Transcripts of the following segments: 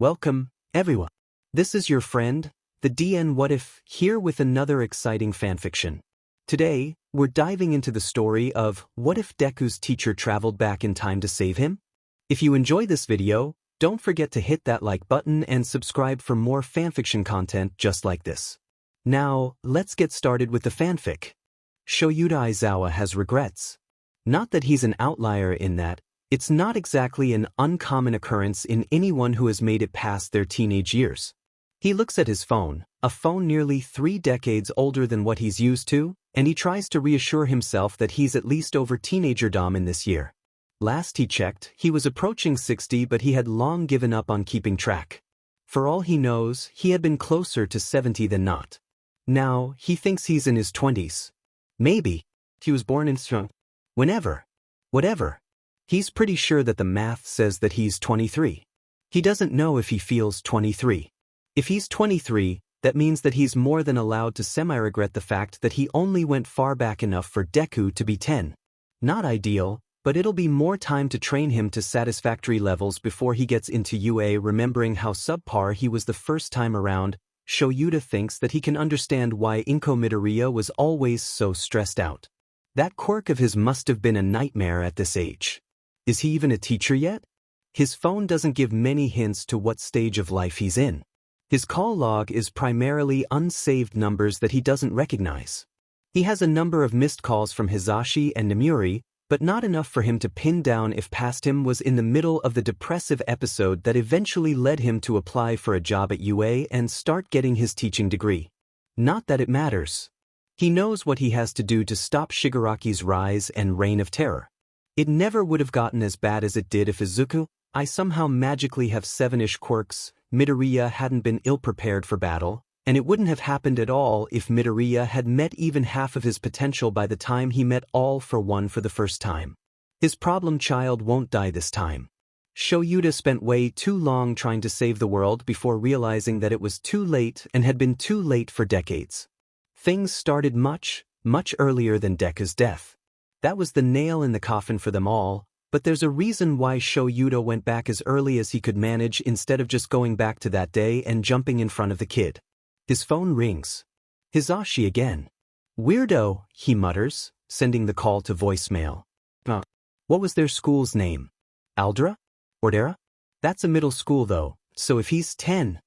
Welcome, everyone. This is your friend, the DN What If, here with another exciting fanfiction. Today, we're diving into the story of what if Deku's teacher traveled back in time to save him? If you enjoy this video, don't forget to hit that like button and subscribe for more fanfiction content just like this. Now, let's get started with the fanfic. Shoyuta Aizawa has regrets. Not that he's an outlier in that, it's not exactly an uncommon occurrence in anyone who has made it past their teenage years. He looks at his phone, a phone nearly 3 decades older than what he's used to, and he tries to reassure himself that he's at least over teenagerdom in this year. Last he checked, he was approaching 60, but he had long given up on keeping track. For all he knows, he had been closer to 70 than not. Now, he thinks he's in his 20s. Maybe. He was born in whenever. Whatever. He's pretty sure that the math says that he's 23. He doesn't know if he feels 23. If he's 23, that means that he's more than allowed to semi-regret the fact that he only went far back enough for Deku to be 10. Not ideal, but it'll be more time to train him to satisfactory levels before he gets into UA. Remembering how subpar he was the first time around, Shoyuta thinks that he can understand why Inko Midoriya was always so stressed out. That quirk of his must have been a nightmare at this age. Is he even a teacher yet? His phone doesn't give many hints to what stage of life he's in. His call log is primarily unsaved numbers that he doesn't recognize. He has a number of missed calls from Hizashi and Namuri, but not enough for him to pin down if past him was in the middle of the depressive episode that eventually led him to apply for a job at UA and start getting his teaching degree. Not that it matters. He knows what he has to do to stop Shigaraki's rise and reign of terror. It never would have gotten as bad as it did if Izuku, I somehow magically have 7-ish quirks, Midoriya hadn't been ill-prepared for battle, and it wouldn't have happened at all if Midoriya had met even half of his potential by the time he met All for One for the first time. His problem child won't die this time. Shoyuta spent way too long trying to save the world before realizing that it was too late and had been too late for decades. Things started much, much earlier than Deku's death. That was the nail in the coffin for them all, but there's a reason why Shoyuta went back as early as he could manage instead of just going back to that day and jumping in front of the kid. His phone rings. Hizashi again. Weirdo, he mutters, sending the call to voicemail. What was their school's name? Aldera? Ordera? That's a middle school though, so if he's 10.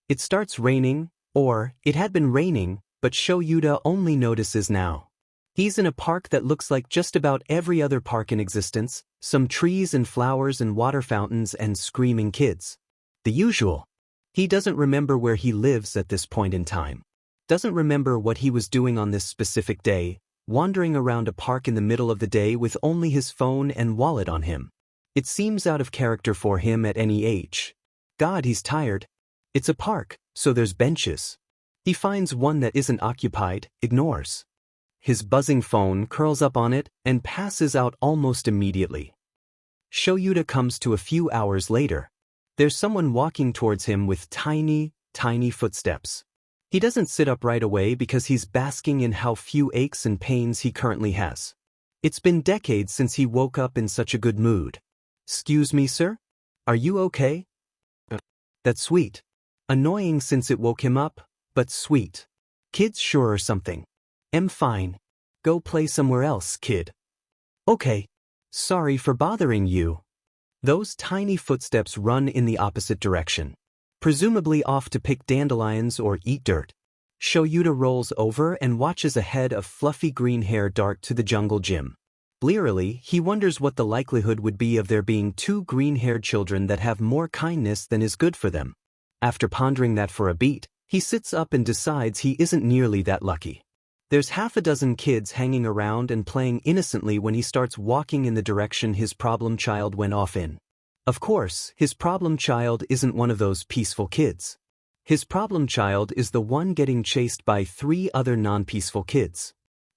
It starts raining, or, it had been raining, but Shoyuta only notices now. He's in a park that looks like just about every other park in existence, some trees and flowers and water fountains and screaming kids. The usual. He doesn't remember where he lives at this point in time. Doesn't remember what he was doing on this specific day, wandering around a park in the middle of the day with only his phone and wallet on him. It seems out of character for him at any age. God, he's tired. It's a park, so there's benches. He finds one that isn't occupied, ignores. His buzzing phone curls up on it and passes out almost immediately. Shoyuta comes to a few hours later. There's someone walking towards him with tiny, tiny footsteps. He doesn't sit up right away because he's basking in how few aches and pains he currently has. It's been decades since he woke up in such a good mood. "Excuse me, sir? Are you okay?" That's sweet. Annoying since it woke him up, but sweet. Kids sure are something. "I'm fine. Go play somewhere else, kid." "Okay. Sorry for bothering you." Those tiny footsteps run in the opposite direction. Presumably off to pick dandelions or eat dirt. Shoyuta rolls over and watches a head of fluffy green hair dart to the jungle gym. Blearily, he wonders what the likelihood would be of there being 2 green-haired children that have more kindness than is good for them. After pondering that for a beat, he sits up and decides he isn't nearly that lucky. There's half a dozen kids hanging around and playing innocently when he starts walking in the direction his problem child went off in. Of course, his problem child isn't one of those peaceful kids. His problem child is the one getting chased by 3 other non-peaceful kids.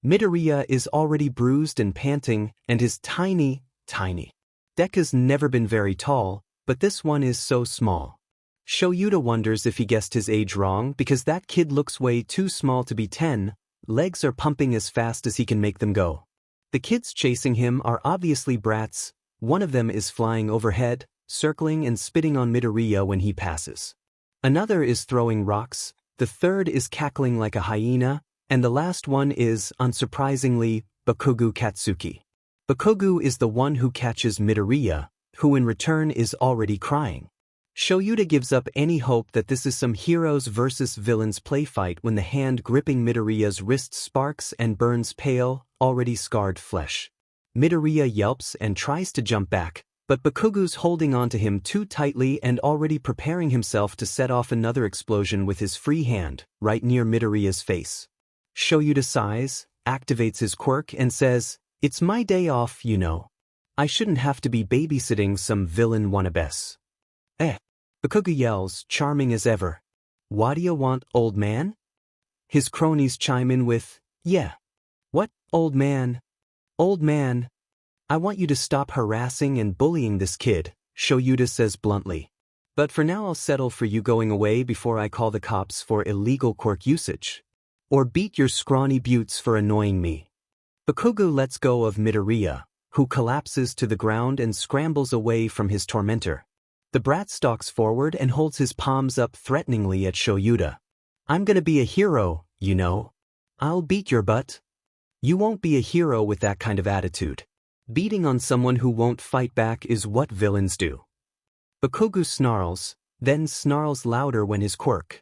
Midoriya is already bruised and panting, and is tiny, tiny. Deku's never been very tall, but this one is so small. Shoyuta wonders if he guessed his age wrong because that kid looks way too small to be 10, legs are pumping as fast as he can make them go. The kids chasing him are obviously brats, one of them is flying overhead, circling and spitting on Midoriya when he passes. Another is throwing rocks, the third is cackling like a hyena, and the last one is, unsurprisingly, Bakugo Katsuki. Bakugo is the one who catches Midoriya, who in return is already crying. Shoyuta gives up any hope that this is some heroes versus villains playfight when the hand gripping Midoriya's wrist sparks and burns pale, already scarred flesh. Midoriya yelps and tries to jump back, but Bakugo's holding onto him too tightly and already preparing himself to set off another explosion with his free hand, right near Midoriya's face. Shoyuta sighs, activates his quirk and says, "It's my day off, you know. I shouldn't have to be babysitting some villain wannabes." Bakugo yells, charming as ever. "What do you want, old man?" His cronies chime in with, "Yeah. What, old man? Old man, I want you to stop harassing and bullying this kid," Shoyuta says bluntly. "But for now I'll settle for you going away before I call the cops for illegal quirk usage. Or beat your scrawny buttes for annoying me." Bakugo lets go of Midoriya, who collapses to the ground and scrambles away from his tormentor. The brat stalks forward and holds his palms up threateningly at Shoyuta. "I'm gonna be a hero, you know. I'll beat your butt." "You won't be a hero with that kind of attitude. Beating on someone who won't fight back is what villains do." Bakugo snarls, then snarls louder when his quirk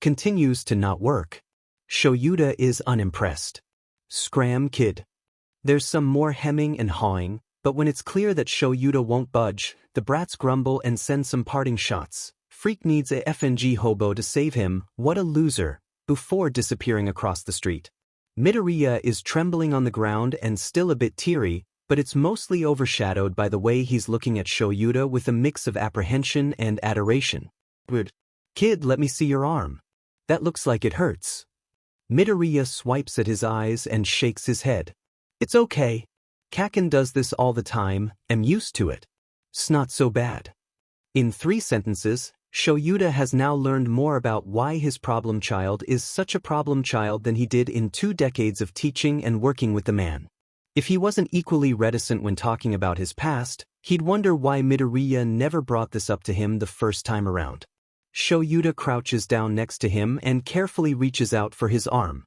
continues to not work. Shoyuta is unimpressed. "Scram, kid." There's some more hemming and hawing, but when it's clear that Shoyuta won't budge, the brats grumble and send some parting shots. Freak needs a FNG hobo to save him, what a loser, before disappearing across the street. Midoriya is trembling on the ground and still a bit teary, but it's mostly overshadowed by the way he's looking at Shoyuta with a mix of apprehension and adoration. "Good. Kid, let me see your arm. That looks like it hurts." Midoriya swipes at his eyes and shakes his head. "It's okay. Kaken does this all the time, I'm used to it. It's not so bad." In 3 sentences, Shoyuta has now learned more about why his problem child is such a problem child than he did in 2 decades of teaching and working with the man. If he wasn't equally reticent when talking about his past, he'd wonder why Midoriya never brought this up to him the first time around. Shoyuta crouches down next to him and carefully reaches out for his arm.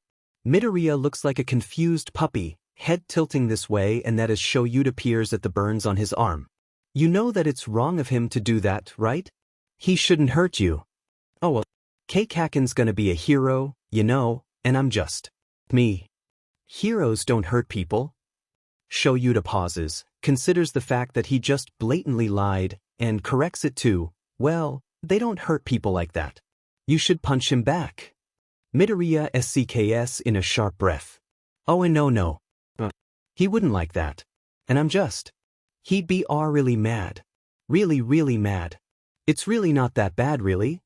Midoriya looks like a confused puppy, head tilting this way and that as Shoyuta peers at the burns on his arm. "You know that it's wrong of him to do that, right? He shouldn't hurt you." "Oh well, Kaken's gonna be a hero, you know, and I'm just me." "Heroes don't hurt people." Shoyuta pauses, considers the fact that he just blatantly lied, and corrects it too. "Well, they don't hurt people like that. You should punch him back." Midoriya SCKS in a sharp breath. "Oh and no. He wouldn't like that. And I'm just. He'd be really mad. Really, really mad. It's really not that bad really."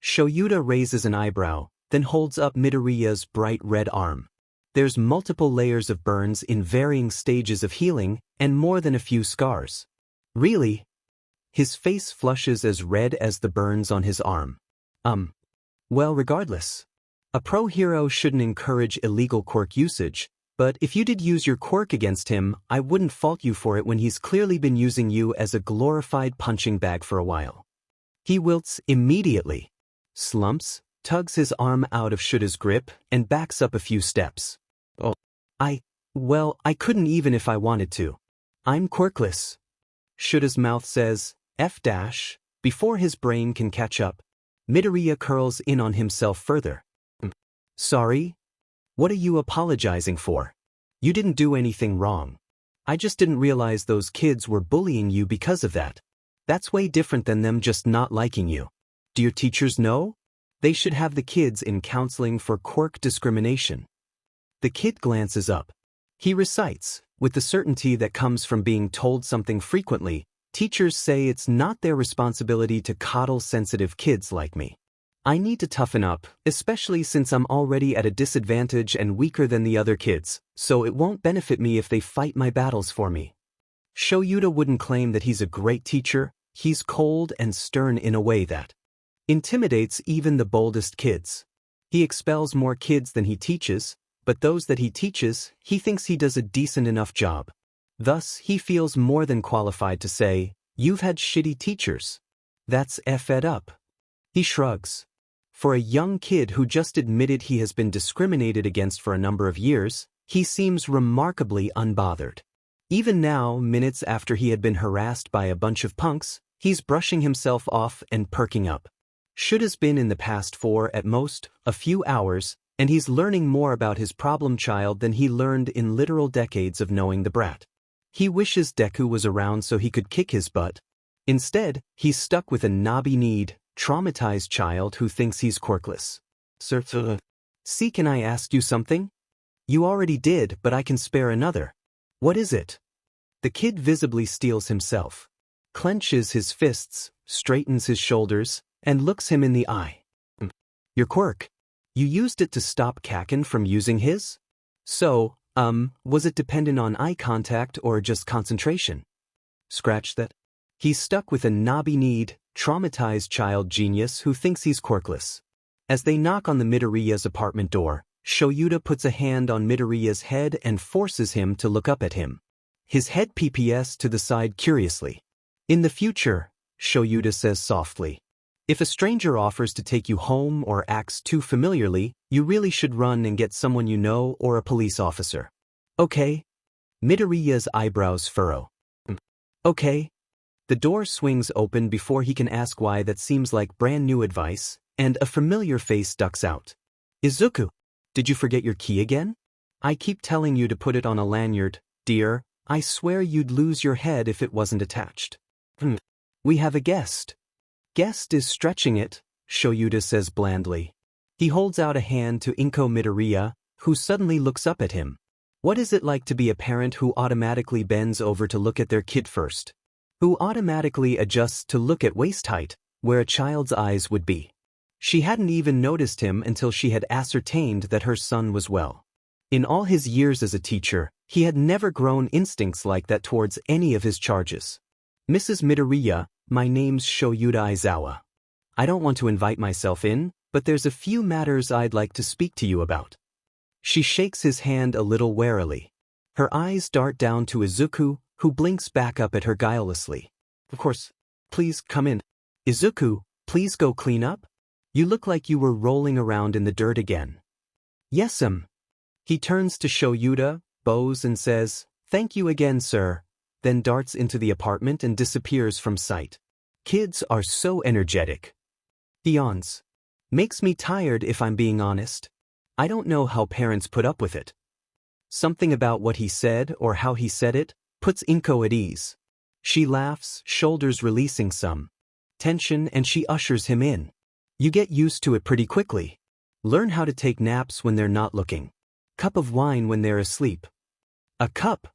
Shoyuta raises an eyebrow, then holds up Midoriya's bright red arm. There's multiple layers of burns in varying stages of healing, and more than a few scars. "Really?" His face flushes as red as the burns on his arm. Well, regardless. A pro hero shouldn't encourage illegal quirk usage, but if you did use your quirk against him, I wouldn't fault you for it when he's clearly been using you as a glorified punching bag for a while." He wilts immediately, slumps, tugs his arm out of Shuta's grip, and backs up a few steps. "Oh, I couldn't even if I wanted to. I'm quirkless." Shuta's mouth says, F-, before his brain can catch up. Midoriya curls in on himself further. "Sorry? What are you apologizing for? You didn't do anything wrong. I just didn't realize those kids were bullying you because of that. That's way different than them just not liking you. Do your teachers know? They should have the kids in counseling for quirk discrimination." The kid glances up. He recites, with the certainty that comes from being told something frequently, "Teachers say it's not their responsibility to coddle sensitive kids like me. I need to toughen up, especially since I'm already at a disadvantage and weaker than the other kids, so it won't benefit me if they fight my battles for me." Shoyuta wouldn't claim that he's a great teacher. He's cold and stern in a way that intimidates even the boldest kids. He expels more kids than he teaches, but those that he teaches, he thinks he does a decent enough job. Thus, he feels more than qualified to say, You've had shitty teachers. That's fed up. He shrugs. For a young kid who just admitted he has been discriminated against for a number of years, he seems remarkably unbothered. Even now, minutes after he had been harassed by a bunch of punks, he's brushing himself off and perking up. Should has been in the past for, at most, a few hours, and he's learning more about his problem child than he learned in literal decades of knowing the brat. He wishes Deku was around so he could kick his butt. Instead, he's stuck with a knobby-kneed, traumatized child who thinks he's quirkless. Sir, see, can I ask you something? You already did, but I can spare another. What is it? The kid visibly steels himself, clenches his fists, straightens his shoulders, and looks him in the eye. Your quirk. You used it to stop Kakin from using his? So, was it dependent on eye contact or just concentration? Scratch that. He's stuck with a knobby-kneed, traumatized child genius who thinks he's quirkless. As they knock on the Midoriya's apartment door, Shoyuta puts a hand on Midoriya's head and forces him to look up at him. His head PPS to the side curiously. In the future, Shoyuta says softly, if a stranger offers to take you home or acts too familiarly, you really should run and get someone you know or a police officer. Okay? Midoriya's eyebrows furrow. Okay? The door swings open before he can ask why. That seems like brand new advice, and a familiar face ducks out. Izuku, did you forget your key again? I keep telling you to put it on a lanyard, dear. I swear you'd lose your head if it wasn't attached. We have a guest. Guest is stretching it, Shoyuta says blandly. He holds out a hand to Inko Midoriya, who suddenly looks up at him. What is it like to be a parent who automatically bends over to look at their kid first? Who automatically adjusts to look at waist height, where a child's eyes would be? She hadn't even noticed him until she had ascertained that her son was well. In all his years as a teacher, he had never grown instincts like that towards any of his charges. Mrs. Midoriya, my name's Shoyuta Aizawa. I don't want to invite myself in, but there's a few matters I'd like to speak to you about. She shakes his hand a little warily. Her eyes dart down to Izuku, who blinks back up at her guilelessly. Of course. Please come in. Izuku, please go clean up. You look like you were rolling around in the dirt again. Yes, He turns to Shoyuta, bows and says, thank you again, sir, then darts into the apartment and disappears from sight. Kids are so energetic. He yawns. Makes me tired if I'm being honest. I don't know how parents put up with it. Something about what he said or how he said it puts Inko at ease. She laughs, shoulders releasing some tension, and she ushers him in. You get used to it pretty quickly. Learn how to take naps when they're not looking. Cup of wine when they're asleep. A cup.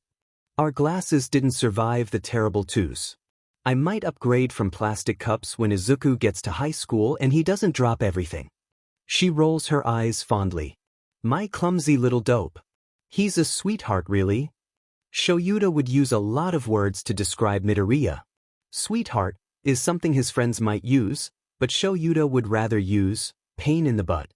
Our glasses didn't survive the terrible twos. I might upgrade from plastic cups when Izuku gets to high school and he doesn't drop everything. She rolls her eyes fondly. My clumsy little dope. He's a sweetheart, really. Shoyuta would use a lot of words to describe Midoriya. Sweetheart is something his friends might use, but Shoyuta would rather use pain in the butt.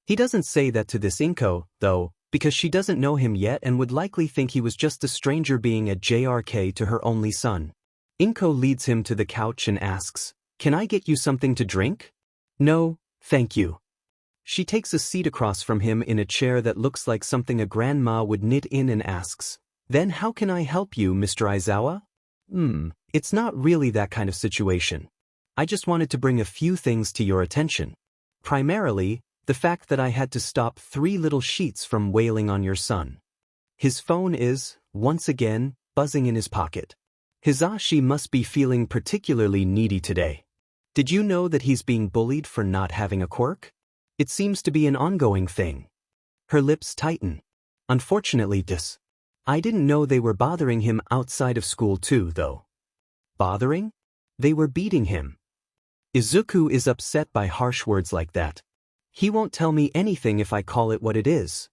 He doesn't say that to this Inko, though, because she doesn't know him yet and would likely think he was just a stranger being a JRK to her only son. Inko leads him to the couch and asks, can I get you something to drink? No, thank you. She takes a seat across from him in a chair that looks like something a grandma would knit in and asks, then how can I help you, Mr. Aizawa? It's not really that kind of situation. I just wanted to bring a few things to your attention. Primarily, the fact that I had to stop 3 little sheets from wailing on your son. His phone is, once again, buzzing in his pocket. Hizashi must be feeling particularly needy today. Did you know that he's being bullied for not having a quirk? It seems to be an ongoing thing. Her lips tighten. Unfortunately, I didn't know they were bothering him outside of school too, though. Bothering? They were beating him. Izuku is upset by harsh words like that. He won't tell me anything if I call it what it is.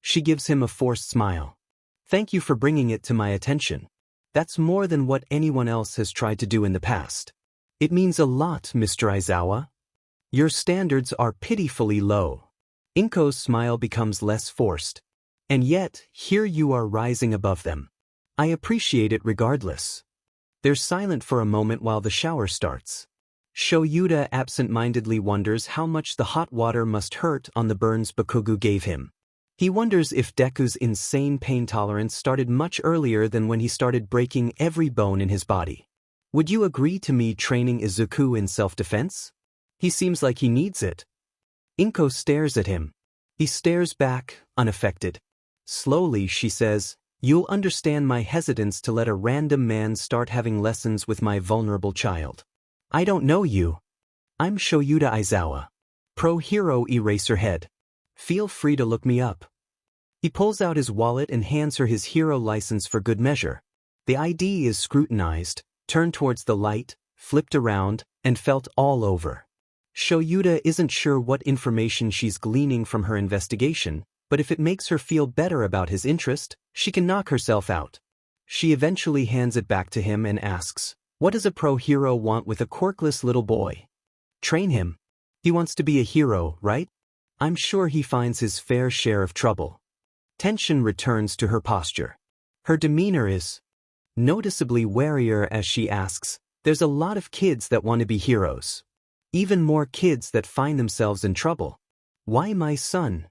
She gives him a forced smile. Thank you for bringing it to my attention. That's more than what anyone else has tried to do in the past. It means a lot, Mr. Aizawa. Your standards are pitifully low. Inko's smile becomes less forced. And yet, here you are rising above them. I appreciate it regardless. They're silent for a moment while the shower starts. Shoyuta absent-mindedly wonders how much the hot water must hurt on the burns Bakugo gave him. He wonders if Deku's insane pain tolerance started much earlier than when he started breaking every bone in his body. Would you agree to me training Izuku in self-defense? He seems like he needs it. Inko stares at him. He stares back, unaffected. Slowly, she says, "You'll understand my hesitance to let a random man start having lessons with my vulnerable child. I don't know you. I'm Shoyuta Aizawa. Pro Hero Eraserhead. Feel free to look me up." He pulls out his wallet and hands her his hero license for good measure. The ID is scrutinized, turned towards the light, flipped around, and felt all over. Shoyuta isn't sure what information she's gleaning from her investigation, but if it makes her feel better about his interest, she can knock herself out. She eventually hands it back to him and asks, "What does a pro hero want with a quirkless little boy?" "Train him. He wants to be a hero, right? I'm sure he finds his fair share of trouble." Tension returns to her posture. Her demeanor is noticeably warier as she asks, "There's a lot of kids that want to be heroes. Even more kids that find themselves in trouble. Why my son?"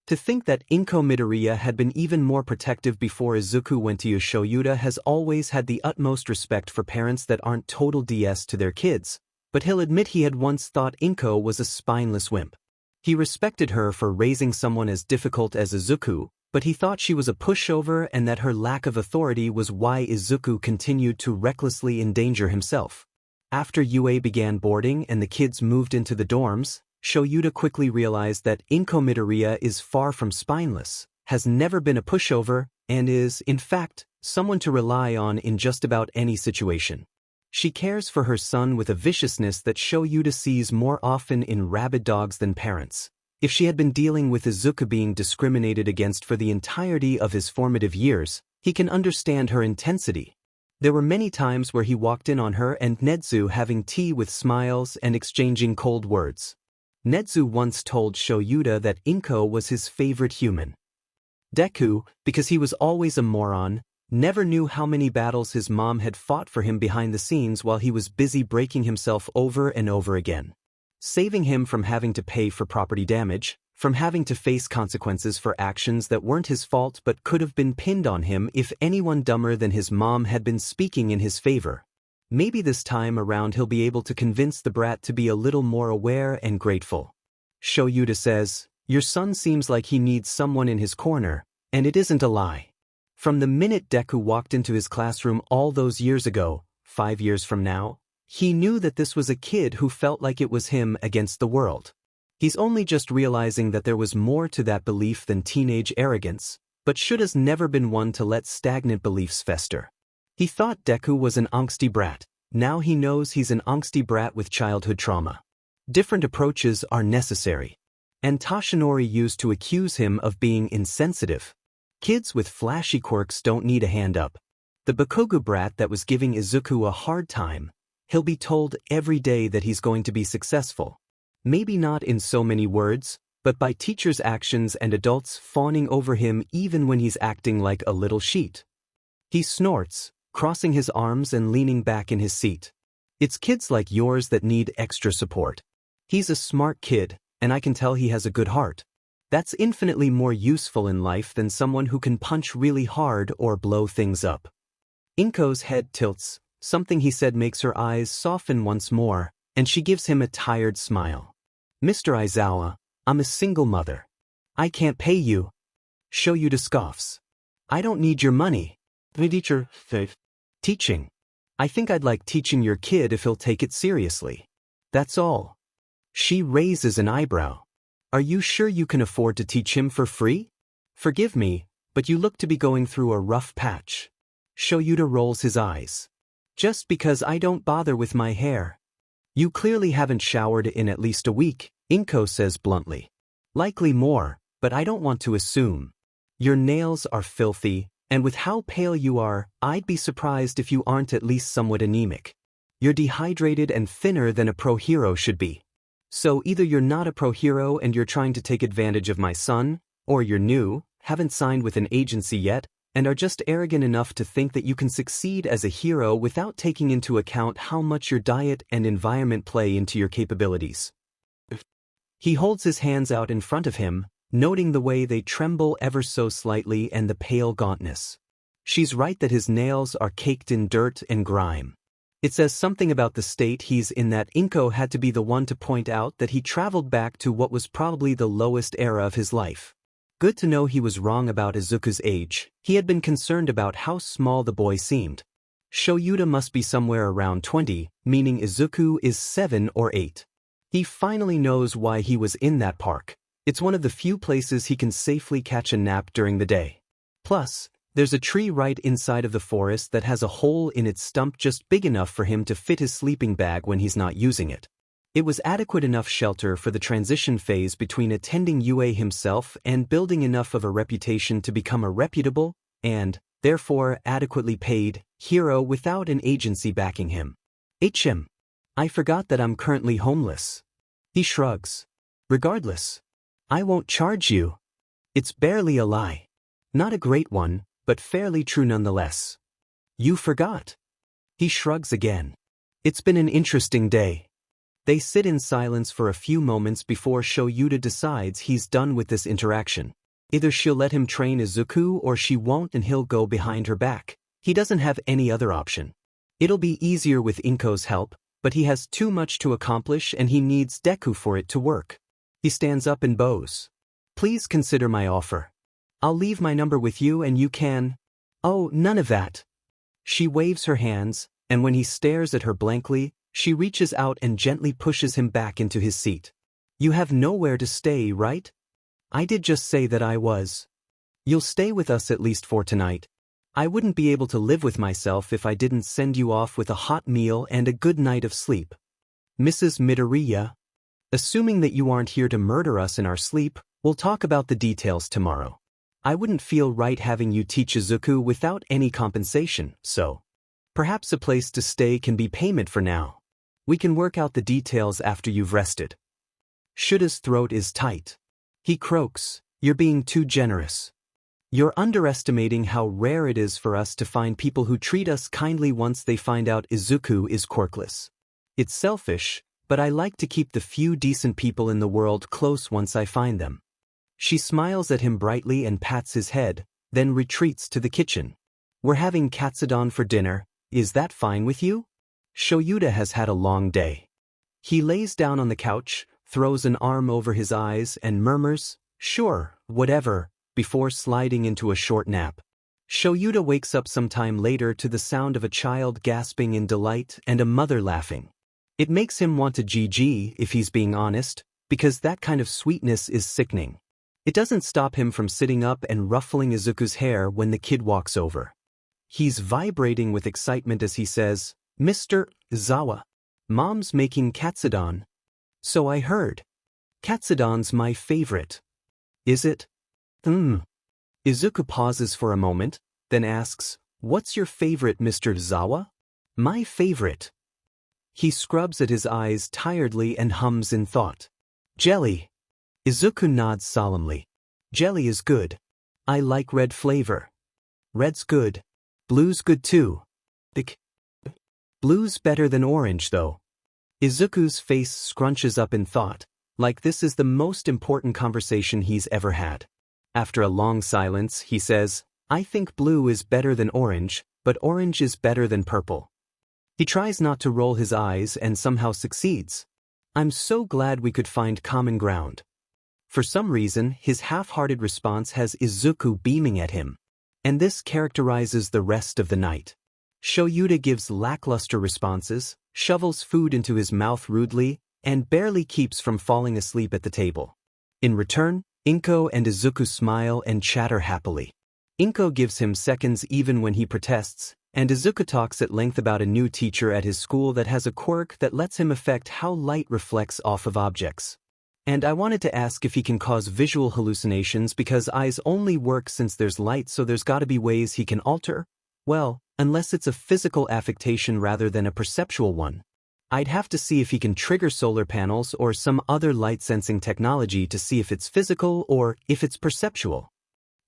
To think that Inko Midoriya had been even more protective before Izuku went to Shoyuta has always had the utmost respect for parents that aren't total DS to their kids, but he'll admit he had once thought Inko was a spineless wimp. He respected her for raising someone as difficult as Izuku, but he thought she was a pushover and that her lack of authority was why Izuku continued to recklessly endanger himself. After UA began boarding and the kids moved into the dorms, Shoyuta quickly realized that Inko Midoriya is far from spineless, has never been a pushover, and is, in fact, someone to rely on in just about any situation. She cares for her son with a viciousness that Shoyuta sees more often in rabid dogs than parents. If she had been dealing with Izuku being discriminated against for the entirety of his formative years, he can understand her intensity. There were many times where he walked in on her and Nezu having tea with smiles and exchanging cold words. Nezu once told Shoyuta that Inko was his favorite human. Deku, because he was always a moron, never knew how many battles his mom had fought for him behind the scenes while he was busy breaking himself over and over again. Saving him from having to pay for property damage, from having to face consequences for actions that weren't his fault but could have been pinned on him if anyone dumber than his mom had been speaking in his favor. Maybe this time around he'll be able to convince the brat to be a little more aware and grateful. Shoyuta says, "Your son seems like he needs someone in his corner, and it isn't a lie." From the minute Deku walked into his classroom all those years ago, 5 years from now, he knew that this was a kid who felt like it was him against the world. He's only just realizing that there was more to that belief than teenage arrogance, but Shuta's never been one to let stagnant beliefs fester. He thought Deku was an angsty brat. Now he knows he's an angsty brat with childhood trauma. Different approaches are necessary. And Toshinori used to accuse him of being insensitive. Kids with flashy quirks don't need a hand up. The Bakugo brat that was giving Izuku a hard time, he'll be told every day that he's going to be successful. Maybe not in so many words, but by teachers' actions and adults fawning over him even when he's acting like a little sheet. He snorts, crossing his arms and leaning back in his seat. It's kids like yours that need extra support. He's a smart kid, and I can tell he has a good heart. That's infinitely more useful in life than someone who can punch really hard or blow things up. Inko's head tilts, something he said makes her eyes soften once more, and she gives him a tired smile. "Mr. Aizawa, I'm a single mother. I can't pay you." Shoyuta scoffs. "I don't need your money." The teacher, "Teaching. I think I'd like teaching your kid if he'll take it seriously. That's all." She raises an eyebrow. "Are you sure you can afford to teach him for free? Forgive me, but you look to be going through a rough patch." Shoyuta rolls his eyes. "Just because I don't bother with my hair." "You clearly haven't showered in at least a week," Inko says bluntly. "Likely more, but I don't want to assume. Your nails are filthy, and with how pale you are, I'd be surprised if you aren't at least somewhat anemic. You're dehydrated and thinner than a pro hero should be. So either you're not a pro hero and you're trying to take advantage of my son, or you're new, haven't signed with an agency yet, and are just arrogant enough to think that you can succeed as a hero without taking into account how much your diet and environment play into your capabilities. He holds his hands out in front of him, noting the way they tremble ever so slightly and the pale gauntness. She's right that his nails are caked in dirt and grime. It says something about the state he's in that Inko had to be the one to point out that he traveled back to what was probably the lowest era of his life. Good to know he was wrong about Izuku's age. He had been concerned about how small the boy seemed. Shoyuta must be somewhere around 20, meaning Izuku is 7 or 8. He finally knows why he was in that park. It's one of the few places he can safely catch a nap during the day. Plus, there's a tree right inside of the forest that has a hole in its stump just big enough for him to fit his sleeping bag when he's not using it. It was adequate enough shelter for the transition phase between attending UA himself and building enough of a reputation to become a reputable, and, therefore adequately paid, hero without an agency backing him. I forgot that I'm currently homeless. He shrugs. Regardless, I won't charge you. It's barely a lie. Not a great one, but fairly true nonetheless. You forgot. He shrugs again. It's been an interesting day. They sit in silence for a few moments before Shoyuta decides he's done with this interaction. Either she'll let him train Izuku or she won't and he'll go behind her back. He doesn't have any other option. It'll be easier with Inko's help, but he has too much to accomplish and he needs Deku for it to work. He stands up and bows. Please consider my offer. I'll leave my number with you and you can… Oh, none of that. She waves her hands, and when he stares at her blankly, she reaches out and gently pushes him back into his seat. You have nowhere to stay, right? I did just say that I was. You'll stay with us at least for tonight. I wouldn't be able to live with myself if I didn't send you off with a hot meal and a good night of sleep. Mrs. Midoriya, assuming that you aren't here to murder us in our sleep, we'll talk about the details tomorrow. I wouldn't feel right having you teach Izuku without any compensation, so perhaps a place to stay can be payment for now. We can work out the details after you've rested. Shuta's throat is tight. He croaks, "You're being too generous. You're underestimating how rare it is for us to find people who treat us kindly once they find out Izuku is quirkless. It's selfish, but I like to keep the few decent people in the world close once I find them." She smiles at him brightly and pats his head, then retreats to the kitchen. We're having katsudon for dinner, is that fine with you? Shoyuta has had a long day. He lays down on the couch, throws an arm over his eyes and murmurs, "Sure, whatever," before sliding into a short nap. Shoyuta wakes up sometime later to the sound of a child gasping in delight and a mother laughing. It makes him want to GG if he's being honest, because that kind of sweetness is sickening. It doesn't stop him from sitting up and ruffling Izuku's hair when the kid walks over. He's vibrating with excitement as he says, "Mr. Izawa, Mom's making katsudon." "So I heard. Katsudon's my favorite." "Is it?" Izuku pauses for a moment, then asks, "What's your favorite, Mr. Izawa?" "My favorite." He scrubs at his eyes tiredly and hums in thought. "Jelly." Izuku nods solemnly. "Jelly is good. I like red flavor." "Red's good. Blue's good too." "Blue's better than orange though." Izuku's face scrunches up in thought, like this is the most important conversation he's ever had. After a long silence, he says, "I think blue is better than orange, but orange is better than purple." He tries not to roll his eyes and somehow succeeds. "I'm so glad we could find common ground." For some reason, his half-hearted response has Izuku beaming at him. And this characterizes the rest of the night. Shoyuta gives lackluster responses, shovels food into his mouth rudely, and barely keeps from falling asleep at the table. In return, Inko and Izuku smile and chatter happily. Inko gives him seconds even when he protests, and Izuku talks at length about a new teacher at his school that has a quirk that lets him affect how light reflects off of objects. And I wanted to ask if he can cause visual hallucinations because eyes only work since there's light, so there's gotta be ways he can alter? Well, unless it's a physical affectation rather than a perceptual one. I'd have to see if he can trigger solar panels or some other light-sensing technology to see if it's physical or if it's perceptual.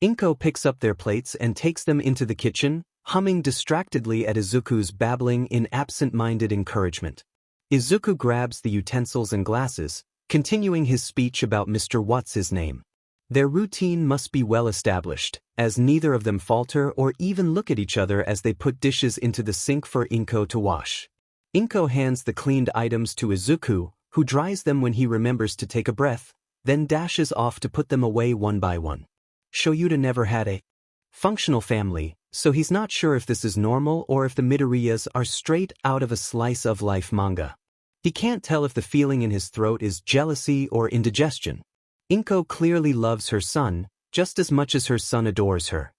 Inko picks up their plates and takes them into the kitchen, humming distractedly at Izuku's babbling in absent-minded encouragement. Izuku grabs the utensils and glasses, continuing his speech about Mr. What's-his-name. Their routine must be well established, as neither of them falter or even look at each other as they put dishes into the sink for Inko to wash. Inko hands the cleaned items to Izuku, who dries them when he remembers to take a breath, then dashes off to put them away one by one. Shoyuta never had a functional family, so he's not sure if this is normal or if the Midoriyas are straight out of a slice-of-life manga. He can't tell if the feeling in his throat is jealousy or indigestion. Inko clearly loves her son, just as much as her son adores her.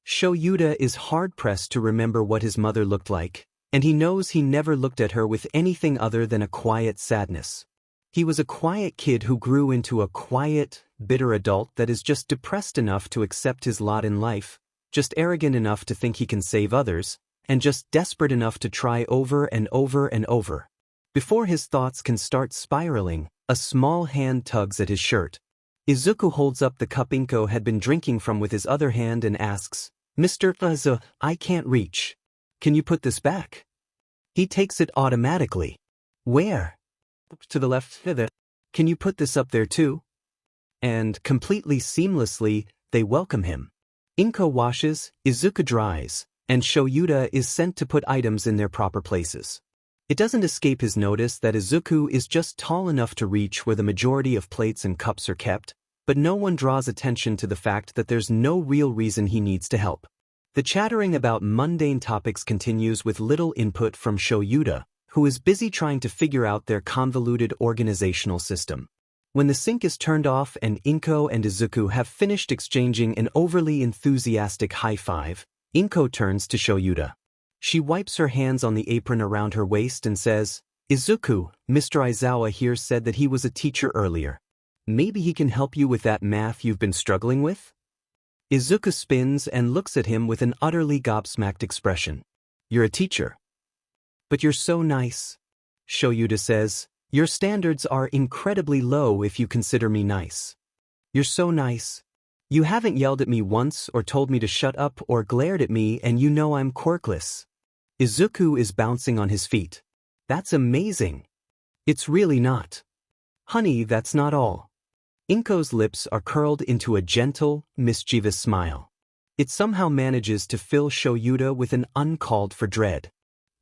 Shoyuta is hard-pressed to remember what his mother looked like, and he knows he never looked at her with anything other than a quiet sadness. He was a quiet kid who grew into a quiet, bitter adult that is just depressed enough to accept his lot in life, just arrogant enough to think he can save others, and just desperate enough to try over and over and over. Before his thoughts can start spiraling, a small hand tugs at his shirt. Izuku holds up the cup Inko had been drinking from with his other hand and asks, "Mr. Uzu, I can't reach. Can you put this back?" He takes it automatically. "Where?" "To the left, there. Can you put this up there too?" And, completely seamlessly, they welcome him. Inko washes, Izuku dries, and Shoyuta is sent to put items in their proper places. It doesn't escape his notice that Izuku is just tall enough to reach where the majority of plates and cups are kept, but no one draws attention to the fact that there's no real reason he needs to help. The chattering about mundane topics continues with little input from Shoyuta, who is busy trying to figure out their convoluted organizational system. When the sink is turned off and Inko and Izuku have finished exchanging an overly enthusiastic high-five, Inko turns to Shoyuta. She wipes her hands on the apron around her waist and says, "Izuku, Mr. Aizawa here said that he was a teacher earlier. Maybe he can help you with that math you've been struggling with?" Izuku spins and looks at him with an utterly gobsmacked expression. "You're a teacher. But you're so nice." Shoyuta says, "Your standards are incredibly low if you consider me nice. You're so nice. You haven't yelled at me once or told me to shut up or glared at me, and you know I'm quirkless." Izuku is bouncing on his feet. "That's amazing." "It's really not." "Honey, that's not all." Inko's lips are curled into a gentle, mischievous smile. It somehow manages to fill Shoyuta with an uncalled-for dread.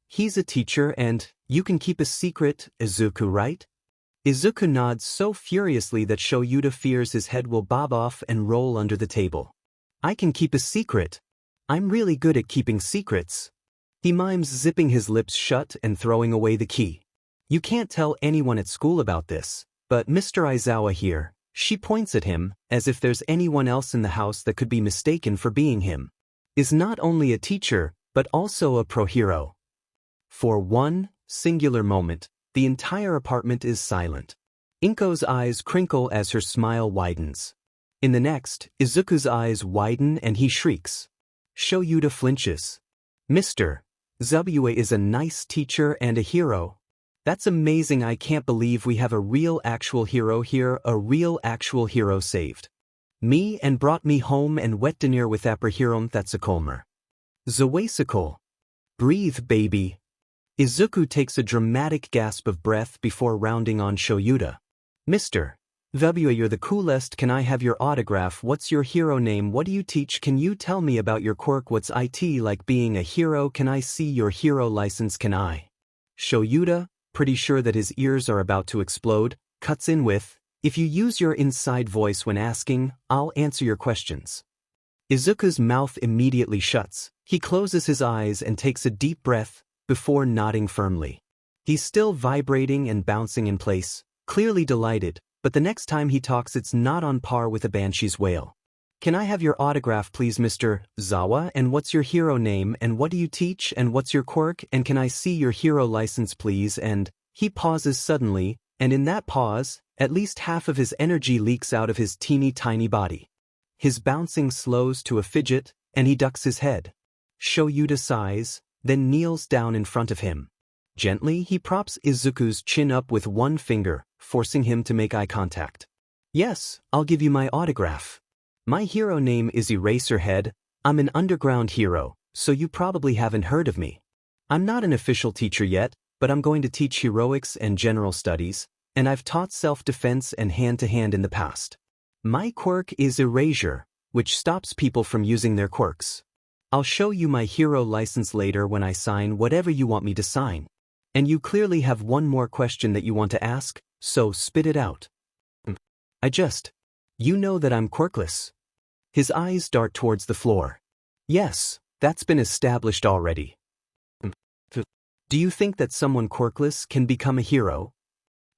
"He's a teacher and you can keep a secret, Izuku, right?" Izuku nods so furiously that Shoyuta fears his head will bob off and roll under the table. "I can keep a secret. I'm really good at keeping secrets." He mimes zipping his lips shut and throwing away the key. "You can't tell anyone at school about this, but Mr. Aizawa here," she points at him, as if there's anyone else in the house that could be mistaken for being him, "is not only a teacher, but also a pro-hero." For one singular moment, the entire apartment is silent. Inko's eyes crinkle as her smile widens. In the next, Izuku's eyes widen and he shrieks. Shoyuta flinches. "Mr. Zubua is a nice teacher and a hero. That's amazing. I can't believe we have a real actual hero here, a real actual hero saved me and brought me home and wet dinner with aperhirom thatsakolmer. Zawasakol. Breathe, baby." Izuku takes a dramatic gasp of breath before rounding on Shoyuta. "Mr. Zubua, you're the coolest. Can I have your autograph? What's your hero name? What do you teach? Can you tell me about your quirk? What's it like being a hero? Can I see your hero license? Can I?" Shoyuta, pretty sure that his ears are about to explode, cuts in with, "If you use your inside voice when asking, I'll answer your questions." Izuku's mouth immediately shuts. He closes his eyes and takes a deep breath, before nodding firmly. He's still vibrating and bouncing in place, clearly delighted, but the next time he talks it's not on par with a banshee's wail. "Can I have your autograph please, Mr. Zawa? And what's your hero name? And what do you teach? And what's your quirk? And can I see your hero license please?" And he pauses suddenly, and in that pause, at least half of his energy leaks out of his teeny tiny body. His bouncing slows to a fidget, and he ducks his head. Shoyuta sighs, then kneels down in front of him. Gently, he props Izuku's chin up with one finger, forcing him to make eye contact. "Yes, I'll give you my autograph." My hero name is Eraserhead. I'm an underground hero, so you probably haven't heard of me. I'm not an official teacher yet, but I'm going to teach heroics and general studies, and I've taught self-defense and hand-to-hand in the past. My quirk is erasure, which stops people from using their quirks. I'll show you my hero license later when I sign whatever you want me to sign. And you clearly have one more question that you want to ask, so spit it out. You know that I'm quirkless. His eyes dart towards the floor. Yes, that's been established already. Do you think that someone quirkless can become a hero?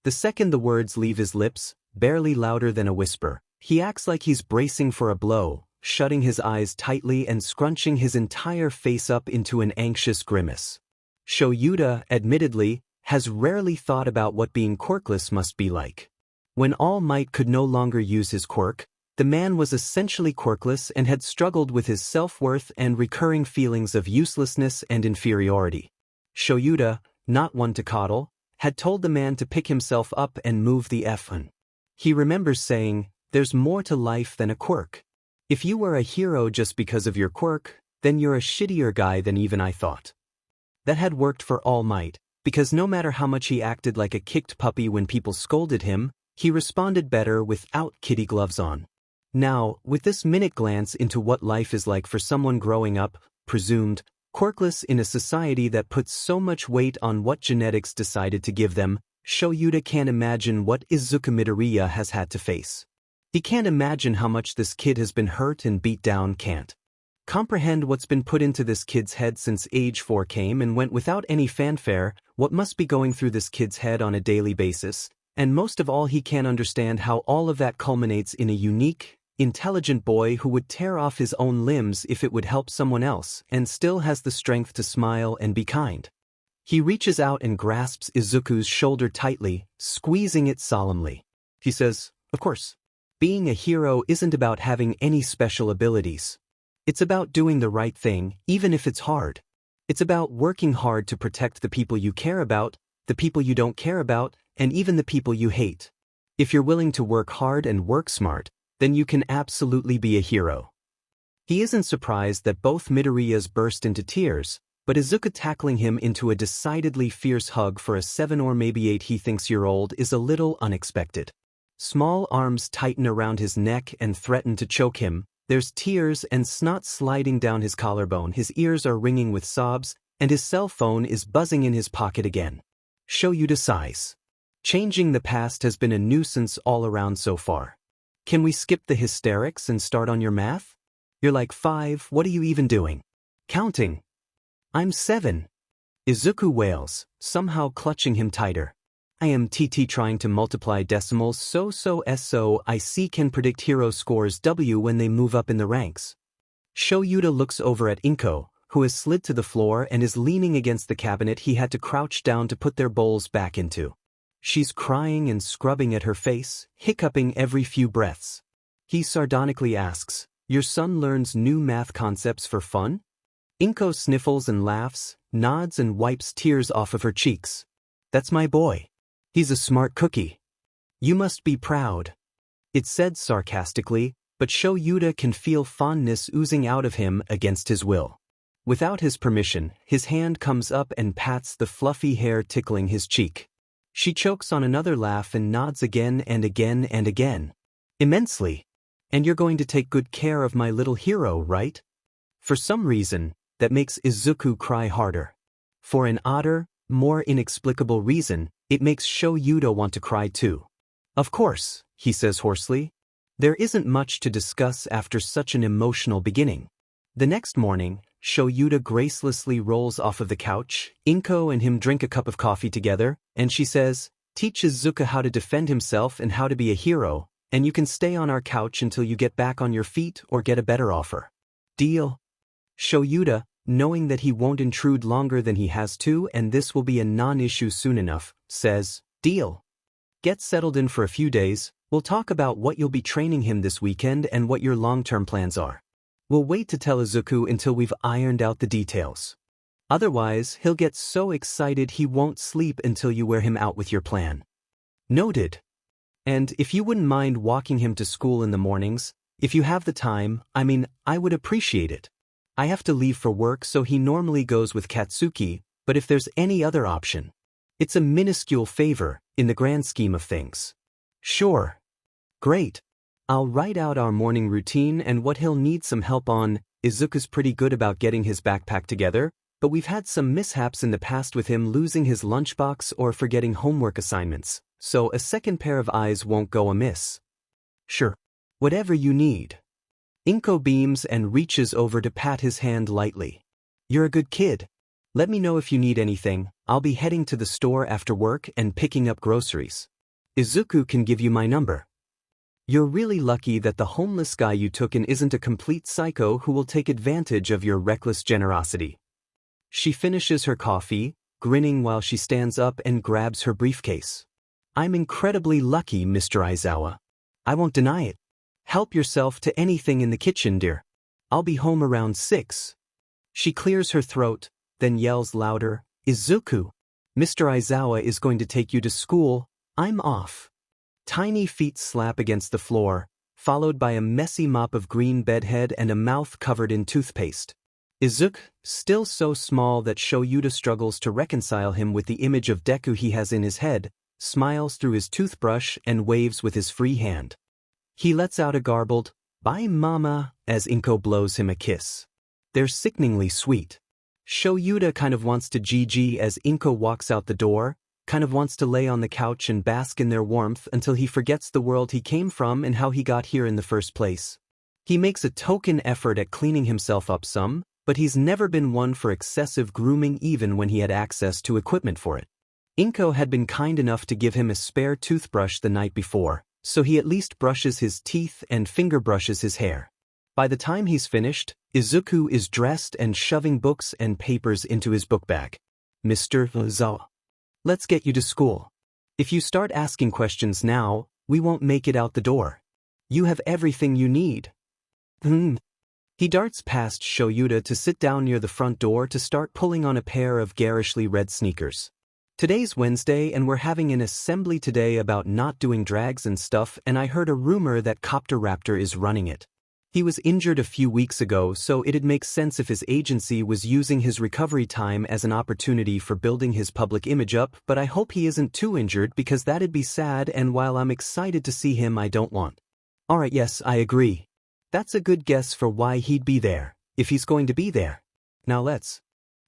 The second the words leave his lips, barely louder than a whisper, he acts like he's bracing for a blow, shutting his eyes tightly and scrunching his entire face up into an anxious grimace. Shoyuta, admittedly, has rarely thought about what being quirkless must be like. When All Might could no longer use his quirk, the man was essentially quirkless and had struggled with his self-worth and recurring feelings of uselessness and inferiority. Shoyuta, not one to coddle, had told the man to pick himself up and move the F-un. He remembers saying, "There's more to life than a quirk. If you were a hero just because of your quirk, then you're a shittier guy than even I thought." That had worked for All Might, because no matter how much he acted like a kicked puppy when people scolded him, he responded better without kitty gloves on. Now, with this minute glance into what life is like for someone growing up, presumed, quirkless in a society that puts so much weight on what genetics decided to give them, Shoyuta can't imagine what Izuku Midoriya has had to face. He can't imagine how much this kid has been hurt and beat down, can't comprehend what's been put into this kid's head since age 4 came and went without any fanfare, what must be going through this kid's head on a daily basis, and most of all he can't understand how all of that culminates in a unique, intelligent boy who would tear off his own limbs if it would help someone else and still has the strength to smile and be kind. He reaches out and grasps Izuku's shoulder tightly, squeezing it solemnly. He says, "Of course, being a hero isn't about having any special abilities. It's about doing the right thing, even if it's hard. It's about working hard to protect the people you care about, the people you don't care about, and even the people you hate. If you're willing to work hard and work smart, then you can absolutely be a hero." He isn't surprised that both Midoriyas burst into tears, but Izuku tackling him into a decidedly fierce hug for a 7 or maybe 8 he thinks year old is a little unexpected. Small arms tighten around his neck and threaten to choke him, there's tears and snot sliding down his collarbone, his ears are ringing with sobs, and his cell phone is buzzing in his pocket again. Shoyuta sighs. Changing the past has been a nuisance all around so far. Can we skip the hysterics and start on your math? You're like 5, what are you even doing? Counting. I'm 7. Izuku wails, somehow clutching him tighter. I am trying to multiply decimals so I see can predict hero scores W when they move up in the ranks. Shoyuta looks over at Inko, who has slid to the floor and is leaning against the cabinet he had to crouch down to put their bowls back into. She's crying and scrubbing at her face, hiccuping every few breaths. He sardonically asks, "Your son learns new math concepts for fun?" Inko sniffles and laughs, nods and wipes tears off of her cheeks. "That's my boy. He's a smart cookie. You must be proud." It's said sarcastically, but Shoyuta can feel fondness oozing out of him against his will. Without his permission, his hand comes up and pats the fluffy hair tickling his cheek. She chokes on another laugh and nods again and again and again. "Immensely. And you're going to take good care of my little hero, right?" For some reason, that makes Izuku cry harder. For an odder, more inexplicable reason, it makes Shoyuta want to cry too. "Of course," he says hoarsely. There isn't much to discuss after such an emotional beginning. The next morning, Shoyuta gracelessly rolls off of the couch, Inko and him drink a cup of coffee together, and she says, "Teach Izuku how to defend himself and how to be a hero, and you can stay on our couch until you get back on your feet or get a better offer. Deal?" Shoyuta, knowing that he won't intrude longer than he has to and this will be a non-issue soon enough, says, "Deal. Get settled in for a few days, we'll talk about what you'll be training him this weekend and what your long-term plans are. We'll wait to tell Izuku until we've ironed out the details. Otherwise, he'll get so excited he won't sleep until you wear him out with your plan." "Noted. And if you wouldn't mind walking him to school in the mornings, If you have the time, I would appreciate it. I have to leave for work, so he normally goes with Katsuki, but if there's any other option. It's a minuscule favor, in the grand scheme of things. Sure. Great. I'll write out our morning routine and what he'll need some help on. Izuku's pretty good about getting his backpack together, but we've had some mishaps in the past with him losing his lunchbox or forgetting homework assignments, so a second pair of eyes won't go amiss. Sure. Whatever you need. Inko beams and reaches over to pat his hand lightly. You're a good kid. Let me know if you need anything. I'll be heading to the store after work and picking up groceries. Izuku can give you my number. You're really lucky that the homeless guy you took in isn't a complete psycho who will take advantage of your reckless generosity. She finishes her coffee, grinning while she stands up and grabs her briefcase. I'm incredibly lucky, Mr. Aizawa. I won't deny it. Help yourself to anything in the kitchen, dear. I'll be home around 6. She clears her throat, then yells louder, Izuku, Mr. Aizawa is going to take you to school. I'm off. Tiny feet slap against the floor, followed by a messy mop of green bedhead and a mouth covered in toothpaste. Izuku, still so small that Shoyuta struggles to reconcile him with the image of Deku he has in his head, smiles through his toothbrush and waves with his free hand. He lets out a garbled, "Bye, Mama," as Inko blows him a kiss. They're sickeningly sweet. Shoyuta kind of wants to GG as Inko walks out the door, kind of wants to lay on the couch and bask in their warmth until he forgets the world he came from and how he got here in the first place. He makes a token effort at cleaning himself up some, but he's never been one for excessive grooming even when he had access to equipment for it. Inko had been kind enough to give him a spare toothbrush the night before, so he at least brushes his teeth and finger brushes his hair. By the time he's finished, Izuku is dressed and shoving books and papers into his book bag. Mr. Aizawa, let's get you to school. If you start asking questions now, we won't make it out the door. You have everything you need. He darts past Shoyuta to sit down near the front door to start pulling on a pair of garishly red sneakers. Today's Wednesday and we're having an assembly today about not doing drags and stuff, and I heard a rumor that Copter Raptor is running it. He was injured a few weeks ago, so it'd make sense if his agency was using his recovery time as an opportunity for building his public image up, but I hope he isn't too injured because that'd be sad, and while I'm excited to see him, I don't want. Alright, yes, I agree. That's a good guess for why he'd be there, if he's going to be there. Now let's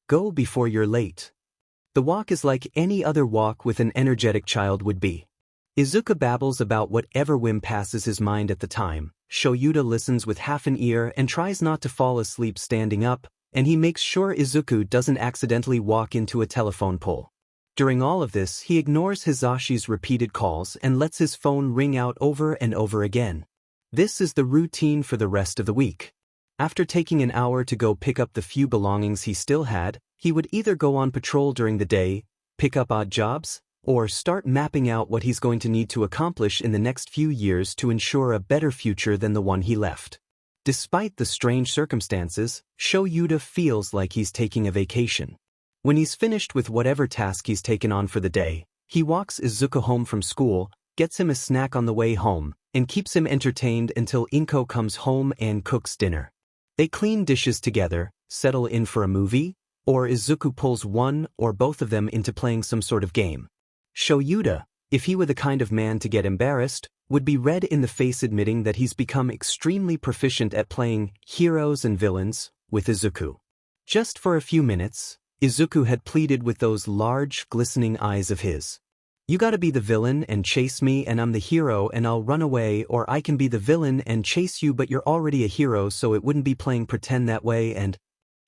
go before you're late. The walk is like any other walk with an energetic child would be. Izuku babbles about whatever whim passes his mind at the time. Shoyuta listens with half an ear and tries not to fall asleep standing up, and he makes sure Izuku doesn't accidentally walk into a telephone pole. During all of this, he ignores Hizashi's repeated calls and lets his phone ring out over and over again. This is the routine for the rest of the week. After taking an hour to go pick up the few belongings he still had, he would either go on patrol during the day, pick up odd jobs, or start mapping out what he's going to need to accomplish in the next few years to ensure a better future than the one he left. Despite the strange circumstances, Shoyuta feels like he's taking a vacation. When he's finished with whatever task he's taken on for the day, he walks Izuku home from school, gets him a snack on the way home, and keeps him entertained until Inko comes home and cooks dinner. They clean dishes together, settle in for a movie, or Izuku pulls one or both of them into playing some sort of game. Shoyuta, if he were the kind of man to get embarrassed, would be red in the face admitting that he's become extremely proficient at playing heroes and villains with Izuku. Just for a few minutes, Izuku had pleaded with those large, glistening eyes of his. You gotta be the villain and chase me and I'm the hero and I'll run away, or I can be the villain and chase you but you're already a hero so it wouldn't be playing pretend that way and…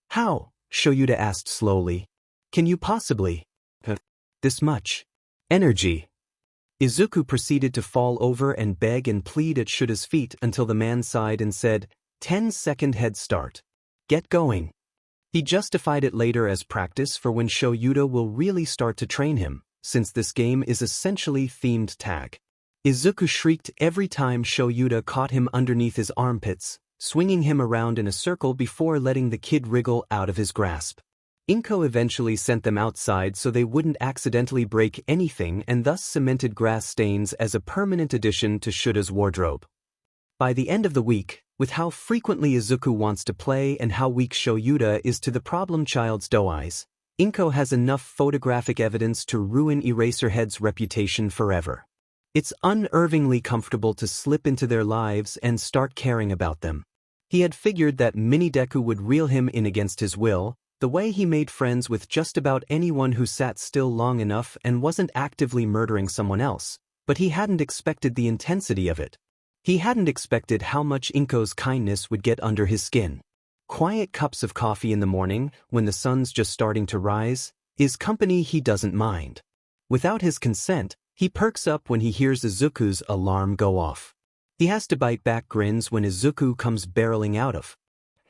How? Shoyuta asked slowly. Can you possibly… this much energy? Izuku proceeded to fall over and beg and plead at Shuta's feet until the man sighed and said, 10-second head start. Get going. He justified it later as practice for when Shoyuta will really start to train him, since this game is essentially themed tag. Izuku shrieked every time Shoyuta caught him underneath his armpits, swinging him around in a circle before letting the kid wriggle out of his grasp. Inko eventually sent them outside so they wouldn't accidentally break anything and thus cemented grass stains as a permanent addition to Shuta's wardrobe. By the end of the week, with how frequently Izuku wants to play and how weak Shoyuta is to the problem child's doe eyes, Inko has enough photographic evidence to ruin Eraserhead's reputation forever. It's unnervingly comfortable to slip into their lives and start caring about them. He had figured that Mini Deku would reel him in against his will, the way he made friends with just about anyone who sat still long enough and wasn't actively murdering someone else, but he hadn't expected the intensity of it. He hadn't expected how much Inko's kindness would get under his skin. Quiet cups of coffee in the morning, when the sun's just starting to rise, is company he doesn't mind. Without his consent, he perks up when he hears Izuku's alarm go off. He has to bite back grins when Izuku comes barreling out of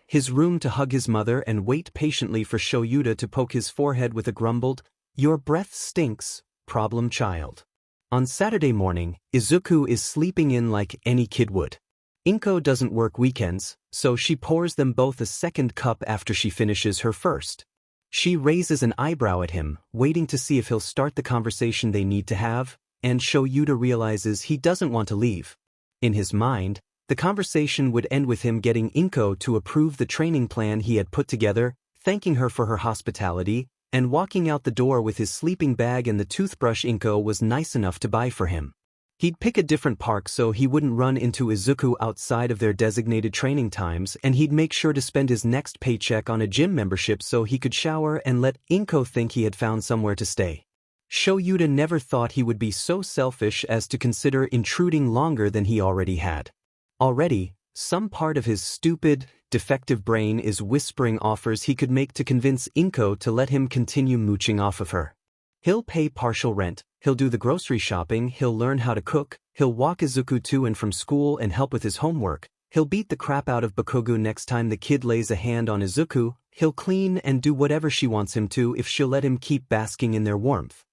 his room to hug his mother and wait patiently for Shoyuta to poke his forehead with a grumbled, "Your breath stinks, problem child." On Saturday morning, Izuku is sleeping in like any kid would. Inko doesn't work weekends, so she pours them both a second cup after she finishes her first. She raises an eyebrow at him, waiting to see if he'll start the conversation they need to have, and Shoyuta realizes he doesn't want to leave. In his mind, the conversation would end with him getting Inko to approve the training plan he had put together, thanking her for her hospitality, and walking out the door with his sleeping bag and the toothbrush Inko was nice enough to buy for him. He'd pick a different park so he wouldn't run into Izuku outside of their designated training times, and he'd make sure to spend his next paycheck on a gym membership so he could shower and let Inko think he had found somewhere to stay. Shoyuta never thought he would be so selfish as to consider intruding longer than he already had. Already, some part of his stupid, defective brain is whispering offers he could make to convince Inko to let him continue mooching off of her. He'll pay partial rent, he'll do the grocery shopping, he'll learn how to cook, he'll walk Izuku to and from school and help with his homework, he'll beat the crap out of Bakugo next time the kid lays a hand on Izuku, he'll clean and do whatever she wants him to if she'll let him keep basking in their warmth.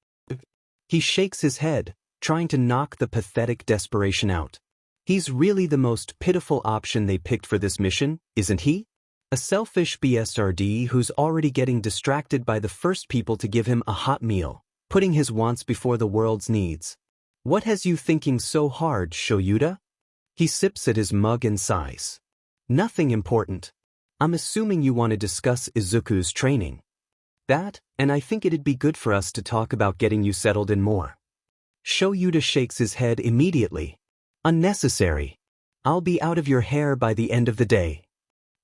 He shakes his head, trying to knock the pathetic desperation out. He's really the most pitiful option they picked for this mission, isn't he? A selfish BSRD who's already getting distracted by the first people to give him a hot meal, putting his wants before the world's needs. What has you thinking so hard, Shoyuta? He sips at his mug and sighs. Nothing important. I'm assuming you want to discuss Izuku's training. That, and I think it'd be good for us to talk about getting you settled in more. Shoyuta shakes his head immediately. Unnecessary. I'll be out of your hair by the end of the day.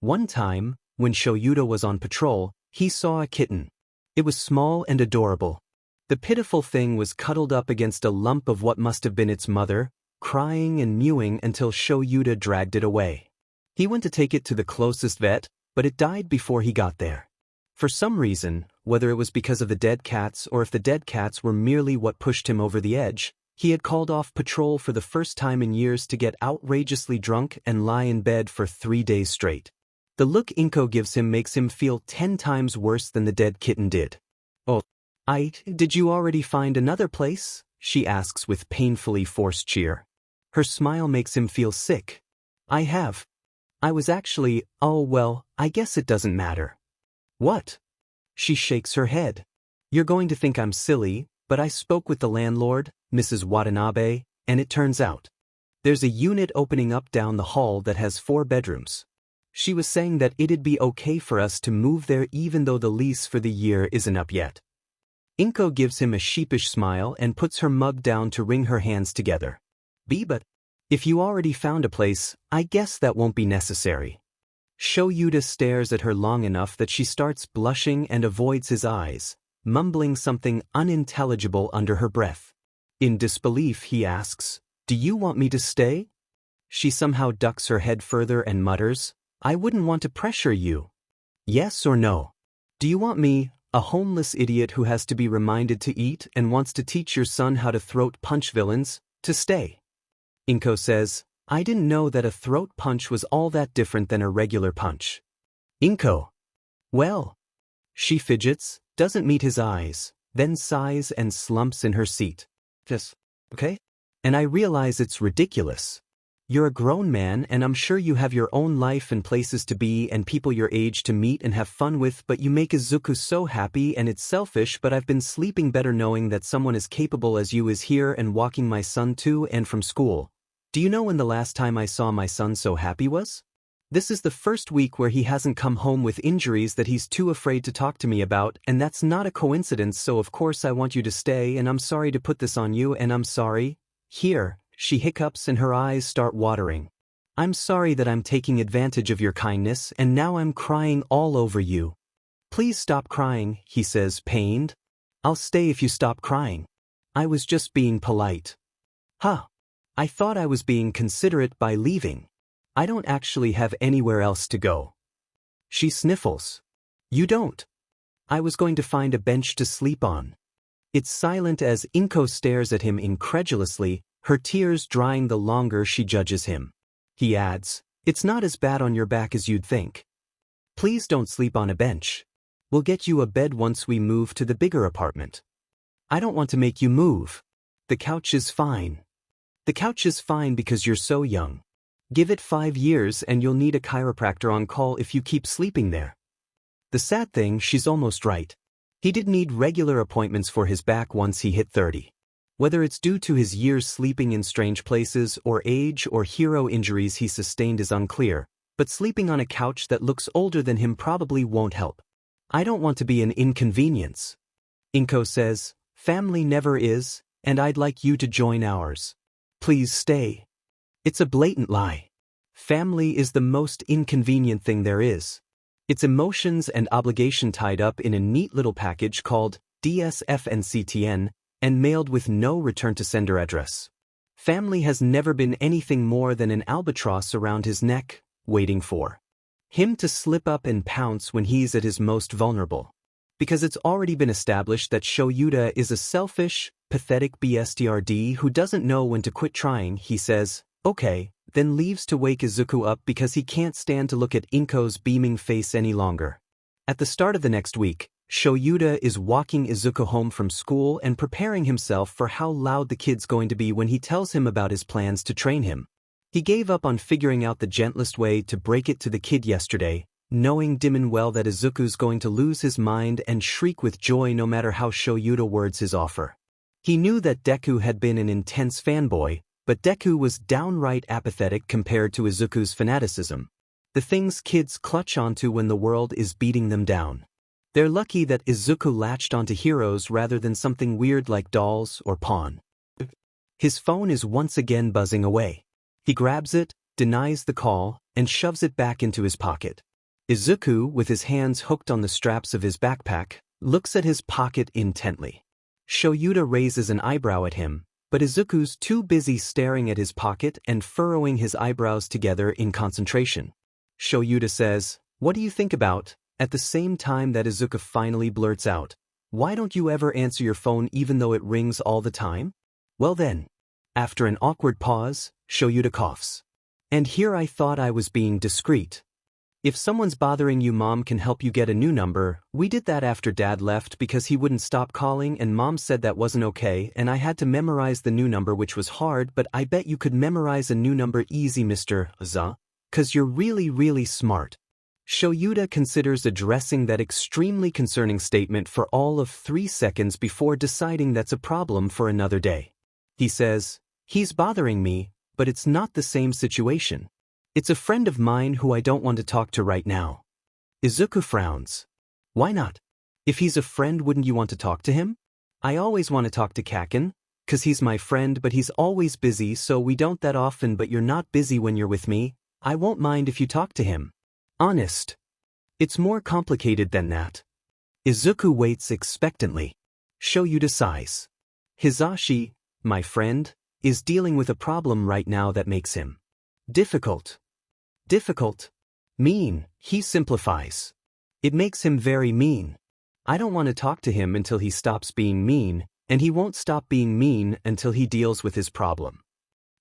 One time, when Shoyuta was on patrol, he saw a kitten. It was small and adorable. The pitiful thing was cuddled up against a lump of what must have been its mother, crying and mewing until Shoyuta dragged it away. He went to take it to the closest vet, but it died before he got there. For some reason, whether it was because of the dead cats or if the dead cats were merely what pushed him over the edge, he had called off patrol for the first time in years to get outrageously drunk and lie in bed for 3 days straight. The look Inko gives him makes him feel 10 times worse than the dead kitten did. "Oh, did you already find another place?" she asks with painfully forced cheer. Her smile makes him feel sick. "I have. I was actually, oh well, I guess it doesn't matter." "What?" She shakes her head. "You're going to think I'm silly, but I spoke with the landlord, Mrs. Watanabe, and it turns out there's a unit opening up down the hall that has 4 bedrooms. She was saying that it'd be okay for us to move there even though the lease for the year isn't up yet." Inko gives him a sheepish smile and puts her mug down to wring her hands together. But if you already found a place, I guess that won't be necessary." Shoyuta stares at her long enough that she starts blushing and avoids his eyes, mumbling something unintelligible under her breath. In disbelief, he asks, "Do you want me to stay?" She somehow ducks her head further and mutters, "I wouldn't want to pressure you. Yes or no? Do you want me, a homeless idiot who has to be reminded to eat and wants to teach your son how to throat punch villains, to stay?" Inko says, "I didn't know that a throat punch was all that different than a regular punch." Inko. "Well." She fidgets, doesn't meet his eyes, then sighs and slumps in her seat. "Just, okay? And I realize it's ridiculous. You're a grown man and I'm sure you have your own life and places to be and people your age to meet and have fun with, but you make Izuku so happy and it's selfish, but I've been sleeping better knowing that someone as capable as you is here and walking my son to and from school. Do you know when the last time I saw my son so happy was? This is the first week where he hasn't come home with injuries that he's too afraid to talk to me about, and that's not a coincidence, so of course I want you to stay, and I'm sorry to put this on you, and I'm sorry. Here, she hiccups and her eyes start watering. I'm sorry that I'm taking advantage of your kindness, and now I'm crying all over you. Please stop crying, he says, pained. I'll stay if you stop crying. I was just being polite. Huh. I thought I was being considerate by leaving. I don't actually have anywhere else to go. She sniffles. You don't. I was going to find a bench to sleep on. It's silent as Inko stares at him incredulously, her tears drying the longer she judges him. He adds, it's not as bad on your back as you'd think. Please don't sleep on a bench. We'll get you a bed once we move to the bigger apartment. I don't want to make you move. The couch is fine. The couch is fine because you're so young. Give it 5 years and you'll need a chiropractor on call if you keep sleeping there. The sad thing, she's almost right. He did need regular appointments for his back once he hit 30. Whether it's due to his years sleeping in strange places or age or hero injuries he sustained is unclear, but sleeping on a couch that looks older than him probably won't help. I don't want to be an inconvenience. Inko says, family never is, and I'd like you to join ours. Please stay. It's a blatant lie. Family is the most inconvenient thing there is. It's emotions and obligation tied up in a neat little package called DSFNCTN and mailed with no return-to-sender address. Family has never been anything more than an albatross around his neck, waiting for him to slip up and pounce when he's at his most vulnerable. Because it's already been established that Shoyuta is a selfish, pathetic BSTRD who doesn't know when to quit trying, he says, okay, then leaves to wake Izuku up because he can't stand to look at Inko's beaming face any longer. At the start of the next week, Shoyuta is walking Izuku home from school and preparing himself for how loud the kid's going to be when he tells him about his plans to train him. He gave up on figuring out the gentlest way to break it to the kid yesterday, knowing dim and well that Izuku's going to lose his mind and shriek with joy no matter how Shoyuta words his offer. He knew that Deku had been an intense fanboy, but Deku was downright apathetic compared to Izuku's fanaticism. The things kids clutch onto when the world is beating them down. They're lucky that Izuku latched onto heroes rather than something weird like dolls or Pawn. His phone is once again buzzing away. He grabs it, denies the call, and shoves it back into his pocket. Izuku, with his hands hooked on the straps of his backpack, looks at his pocket intently. Shoyuta raises an eyebrow at him, but Izuku's too busy staring at his pocket and furrowing his eyebrows together in concentration. Shoyuta says, what do you think about? At the same time that Izuku finally blurts out, why don't you ever answer your phone even though it rings all the time? Well then. After an awkward pause, Shoyuta coughs. And here I thought I was being discreet. If someone's bothering you, mom can help you get a new number. We did that after dad left because he wouldn't stop calling and mom said that wasn't okay and I had to memorize the new number, which was hard, but I bet you could memorize a new number easy, Mr. Za. 'Cause you're really smart. Shoyuta considers addressing that extremely concerning statement for all of 3 seconds before deciding that's a problem for another day. He says, he's bothering me, but it's not the same situation. It's a friend of mine who I don't want to talk to right now. Izuku frowns. Why not? If he's a friend, wouldn't you want to talk to him? I always want to talk to Kaken, 'cause he's my friend, but he's always busy, so we don't that often, but you're not busy when you're with me. I won't mind if you talk to him. Honest. It's more complicated than that. Izuku waits expectantly. Shoyuta sighs. Hizashi, my friend, is dealing with a problem right now that makes him difficult. Difficult? Mean, he simplifies. It makes him very mean. I don't want to talk to him until he stops being mean, and he won't stop being mean until he deals with his problem.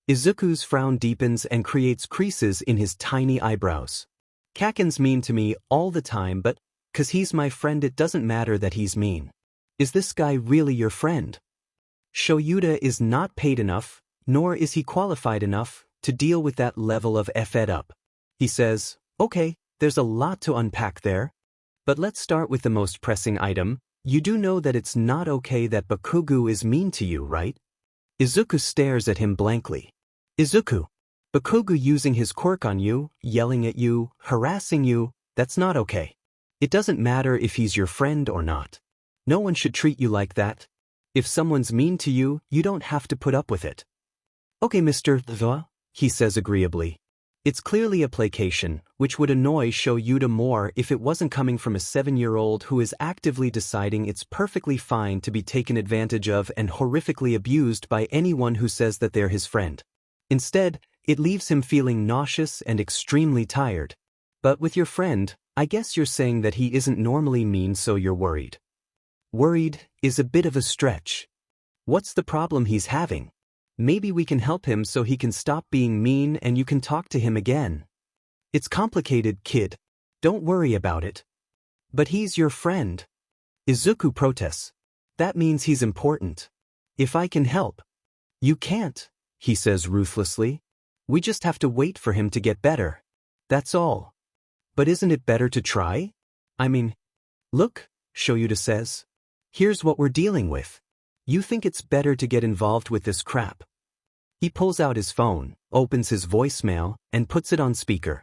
Izuku's frown deepens and creates creases in his tiny eyebrows. Kaken's mean to me all the time, but 'cause he's my friend it doesn't matter that he's mean. Is this guy really your friend? Shoyuta is not paid enough, nor is he qualified enough, to deal with that level of fed up. He says, okay, there's a lot to unpack there. But let's start with the most pressing item. You do know that it's not okay that Bakugo is mean to you, right? Izuku stares at him blankly. Izuku. Bakugo using his quirk on you, yelling at you, harassing you, that's not okay. It doesn't matter if he's your friend or not. No one should treat you like that. If someone's mean to you, you don't have to put up with it. Okay, Mr. The, he says agreeably. It's clearly a placation, which would annoy Shoyuta more if it wasn't coming from a 7-year-old who is actively deciding it's perfectly fine to be taken advantage of and horrifically abused by anyone who says that they're his friend. Instead, it leaves him feeling nauseous and extremely tired. But with your friend, I guess you're saying that he isn't normally mean, so you're worried. Worried is a bit of a stretch. What's the problem he's having? Maybe we can help him so he can stop being mean and you can talk to him again. It's complicated, kid. Don't worry about it. But he's your friend. Izuku protests. That means he's important. If I can help. You can't, he says ruthlessly. We just have to wait for him to get better. That's all. But isn't it better to try? I mean, look, Shoyuta says. Here's what we're dealing with. You think it's better to get involved with this crap. He pulls out his phone, opens his voicemail, and puts it on speaker.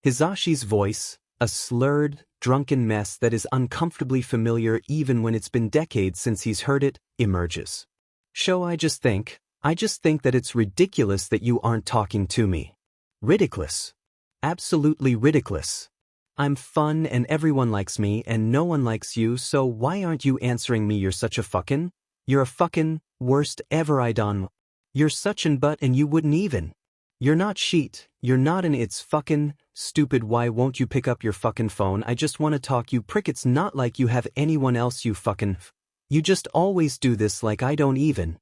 Hisashi's voice, a slurred, drunken mess that is uncomfortably familiar even when it's been decades since he's heard it, emerges. Sho, I just think that it's ridiculous that you aren't talking to me. Ridiculous. Absolutely ridiculous. I'm fun and everyone likes me and no one likes you, so why aren't you answering me? You're such a fucking, you're a fucking, worst ever idol. You're such an butt and you wouldn't even. You're not shit, you're not an it's fucking, stupid, why won't you pick up your fucking phone? I just wanna talk, you prick, it's not like you have anyone else, you fucking you just always do this like I don't even.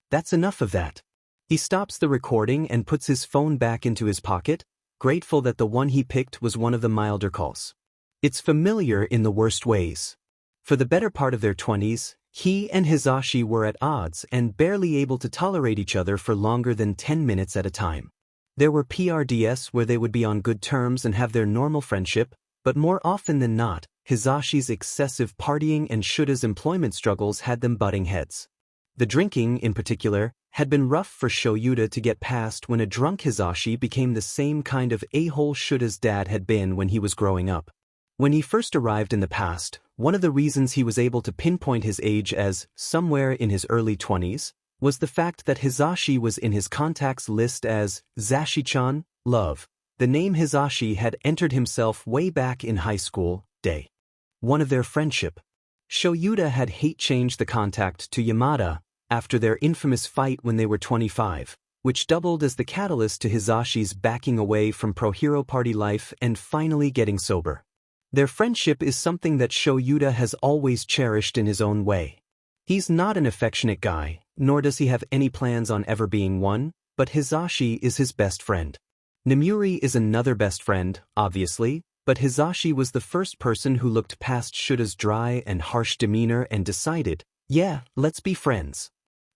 That's enough of that. He stops the recording and puts his phone back into his pocket, grateful that the one he picked was one of the milder calls. It's familiar in the worst ways. For the better part of their 20s, he and Hisashi were at odds and barely able to tolerate each other for longer than 10 minutes at a time. There were PRDS where they would be on good terms and have their normal friendship, but more often than not, Hisashi's excessive partying and Shuta's employment struggles had them butting heads. The drinking, in particular, had been rough for Shoyuta to get past when a drunk Hisashi became the same kind of a-hole Shuta's dad had been when he was growing up. When he first arrived in the past, one of the reasons he was able to pinpoint his age as somewhere in his early 20s was the fact that Hisashi was in his contacts list as Zashi-chan, love, the name Hisashi had entered himself way back in high school, day one of their friendship. Shoyuta had hate-changed the contact to Yamada after their infamous fight when they were 25, which doubled as the catalyst to Hisashi's backing away from pro-hero party life and finally getting sober. Their friendship is something that Shoyuta has always cherished in his own way. He's not an affectionate guy, nor does he have any plans on ever being one, but Hisashi is his best friend. Nemuri is another best friend, obviously, but Hisashi was the first person who looked past Shuta's dry and harsh demeanor and decided, yeah, let's be friends.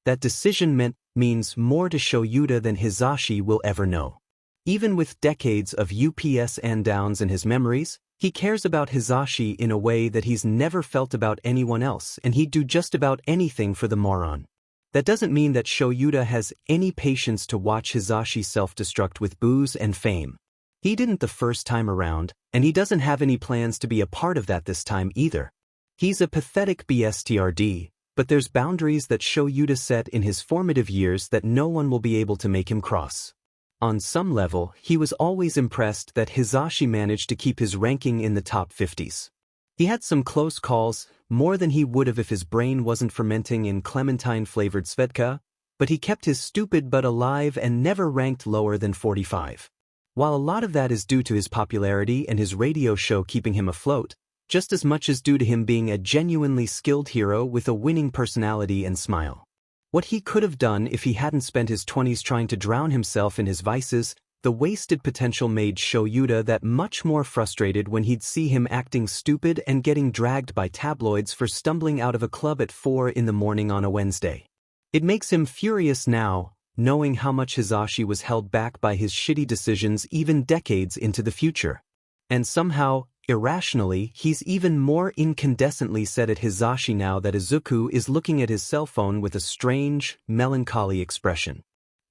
That decision means more to Shoyuta than Hisashi will ever know. Even with decades of ups and downs in his memories, he cares about Hisashi in a way that he's never felt about anyone else, and he'd do just about anything for the moron. That doesn't mean that Shoyuta has any patience to watch Hisashi self-destruct with booze and fame. He didn't the first time around, and he doesn't have any plans to be a part of that this time either. He's a pathetic BSTRD, but there's boundaries that Shoyuta set in his formative years that no one will be able to make him cross. On some level, he was always impressed that Hisashi managed to keep his ranking in the top 50s. He had some close calls, more than he would have if his brain wasn't fermenting in clementine-flavored Svedka, but he kept his stupid butt alive and never ranked lower than 45. While a lot of that is due to his popularity and his radio show keeping him afloat, just as much is due to him being a genuinely skilled hero with a winning personality and smile. What he could have done if he hadn't spent his 20s trying to drown himself in his vices, the wasted potential made Shoyuta that much more frustrated when he'd see him acting stupid and getting dragged by tabloids for stumbling out of a club at 4 in the morning on a Wednesday. It makes him furious now, knowing how much Hisashi was held back by his shitty decisions even decades into the future. And somehow, irrationally, he's even more incandescently set at Hisashi now that Izuku is looking at his cell phone with a strange, melancholy expression.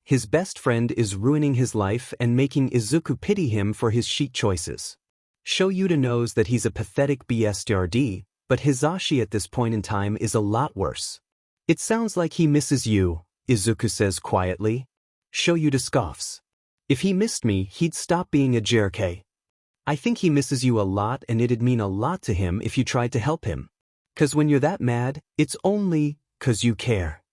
his best friend is ruining his life and making Izuku pity him for his chic choices. Shoyuta knows that he's a pathetic BSTRD, but Hisashi at this point in time is a lot worse. It sounds like he misses you, Izuku says quietly. Shoyuta scoffs. If he missed me, he'd stop being a jerk. I think he misses you a lot and it'd mean a lot to him if you tried to help him. 'Cause when you're that mad, it's only 'cause you care.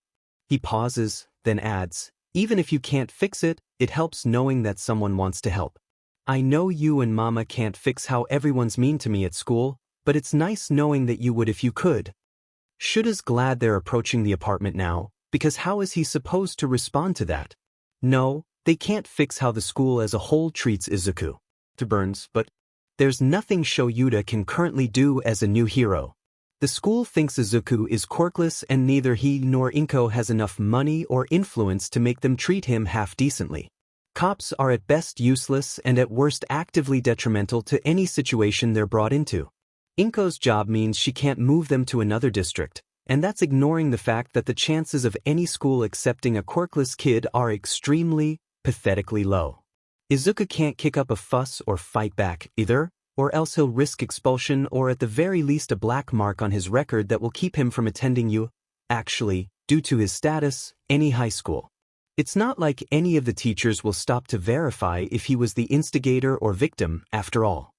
He pauses, then adds, even if you can't fix it, it helps knowing that someone wants to help. I know you and Mama can't fix how everyone's mean to me at school, but it's nice knowing that you would if you could. Shuta's glad they're approaching the apartment now, because how is he supposed to respond to that? No, they can't fix how the school as a whole treats Izuku. To Burns, but there's nothing Shoyuta can currently do as a new hero. The school thinks Izuku is quirkless and neither he nor Inko has enough money or influence to make them treat him half-decently. Cops are at best useless and at worst actively detrimental to any situation they're brought into. Inko's job means she can't move them to another district, and that's ignoring the fact that the chances of any school accepting a quirkless kid are extremely, pathetically low. Izuku can't kick up a fuss or fight back, either, or else he'll risk expulsion or at the very least a black mark on his record that will keep him from attending due to his status, any high school. It's not like any of the teachers will stop to verify if he was the instigator or victim, after all.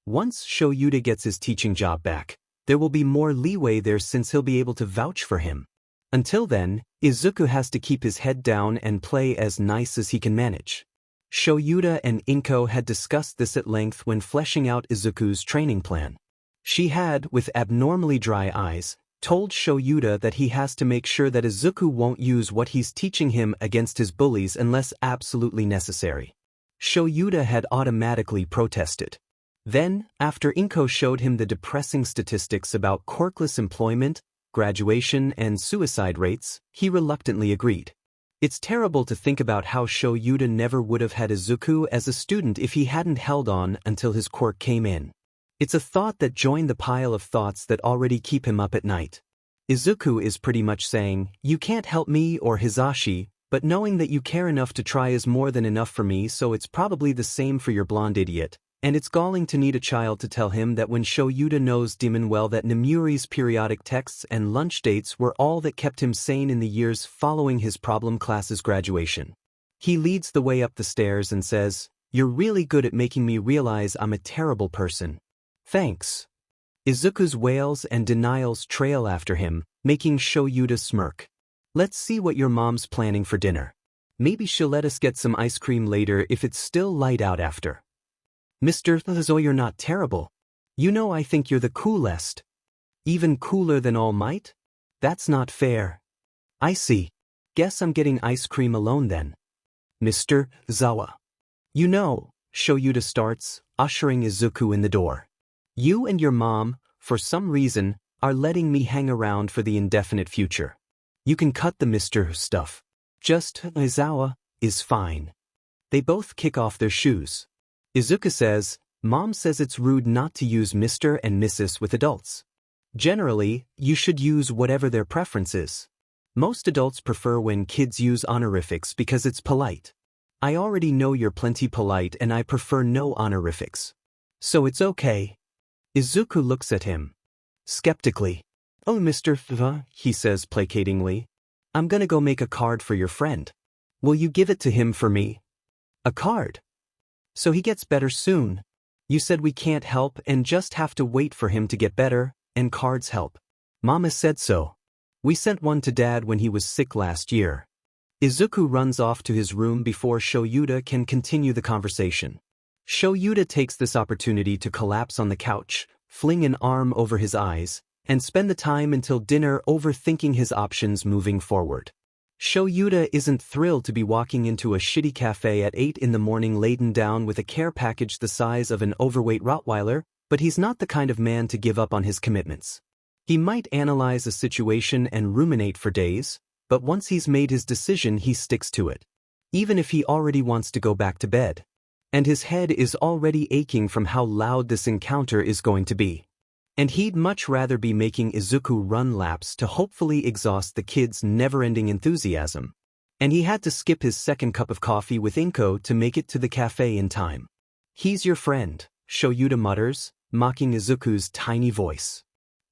Once Shoyuta gets his teaching job back, there will be more leeway there since he'll be able to vouch for him. Until then, Izuku has to keep his head down and play as nice as he can manage. Shoyuta and Inko had discussed this at length when fleshing out Izuku's training plan. She had, with abnormally dry eyes, told Shoyuta that he has to make sure that Izuku won't use what he's teaching him against his bullies unless absolutely necessary. Shoyuta had automatically protested. Then, after Inko showed him the depressing statistics about quirkless employment, graduation, and suicide rates, he reluctantly agreed. It's terrible to think about how Shoyuta never would have had Izuku as a student if he hadn't held on until his quirk came in. It's a thought that joined the pile of thoughts that already keep him up at night. Izuku is pretty much saying, you can't help me or Hisashi, but knowing that you care enough to try is more than enough for me, so it's probably the same for your blonde idiot. And it's galling to need a child to tell him that when Shoyuta knows demon well that Nemuri's periodic texts and lunch dates were all that kept him sane in the years following his problem class's graduation. He leads the way up the stairs and says, you're really good at making me realize I'm a terrible person. Thanks. Izuku's wails and denials trail after him, making Shoyuta smirk. Let's see what your mom's planning for dinner. Maybe she'll let us get some ice cream later if it's still light out after. Mr. Zo, you're not terrible. You know I think you're the coolest. Even cooler than All Might? That's not fair. I see. Guess I'm getting ice cream alone then. Mr. Zawa. You know, Shoyuta starts, ushering Izuku in the door. You and your mom, for some reason, are letting me hang around for the indefinite future. You can cut the Mr. stuff. Just Izawa is fine. They both kick off their shoes. Izuku says, Mom says it's rude not to use Mr. and Mrs. with adults. Generally, you should use whatever their preference is. Most adults prefer when kids use honorifics because it's polite. I already know you're plenty polite and I prefer no honorifics. So it's okay. Izuku looks at him. Skeptically. Oh, Mr. F, he says placatingly. I'm gonna go make a card for your friend. Will you give it to him for me? A card? So he gets better soon. You said we can't help and just have to wait for him to get better, and cards help. Mama said so. We sent one to Dad when he was sick last year. Izuku runs off to his room before Shoyuta can continue the conversation. Shoyuta takes this opportunity to collapse on the couch, fling an arm over his eyes, and spend the time until dinner overthinking his options moving forward. Shoyuta isn't thrilled to be walking into a shitty cafe at 8 in the morning laden down with a care package the size of an overweight Rottweiler, but he's not the kind of man to give up on his commitments. He might analyze a situation and ruminate for days, but once he's made his decision he sticks to it. Even if he already wants to go back to bed. And his head is already aching from how loud this encounter is going to be. And he'd much rather be making Izuku run laps to hopefully exhaust the kid's never-ending enthusiasm. And he had to skip his second cup of coffee with Inko to make it to the cafe in time. He's your friend, Shoyuta mutters, mocking Izuku's tiny voice.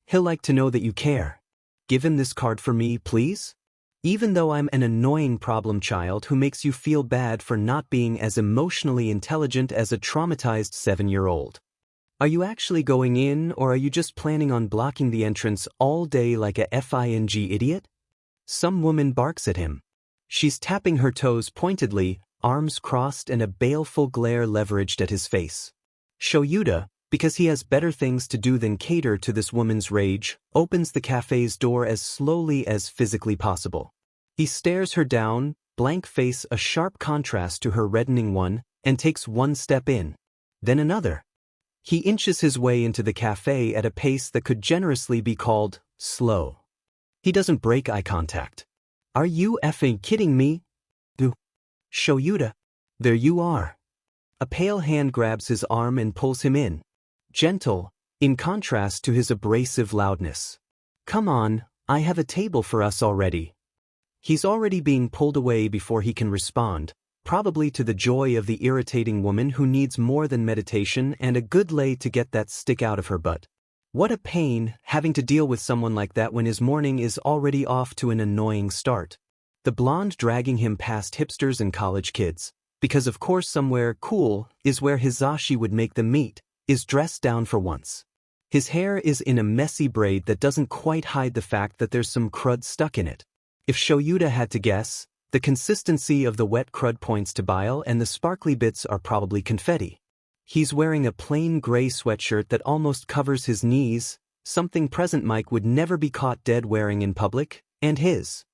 He'll like to know that you care. Give him this card for me, please? Even though I'm an annoying problem child who makes you feel bad for not being as emotionally intelligent as a traumatized 7-year-old. Are you actually going in, or are you just planning on blocking the entrance all day like a FING idiot? Some woman barks at him. She's tapping her toes pointedly, arms crossed and a baleful glare leveraged at his face. Shoyuta, because he has better things to do than cater to this woman's rage, opens the cafe's door as slowly as physically possible. He stares her down, blank face a sharp contrast to her reddening one, and takes one step in. Then another. He inches his way into the cafe at a pace that could generously be called slow. He doesn't break eye contact. Are you effing kidding me? Shoyuta. There you are. A pale hand grabs his arm and pulls him in. Gentle, in contrast to his abrasive loudness. Come on, I have a table for us already. He's already being pulled away before he can respond, probably to the joy of the irritating woman who needs more than meditation and a good lay to get that stick out of her butt. What a pain, having to deal with someone like that when his morning is already off to an annoying start. The blonde dragging him past hipsters and college kids, because of course somewhere cool is where Hizashi would make them meet, is dressed down for once. His hair is in a messy braid that doesn't quite hide the fact that there's some crud stuck in it. If Shoyuta had to guess, the consistency of the wet crud points to bile and the sparkly bits are probably confetti. He's wearing a plain gray sweatshirt that almost covers his knees, something present Mike would never be caught dead wearing in public, and his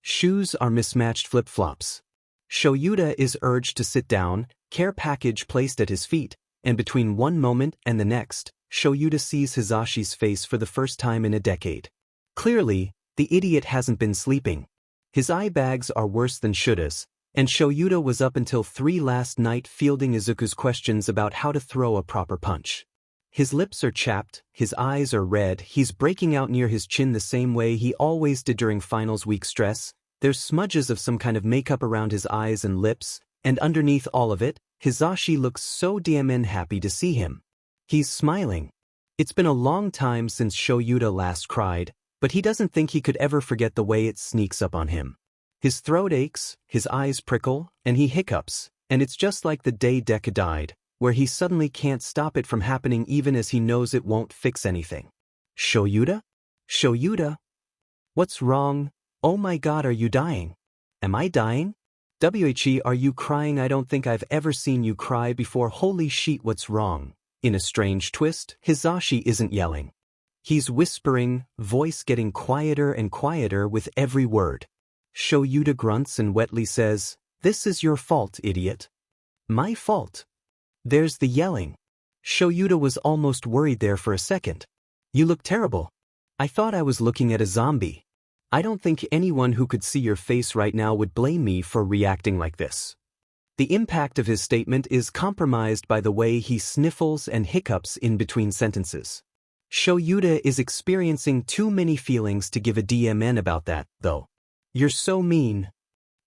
shoes are mismatched flip-flops. Shoyuta is urged to sit down, care package placed at his feet, and between one moment and the next, Shoyuta sees Hizashi's face for the first time in a decade. Clearly, the idiot hasn't been sleeping. His eye bags are worse than Shuta's, and Shoyuta was up until 3 last night fielding Izuku's questions about how to throw a proper punch. His lips are chapped, his eyes are red, he's breaking out near his chin the same way he always did during finals week stress. There's smudges of some kind of makeup around his eyes and lips, and underneath all of it, Hizashi looks so damn happy to see him. He's smiling. It's been a long time since Shoyuta last cried, but he doesn't think he could ever forget the way it sneaks up on him. His throat aches, his eyes prickle, and he hiccups, and it's just like the day Deku died, where he suddenly can't stop it from happening even as he knows it won't fix anything. Shoyuta? Shoyuta? What's wrong? Oh my god, are you dying? Am I dying? WHE, are you crying? I don't think I've ever seen you cry before. Holy shit, what's wrong? In a strange twist, Hizashi isn't yelling. He's whispering, voice getting quieter and quieter with every word. Shoyuta grunts and wetly says, "This is your fault, idiot." My fault? There's the yelling. Shoyuta was almost worried there for a second. You look terrible. I thought I was looking at a zombie. I don't think anyone who could see your face right now would blame me for reacting like this. The impact of his statement is compromised by the way he sniffles and hiccups in between sentences. Shoyuta is experiencing too many feelings to give a DMN about that, though. You're so mean.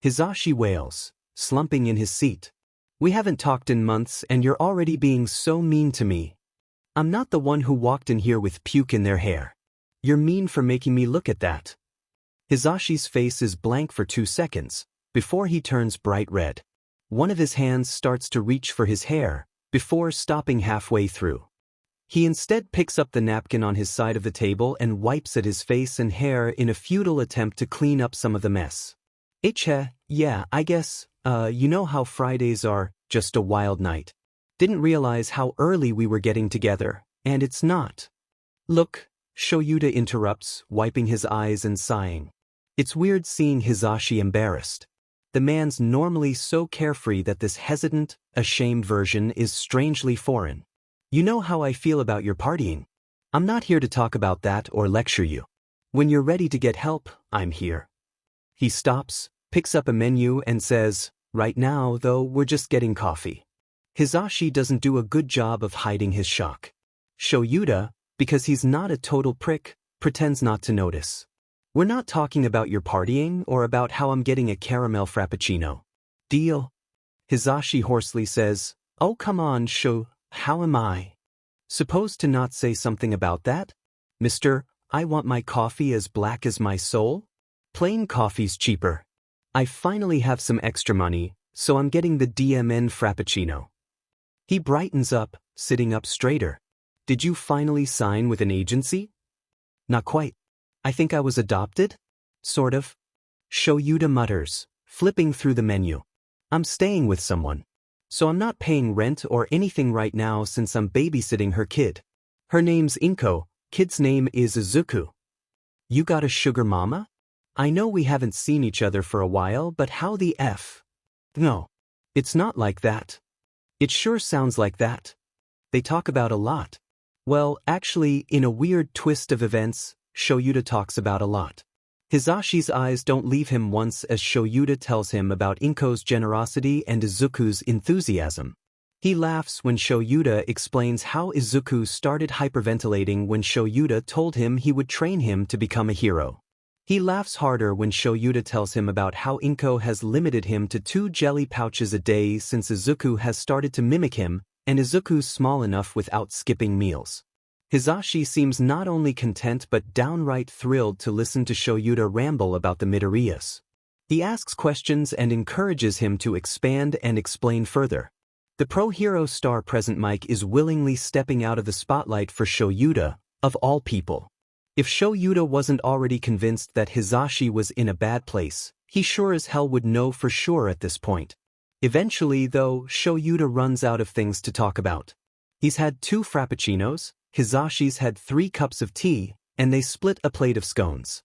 Hizashi wails, slumping in his seat. We haven't talked in months and you're already being so mean to me. I'm not the one who walked in here with puke in their hair. You're mean for making me look at that. Hizashi's face is blank for 2 seconds, before he turns bright red. One of his hands starts to reach for his hair, before stopping halfway through. He instead picks up the napkin on his side of the table and wipes at his face and hair in a futile attempt to clean up some of the mess. Yeah, I guess, you know how Fridays are, just a wild night. Didn't realize how early we were getting together, and it's not. Look, Shoyuta interrupts, wiping his eyes and sighing. It's weird seeing Hizashi embarrassed. The man's normally so carefree that this hesitant, ashamed version is strangely foreign. You know how I feel about your partying. I'm not here to talk about that or lecture you. When you're ready to get help, I'm here. He stops, picks up a menu and says, right now, though, we're just getting coffee. Hizashi doesn't do a good job of hiding his shock. Shoyuta, because he's not a total prick, pretends not to notice. We're not talking about your partying or about how I'm getting a caramel frappuccino. Deal? Hizashi hoarsely says, "Oh come on, Sho, how am I supposed to not say something about that? Mister, I want my coffee as black as my soul? Plain coffee's cheaper. I finally have some extra money, so I'm getting the DMN frappuccino." He brightens up, sitting up straighter. "Did you finally sign with an agency?" "Not quite. I think I was adopted? Sort of." Shoyuta mutters, flipping through the menu. "I'm staying with someone. So I'm not paying rent or anything right now since I'm babysitting her kid. Her name's Inko, kid's name is Izuku." "You got a sugar mama? I know we haven't seen each other for a while, but how the F?" "No. It's not like that." "It sure sounds like that. They talk about a lot." Well, actually, in a weird twist of events, Shoyuta talks about a lot. Hizashi's eyes don't leave him once as Shoyuta tells him about Inko's generosity and Izuku's enthusiasm. He laughs when Shoyuta explains how Izuku started hyperventilating when Shoyuta told him he would train him to become a hero. He laughs harder when Shoyuta tells him about how Inko has limited him to 2 jelly pouches a day since Izuku has started to mimic him, and Izuku's small enough without skipping meals. Hizashi seems not only content but downright thrilled to listen to Shoyuta ramble about the Midoriyas. He asks questions and encourages him to expand and explain further. The pro-hero star present Mike is willingly stepping out of the spotlight for Shoyuta, of all people. If Shoyuta wasn't already convinced that Hizashi was in a bad place, he sure as hell would know for sure at this point. Eventually, though, Shoyuta runs out of things to talk about. He's had 2 frappuccinos, Hizashi's had 3 cups of tea, and they split a plate of scones.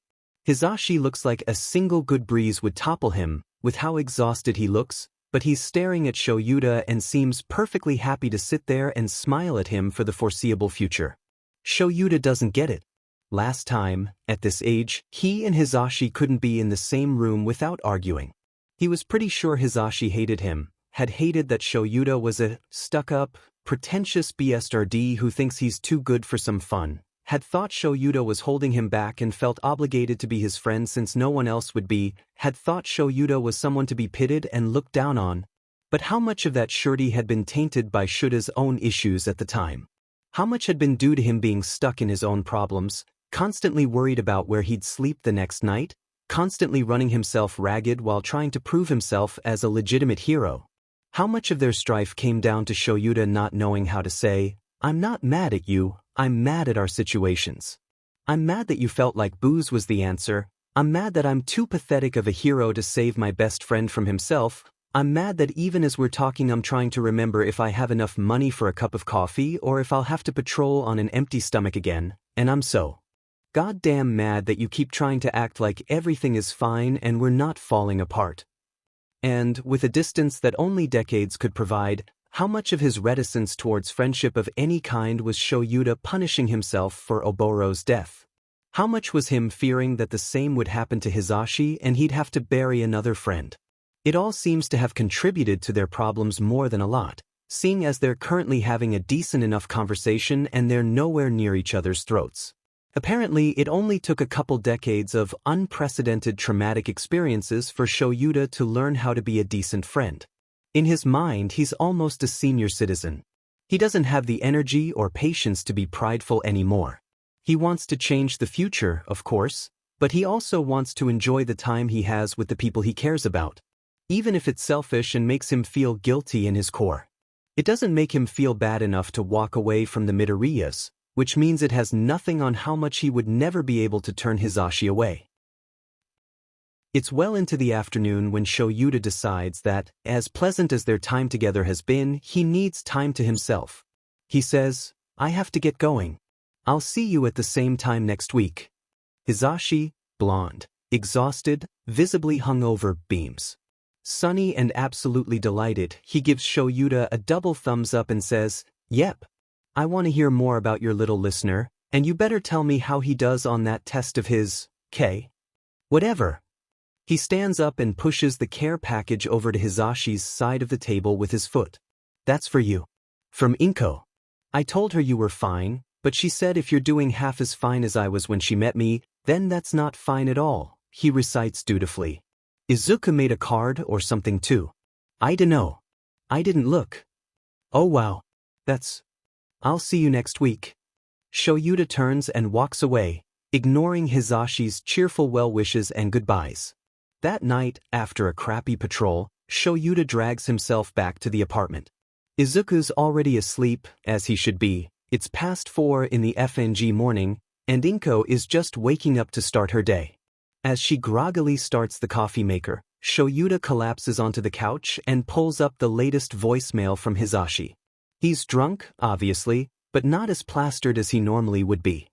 Hizashi looks like a single good breeze would topple him, with how exhausted he looks, but he's staring at Shoyuta and seems perfectly happy to sit there and smile at him for the foreseeable future. Shoyuta doesn't get it. Last time, at this age, he and Hizashi couldn't be in the same room without arguing. He was pretty sure Hizashi hated him, had hated that Shoyuta was a stuck-up, pretentious BSRD who thinks he's too good for some fun, had thought Shoyuta was holding him back and felt obligated to be his friend since no one else would be, had thought Shoyuta was someone to be pitied and looked down on. But how much of that surety had been tainted by Shuta's own issues at the time? How much had been due to him being stuck in his own problems, constantly worried about where he'd sleep the next night, constantly running himself ragged while trying to prove himself as a legitimate hero? How much of their strife came down to Shoyuta not knowing how to say, "I'm not mad at you, I'm mad at our situations. I'm mad that you felt like booze was the answer. I'm mad that I'm too pathetic of a hero to save my best friend from himself. I'm mad that even as we're talking I'm trying to remember if I have enough money for a cup of coffee or if I'll have to patrol on an empty stomach again, and I'm so goddamn mad that you keep trying to act like everything is fine and we're not falling apart." And, with a distance that only decades could provide, how much of his reticence towards friendship of any kind was Shoyuta punishing himself for Oboro's death? How much was him fearing that the same would happen to Hizashi and he'd have to bury another friend? It all seems to have contributed to their problems more than a lot, seeing as they're currently having a decent enough conversation and they're nowhere near each other's throats. Apparently, it only took a couple decades of unprecedented traumatic experiences for Shoyuta to learn how to be a decent friend. In his mind, he's almost a senior citizen. He doesn't have the energy or patience to be prideful anymore. He wants to change the future, of course, but he also wants to enjoy the time he has with the people he cares about, even if it's selfish and makes him feel guilty in his core. It doesn't make him feel bad enough to walk away from the Midoriyas, which means it has nothing on how much he would never be able to turn Hizashi away. It's well into the afternoon when Shoyuta decides that, as pleasant as their time together has been, he needs time to himself. He says, "I have to get going. I'll see you at the same time next week." Hizashi, blonde, exhausted, visibly hungover, beams. Sunny and absolutely delighted, he gives Shoyuta a double thumbs up and says, "Yep. I want to hear more about your little listener, and you better tell me how he does on that test of his, K. Whatever." He stands up and pushes the care package over to Hizashi's side of the table with his foot. "That's for you. From Inko. I told her you were fine, but she said if you're doing half as fine as I was when she met me, Then that's not fine at all, he recites dutifully. Izuku made a card or something too. I dunno. I didn't look. Oh wow. I'll see you next week. Shoyuta turns and walks away, ignoring Hisashi's cheerful well wishes and goodbyes. That night, after a crappy patrol, Shoyuta drags himself back to the apartment. Izuku's already asleep, as he should be. It's past 4 in the FNG morning, and Inko is just waking up to start her day. As she groggily starts the coffee maker, Shoyuta collapses onto the couch and pulls up the latest voicemail from Hisashi. He's drunk, obviously, but not as plastered as he normally would be.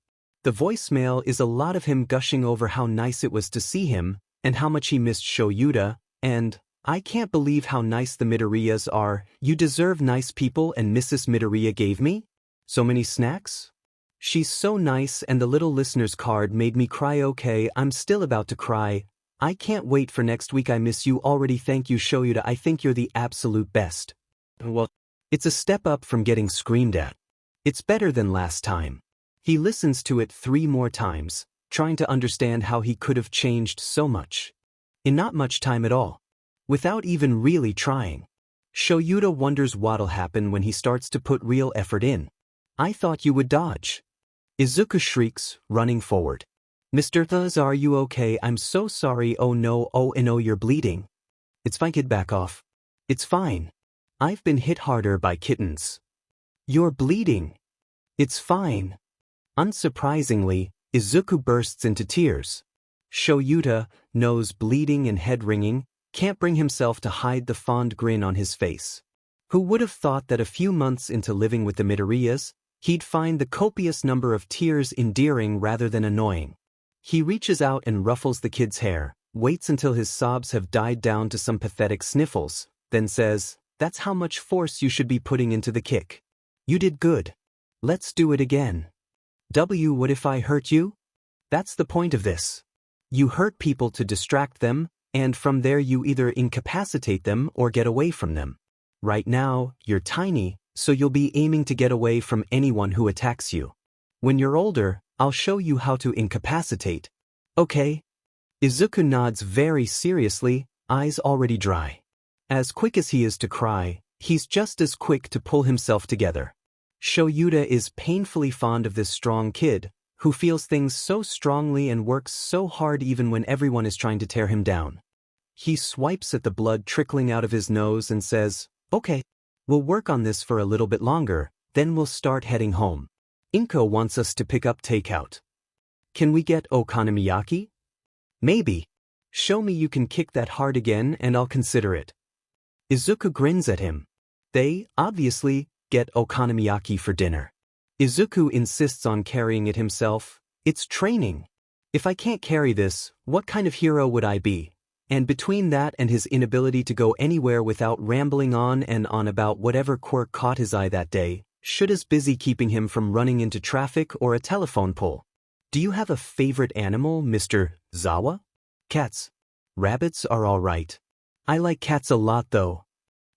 The voicemail is a lot of him gushing over how nice it was to see him, and how much he missed Shoyuta, and, I can't believe how nice the Midoriyas are. You deserve nice people, and Mrs. Midoriya gave me so many snacks. She's so nice, and the little listener's card made me cry. Okay, I'm still about to cry. I can't wait for next week. I miss you already. Thank you, Shoyuta. I think you're the absolute best. Well, it's a step up from getting screamed at. It's better than last time. He listens to it 3 more times, trying to understand how he could have changed so much in not much time at all, without even really trying. Shoyuta wonders what'll happen when he starts to put real effort in. I thought you would dodge. Izuku shrieks, running forward. Mr. Thuz, are you okay? I'm so sorry. Oh no, you're bleeding. It's fine, kid, back off. It's fine. I've been hit harder by kittens. You're bleeding. It's fine. Unsurprisingly, Izuku bursts into tears. Shoyuta, nose bleeding and head ringing, can't bring himself to hide the fond grin on his face. Who would have thought that a few months into living with the Midoriyas, he'd find the copious number of tears endearing rather than annoying. He reaches out and ruffles the kid's hair, waits until his sobs have died down to some pathetic sniffles, then says, "That's how much force you should be putting into the kick. You did good. Let's do it again." What if I hurt you? That's the point of this. You hurt people to distract them, and from there you either incapacitate them or get away from them. Right now, you're tiny, so you'll be aiming to get away from anyone who attacks you. When you're older, I'll show you how to incapacitate. Okay? Izuku nods very seriously, eyes already dry. As quick as he is to cry, he's just as quick to pull himself together. Shoyuta is painfully fond of this strong kid, who feels things so strongly and works so hard even when everyone is trying to tear him down. He swipes at the blood trickling out of his nose and says, "Okay, we'll work on this for a little bit longer, then we'll start heading home. Inko wants us to pick up takeout. Can we get okonomiyaki? Maybe. Show me you can kick that hard again and I'll consider it." Izuku grins at him. They, obviously, get okonomiyaki for dinner. Izuku insists on carrying it himself. It's training. If I can't carry this, what kind of hero would I be? And between that and his inability to go anywhere without rambling on and on about whatever quirk caught his eye that day, Shuta's busy keeping him from running into traffic or a telephone pole. Do you have a favorite animal, Mr. Zawa? Cats. Rabbits are all right. I like cats a lot though.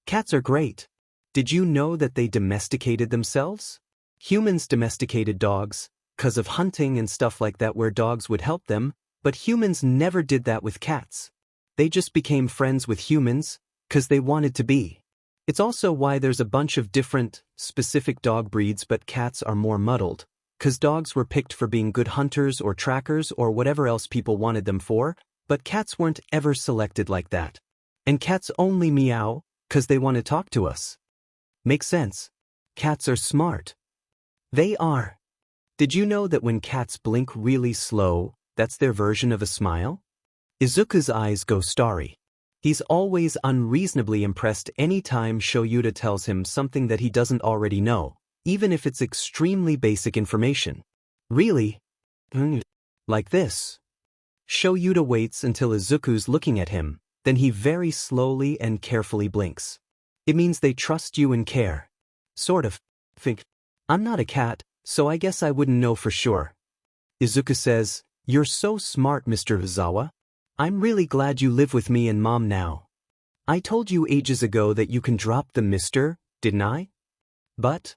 Cats are great. Did you know that they domesticated themselves? Humans domesticated dogs, 'cause of hunting and stuff like that where dogs would help them, but humans never did that with cats. They just became friends with humans, 'cause they wanted to be. It's also why there's a bunch of different, specific dog breeds, but cats are more muddled, 'cause dogs were picked for being good hunters or trackers or whatever else people wanted them for, but cats weren't ever selected like that. And cats only meow, 'cause they want to talk to us. Makes sense. Cats are smart. They are. Did you know that when cats blink really slow, that's their version of a smile? Izuku's eyes go starry. He's always unreasonably impressed any time Shoyuta tells him something that he doesn't already know, even if it's extremely basic information. Really? Like this. Shoyuta waits until Izuku's looking at him, then he very slowly and carefully blinks. It means they trust you and care. Sort of. Think. I'm not a cat, so I guess I wouldn't know for sure. Izuku says, "You're so smart, Mr. Uzawa. I'm really glad you live with me and Mom now. I told you ages ago that you can drop the mister, didn't I?" But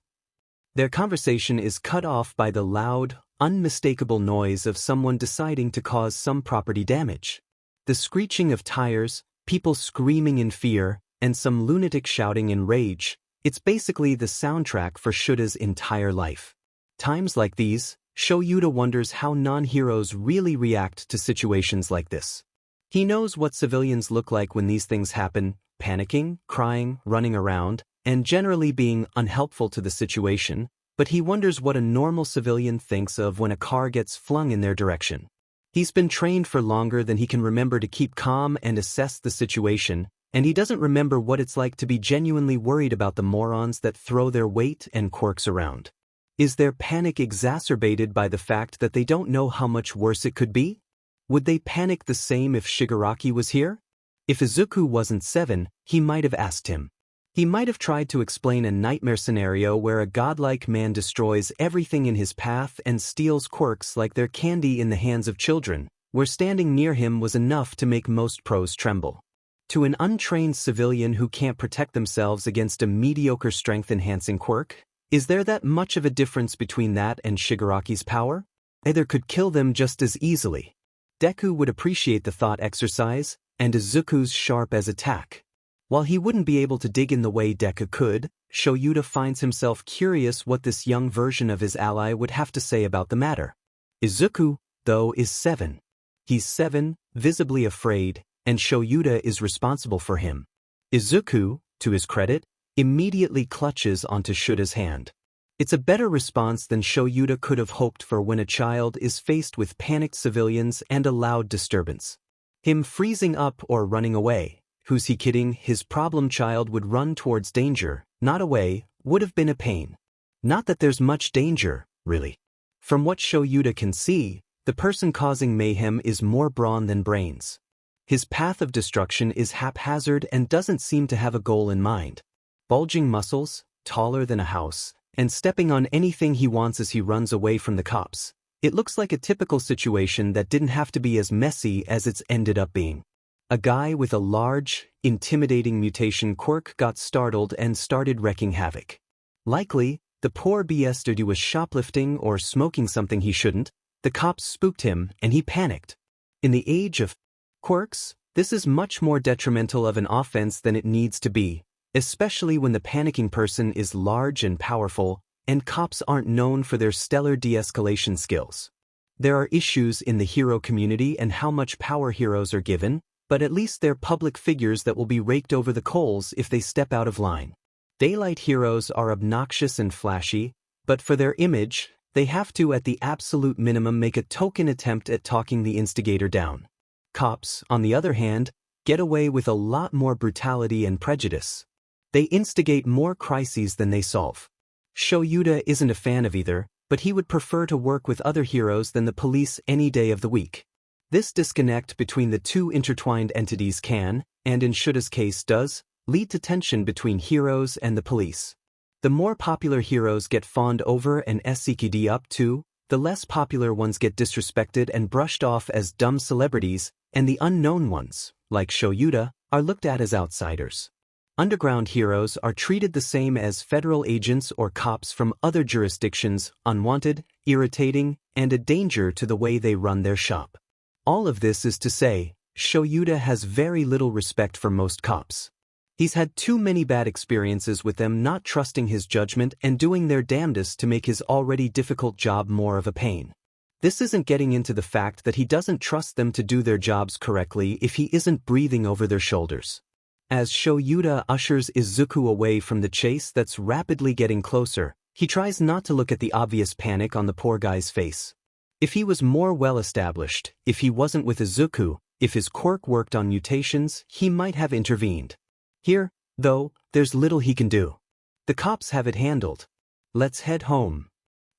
their conversation is cut off by the loud, unmistakable noise of someone deciding to cause some property damage. The screeching of tires, people screaming in fear, and some lunatic shouting in rage, it's basically the soundtrack for Shuda's entire life. Times like these, Shoyuta wonders how non-heroes really react to situations like this. He knows what civilians look like when these things happen, panicking, crying, running around, and generally being unhelpful to the situation, but he wonders what a normal civilian thinks of when a car gets flung in their direction. He's been trained for longer than he can remember to keep calm and assess the situation, and he doesn't remember what it's like to be genuinely worried about the morons that throw their weight and quirks around. Is their panic exacerbated by the fact that they don't know how much worse it could be? Would they panic the same if Shigaraki was here? If Izuku wasn't 7, he might have asked him. He might have tried to explain a nightmare scenario where a godlike man destroys everything in his path and steals quirks like they're candy in the hands of children, where standing near him was enough to make most pros tremble. To an untrained civilian who can't protect themselves against a mediocre strength-enhancing quirk, is there that much of a difference between that and Shigaraki's power? Either could kill them just as easily. Deku would appreciate the thought exercise, and Izuku's sharp as attack. While he wouldn't be able to dig in the way Deku could, Shoyuta finds himself curious what this young version of his ally would have to say about the matter. Izuku, though, is 7. He's 7, visibly afraid, and Shoyuta is responsible for him. Izuku, to his credit, immediately clutches onto Shuda's hand. It's a better response than Shoyuta could have hoped for when a child is faced with panicked civilians and a loud disturbance. Him freezing up or running away. Who's he kidding? His problem child would run towards danger, not away, would have been a pain. Not that there's much danger, really. From what Shoyuta can see, the person causing mayhem is more brawn than brains. His path of destruction is haphazard and doesn't seem to have a goal in mind. Bulging muscles, taller than a house, and stepping on anything he wants as he runs away from the cops. It looks like a typical situation that didn't have to be as messy as it's ended up being. A guy with a large, intimidating mutation quirk got startled and started wreaking havoc. Likely, the poor bastard was shoplifting or smoking something he shouldn't. The cops spooked him and he panicked. In the age of quirks, this is much more detrimental of an offense than it needs to be, especially when the panicking person is large and powerful, and cops aren't known for their stellar de-escalation skills. There are issues in the hero community and how much power heroes are given, but at least they're public figures that will be raked over the coals if they step out of line. Daylight heroes are obnoxious and flashy, but for their image, they have to at the absolute minimum make a token attempt at talking the instigator down. Cops, on the other hand, get away with a lot more brutality and prejudice. They instigate more crises than they solve. Shoyuta isn't a fan of either, but he would prefer to work with other heroes than the police any day of the week. This disconnect between the two intertwined entities can, and in Shuda's case does, lead to tension between heroes and the police. The more popular heroes get fawned over and SCKD up to, the less popular ones get disrespected and brushed off as dumb celebrities, and the unknown ones, like Shoyuta, are looked at as outsiders. Underground heroes are treated the same as federal agents or cops from other jurisdictions, unwanted, irritating, and a danger to the way they run their shop. All of this is to say, Shoyuta has very little respect for most cops. He's had too many bad experiences with them not trusting his judgment and doing their damnedest to make his already difficult job more of a pain. This isn't getting into the fact that he doesn't trust them to do their jobs correctly if he isn't breathing over their shoulders. As Shoyuta ushers Izuku away from the chase that's rapidly getting closer, he tries not to look at the obvious panic on the poor guy's face. If he was more well-established, if he wasn't with Izuku, if his quirk worked on mutations, he might have intervened. Here, though, there's little he can do. The cops have it handled. Let's head home.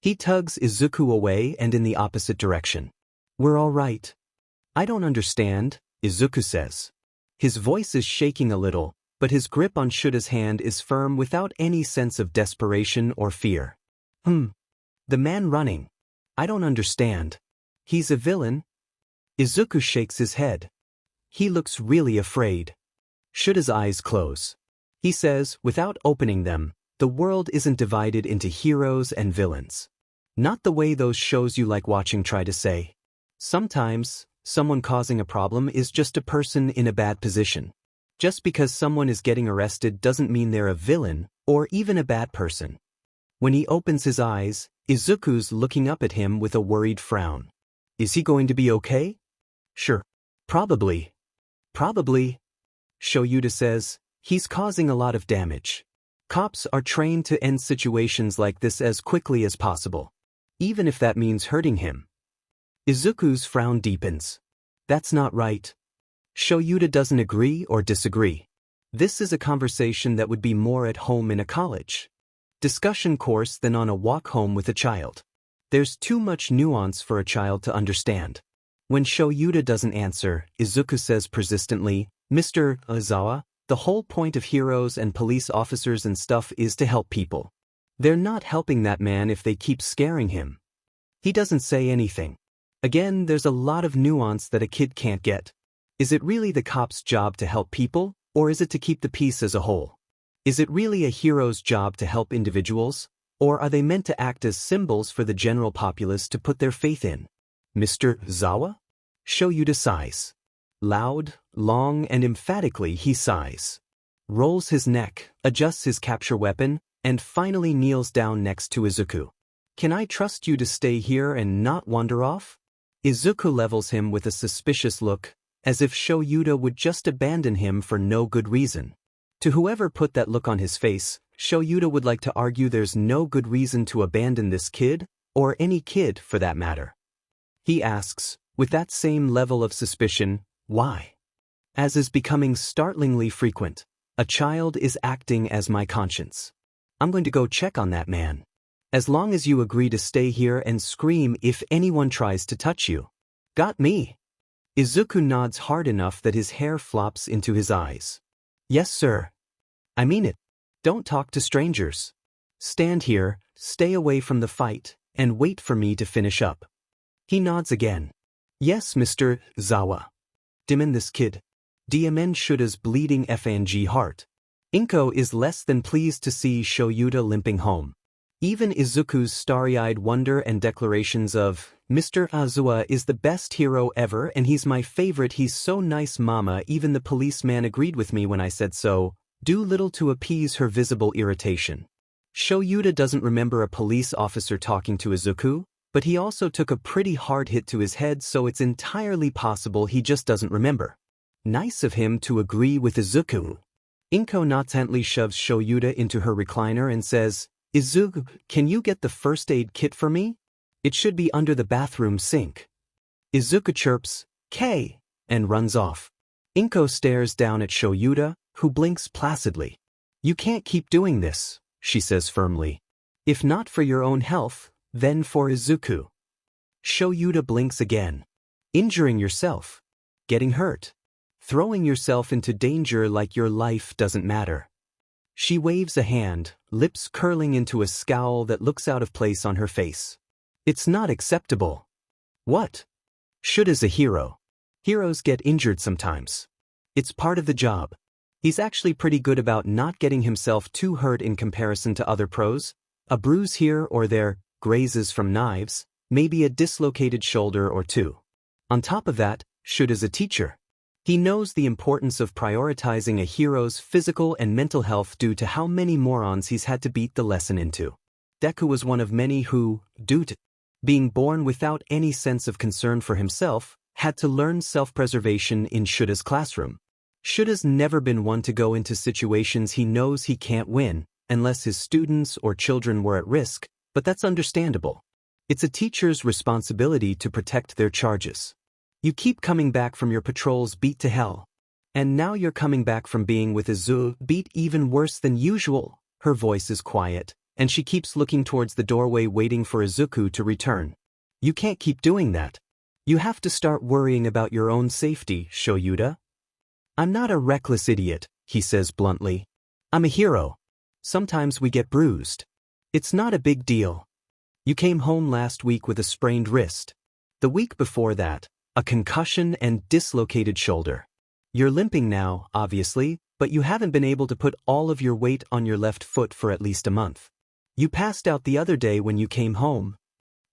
He tugs Izuku away and in the opposite direction. We're all right. I don't understand, Izuku says. His voice is shaking a little, but his grip on Shuda's hand is firm without any sense of desperation or fear. The man running. I don't understand. He's a villain? Izuku shakes his head. He looks really afraid. Shuda's eyes close. He says, without opening them, the world isn't divided into heroes and villains. Not the way those shows you like watching try to say. Sometimes, someone causing a problem is just a person in a bad position. Just because someone is getting arrested doesn't mean they're a villain, or even a bad person. When he opens his eyes, Izuku's looking up at him with a worried frown. Is he going to be okay? Sure. Probably. Probably. Shoyuta says, he's causing a lot of damage. Cops are trained to end situations like this as quickly as possible, even if that means hurting him. Izuku's frown deepens. That's not right. Shoyuta doesn't agree or disagree. This is a conversation that would be more at home in a college discussion course than on a walk home with a child. There's too much nuance for a child to understand. When Shoyuta doesn't answer, Izuku says persistently, Mr. Ozawa, the whole point of heroes and police officers and stuff is to help people. They're not helping that man if they keep scaring him. He doesn't say anything. Again, there's a lot of nuance that a kid can't get. Is it really the cop's job to help people, or is it to keep the peace as a whole? Is it really a hero's job to help individuals, or are they meant to act as symbols for the general populace to put their faith in? Mr. Zawa? Shoyuta sighs. Loud, long, and emphatically he sighs. Rolls his neck, adjusts his capture weapon, and finally kneels down next to Izuku. Can I trust you to stay here and not wander off? Izuku levels him with a suspicious look, as if Shoyuta would just abandon him for no good reason. To whoever put that look on his face, Shoyuta would like to argue there's no good reason to abandon this kid, or any kid for that matter. He asks, with that same level of suspicion, why? As is becoming startlingly frequent, a child is acting as my conscience. I'm going to go check on that man. As long as you agree to stay here and scream if anyone tries to touch you. Got me? Izuku nods hard enough that his hair flops into his eyes. Yes, sir. I mean it. Don't talk to strangers. Stand here, stay away from the fight, and wait for me to finish up. He nods again. Yes, Mr. Zawa. Dimen this kid. Dimen Shuda's bleeding FNG heart. Inko is less than pleased to see Shoyuta limping home. Even Izuku's starry-eyed wonder and declarations of, Mr. Azua is the best hero ever and he's my favorite, he's so nice mama, even the policeman agreed with me when I said so, do little to appease her visible irritation. Shoyuta doesn't remember a police officer talking to Izuku, but he also took a pretty hard hit to his head, so it's entirely possible he just doesn't remember. Nice of him to agree with Izuku. Inko nonchalantly shoves Shoyuta into her recliner and says, Izuku, can you get the first aid kit for me? It should be under the bathroom sink. Izuku chirps, K, and runs off. Inko stares down at Shoyuta, who blinks placidly. You can't keep doing this, she says firmly. If not for your own health, then for Izuku. Shoyuta blinks again. Injuring yourself. Getting hurt. Throwing yourself into danger like your life doesn't matter. She waves a hand, lips curling into a scowl that looks out of place on her face. It's not acceptable. What? Shuda's a hero. Heroes get injured sometimes. It's part of the job. He's actually pretty good about not getting himself too hurt in comparison to other pros. A bruise here or there, grazes from knives, maybe a dislocated shoulder or two. On top of that, Shuda's a teacher. He knows the importance of prioritizing a hero's physical and mental health due to how many morons he's had to beat the lesson into. Deku was one of many who, due to being born without any sense of concern for himself, had to learn self-preservation in Shuda's classroom. Shuda's never been one to go into situations he knows he can't win, unless his students or children were at risk, but that's understandable. It's a teacher's responsibility to protect their charges. You keep coming back from your patrols beat to hell. And now you're coming back from being with Izu beat even worse than usual. Her voice is quiet, and she keeps looking towards the doorway waiting for Izuku to return. You can't keep doing that. You have to start worrying about your own safety, Shoyuta. I'm not a reckless idiot, he says bluntly. I'm a hero. Sometimes we get bruised. It's not a big deal. You came home last week with a sprained wrist. The week before that, a concussion and dislocated shoulder. You're limping now, obviously, but you haven't been able to put all of your weight on your left foot for at least a month. You passed out the other day when you came home.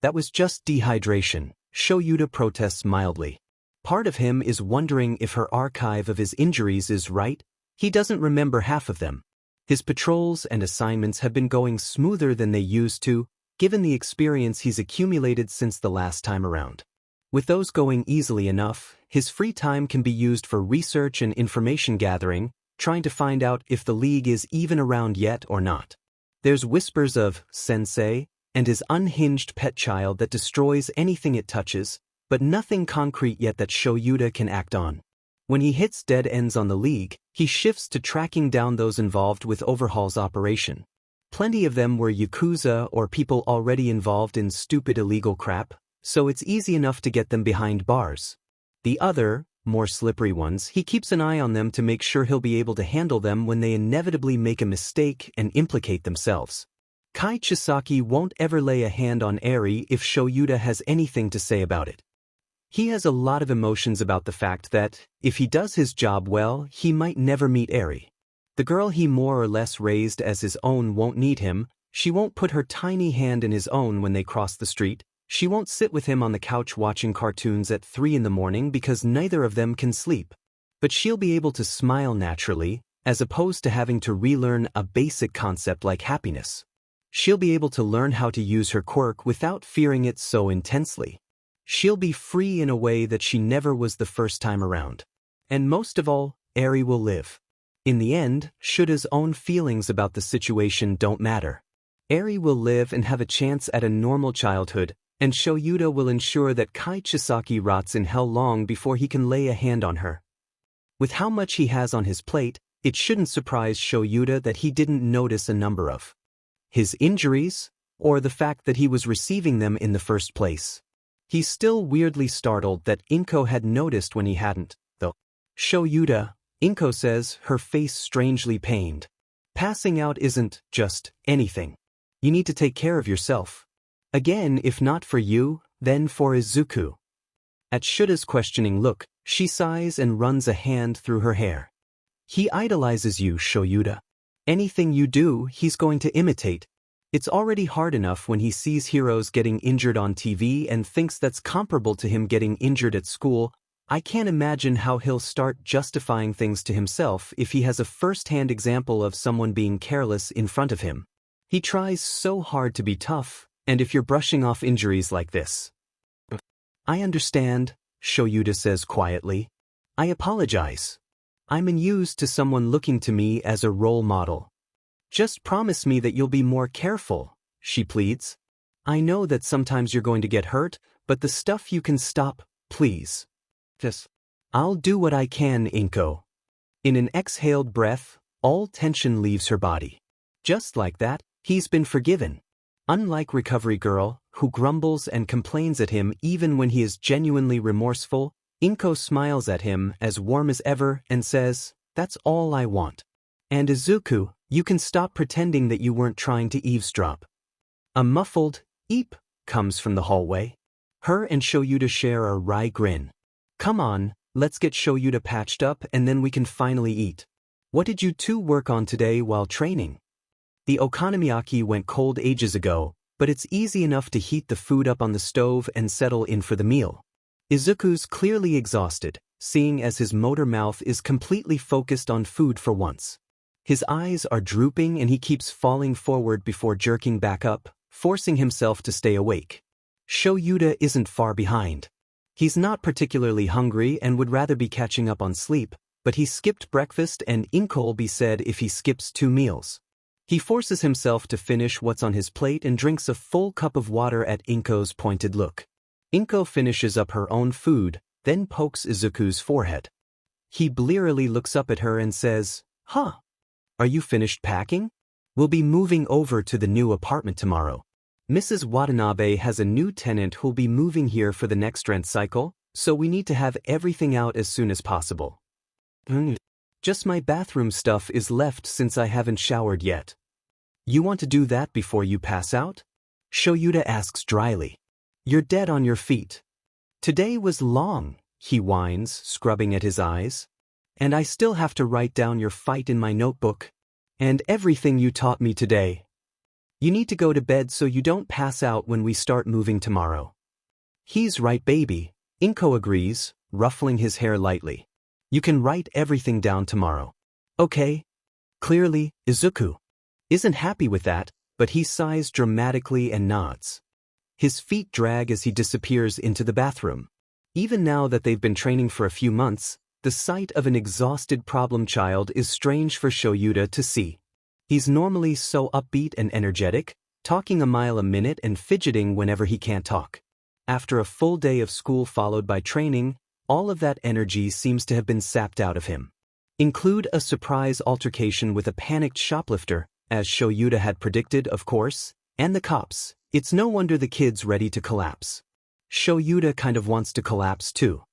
That was just dehydration, Shoyuta protests mildly. Part of him is wondering if her archive of his injuries is right. He doesn't remember half of them. His patrols and assignments have been going smoother than they used to, given the experience he's accumulated since the last time around. With those going easily enough, his free time can be used for research and information gathering, trying to find out if the League is even around yet or not. There's whispers of Sensei and his unhinged pet child that destroys anything it touches, but nothing concrete yet that Shoyuta can act on. When he hits dead ends on the League, he shifts to tracking down those involved with Overhaul's operation. Plenty of them were Yakuza or people already involved in stupid illegal crap, so it's easy enough to get them behind bars. The other, more slippery ones, he keeps an eye on them to make sure he'll be able to handle them when they inevitably make a mistake and implicate themselves. Kai Chisaki won't ever lay a hand on Eri if Shoyuta has anything to say about it. He has a lot of emotions about the fact that, if he does his job well, he might never meet Eri. The girl he more or less raised as his own won't need him, she won't put her tiny hand in his own when they cross the street, she won't sit with him on the couch watching cartoons at 3 in the morning because neither of them can sleep. But she'll be able to smile naturally, as opposed to having to relearn a basic concept like happiness. She'll be able to learn how to use her quirk without fearing it so intensely. She'll be free in a way that she never was the first time around. And most of all, Eri will live. In the end, Shuta's own feelings about the situation don't matter. Eri will live and have a chance at a normal childhood, and Shoyuta will ensure that Kai Chisaki rots in hell long before he can lay a hand on her. With how much he has on his plate, it shouldn't surprise Shoyuta that he didn't notice a number of his injuries, or the fact that he was receiving them in the first place. He's still weirdly startled that Inko had noticed when he hadn't, though. Shoyuta, Inko says, her face strangely pained. Passing out isn't just anything. You need to take care of yourself. Again, if not for you, then for Izuku. At Shuta's questioning look, she sighs and runs a hand through her hair. He idolizes you, Shoyuta. Anything you do, he's going to imitate. It's already hard enough when he sees heroes getting injured on TV and thinks that's comparable to him getting injured at school. I can't imagine how he'll start justifying things to himself if he has a first-hand example of someone being careless in front of him. He tries so hard to be tough, and if you're brushing off injuries like this. I understand, Shoyuta says quietly. I apologize. I'm unused to someone looking to me as a role model. Just promise me that you'll be more careful, she pleads. I know that sometimes you're going to get hurt, but the stuff you can stop, please. Just. I'll do what I can, Inko. In an exhaled breath, all tension leaves her body. Just like that, he's been forgiven. Unlike Recovery Girl, who grumbles and complains at him even when he is genuinely remorseful, Inko smiles at him as warm as ever and says, "That's all I want. And Izuku, you can stop pretending that you weren't trying to eavesdrop." A muffled "eep" comes from the hallway. Her and Shoyuta share a wry grin. Come on, let's get Shoyuta patched up and then we can finally eat. What did you two work on today while training? The okonomiyaki went cold ages ago, but it's easy enough to heat the food up on the stove and settle in for the meal. Izuku's clearly exhausted, seeing as his motor mouth is completely focused on food for once. His eyes are drooping and he keeps falling forward before jerking back up, forcing himself to stay awake. Shoyuta isn't far behind. He's not particularly hungry and would rather be catching up on sleep, but he skipped breakfast and Inko'll be said if he skips 2 meals. He forces himself to finish what's on his plate and drinks a full cup of water at Inko's pointed look. Inko finishes up her own food, then pokes Izuku's forehead. He blearily looks up at her and says, "Huh? Are you finished packing? We'll be moving over to the new apartment tomorrow. Mrs. Watanabe has a new tenant who'll be moving here for the next rent cycle, so we need to have everything out as soon as possible. Just my bathroom stuff is left since I haven't showered yet. You want to do that before you pass out?" Shoyuta asks dryly. "You're dead on your feet." "Today was long," he whines, scrubbing at his eyes. "And I still have to write down your fight in my notebook. And everything you taught me today." You need to go to bed so you don't pass out when we start moving tomorrow. He's right, baby, Inko agrees, ruffling his hair lightly. You can write everything down tomorrow. Okay. Clearly, Izuku isn't happy with that, but he sighs dramatically and nods. His feet drag as he disappears into the bathroom. Even now that they've been training for a few months, the sight of an exhausted problem child is strange for Shoyuta to see. He's normally so upbeat and energetic, talking a mile a minute and fidgeting whenever he can't talk. After a full day of school followed by training, all of that energy seems to have been sapped out of him. Include a surprise altercation with a panicked shoplifter, as Shoyuta had predicted, of course, and the cops. It's no wonder the kid's ready to collapse. Shoyuta kind of wants to collapse too.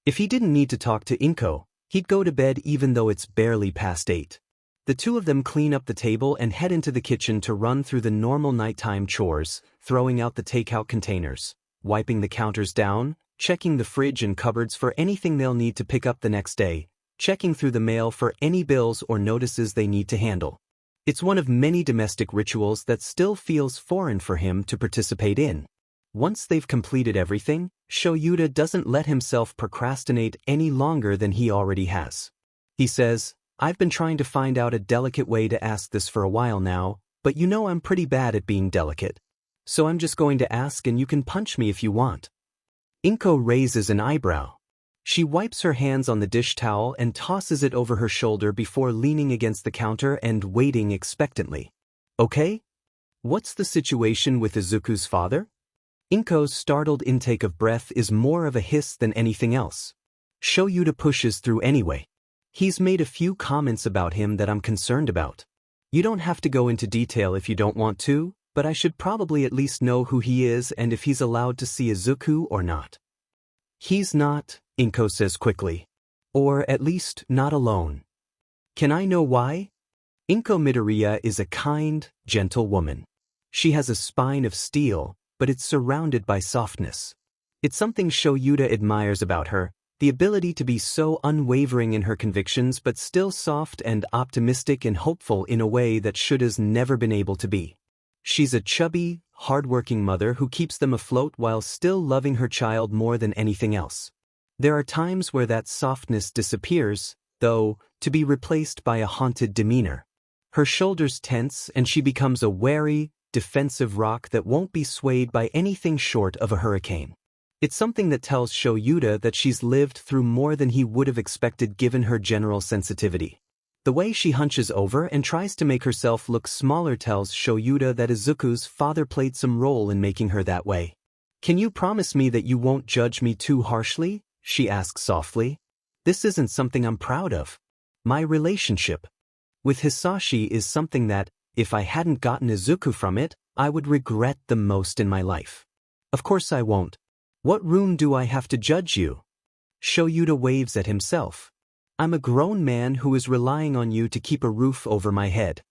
If he didn't need to talk to Inko, he'd go to bed even though it's barely past 8. The two of them clean up the table and head into the kitchen to run through the normal nighttime chores, throwing out the takeout containers, wiping the counters down, checking the fridge and cupboards for anything they'll need to pick up the next day, checking through the mail for any bills or notices they need to handle. It's one of many domestic rituals that still feels foreign for him to participate in. Once they've completed everything, Shoyuta doesn't let himself procrastinate any longer than he already has. He says, I've been trying to find out a delicate way to ask this for a while now, but you know I'm pretty bad at being delicate. So I'm just going to ask and you can punch me if you want. Inko raises an eyebrow. She wipes her hands on the dish towel and tosses it over her shoulder before leaning against the counter and waiting expectantly. Okay? What's the situation with Izuku's father? Inko's startled intake of breath is more of a hiss than anything else. Shoyuta pushes through anyway. He's made a few comments about him that I'm concerned about. You don't have to go into detail if you don't want to, but I should probably at least know who he is and if he's allowed to see Izuku or not. He's not, Inko says quickly. Or at least not alone. Can I know why? Inko Midoriya is a kind, gentle woman. She has a spine of steel, but it's surrounded by softness. It's something Shoyuta admires about her, the ability to be so unwavering in her convictions but still soft and optimistic and hopeful in a way that Shuta's never been able to be. She's a chubby, hard-working mother who keeps them afloat while still loving her child more than anything else. There are times where that softness disappears, though, to be replaced by a haunted demeanor. Her shoulders tense and she becomes a wary, defensive rock that won't be swayed by anything short of a hurricane. It's something that tells Shoyuta that she's lived through more than he would have expected given her general sensitivity. The way she hunches over and tries to make herself look smaller tells Shoyuta that Izuku's father played some role in making her that way. Can you promise me that you won't judge me too harshly? She asks softly. This isn't something I'm proud of. My relationship with Hisashi is something that, if I hadn't gotten Izuku from it, I would regret the most in my life. Of course I won't. What room do I have to judge you? Shoyuta waves at himself. I'm a grown man who is relying on you to keep a roof over my head.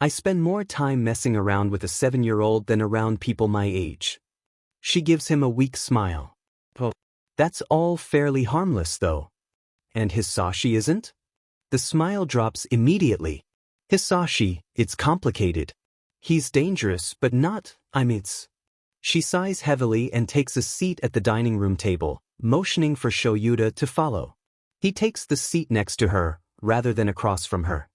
I spend more time messing around with a 7-year-old than around people my age. She gives him a weak smile. Oh, that's all fairly harmless though. And Hisashi isn't? The smile drops immediately. Hisashi, it's complicated. He's dangerous, but not, She sighs heavily and takes a seat at the dining room table, motioning for Shoyuta to follow. He takes the seat next to her, rather than across from her.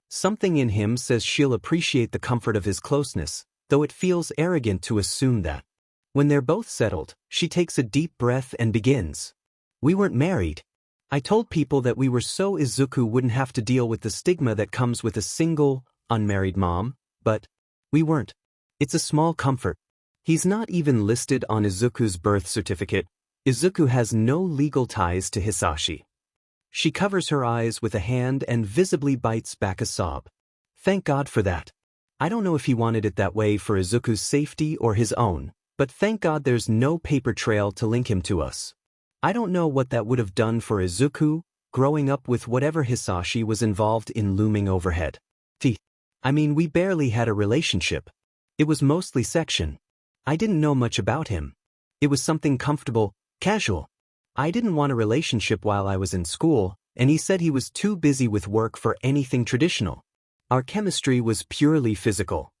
Something in him says she'll appreciate the comfort of his closeness, though it feels arrogant to assume that. When they're both settled, she takes a deep breath and begins. We weren't married. I told people that we were so Izuku wouldn't have to deal with the stigma that comes with a single, unmarried mom, but we weren't. It's a small comfort. He's not even listed on Izuku's birth certificate. Izuku has no legal ties to Hisashi. She covers her eyes with a hand and visibly bites back a sob. Thank God for that. I don't know if he wanted it that way for Izuku's safety or his own, but thank God there's no paper trail to link him to us. I don't know what that would have done for Izuku, growing up with whatever Hisashi was involved in looming overhead. We barely had a relationship. It was mostly section. I didn't know much about him. It was something comfortable, casual. I didn't want a relationship while I was in school, and he said he was too busy with work for anything traditional. Our chemistry was purely physical.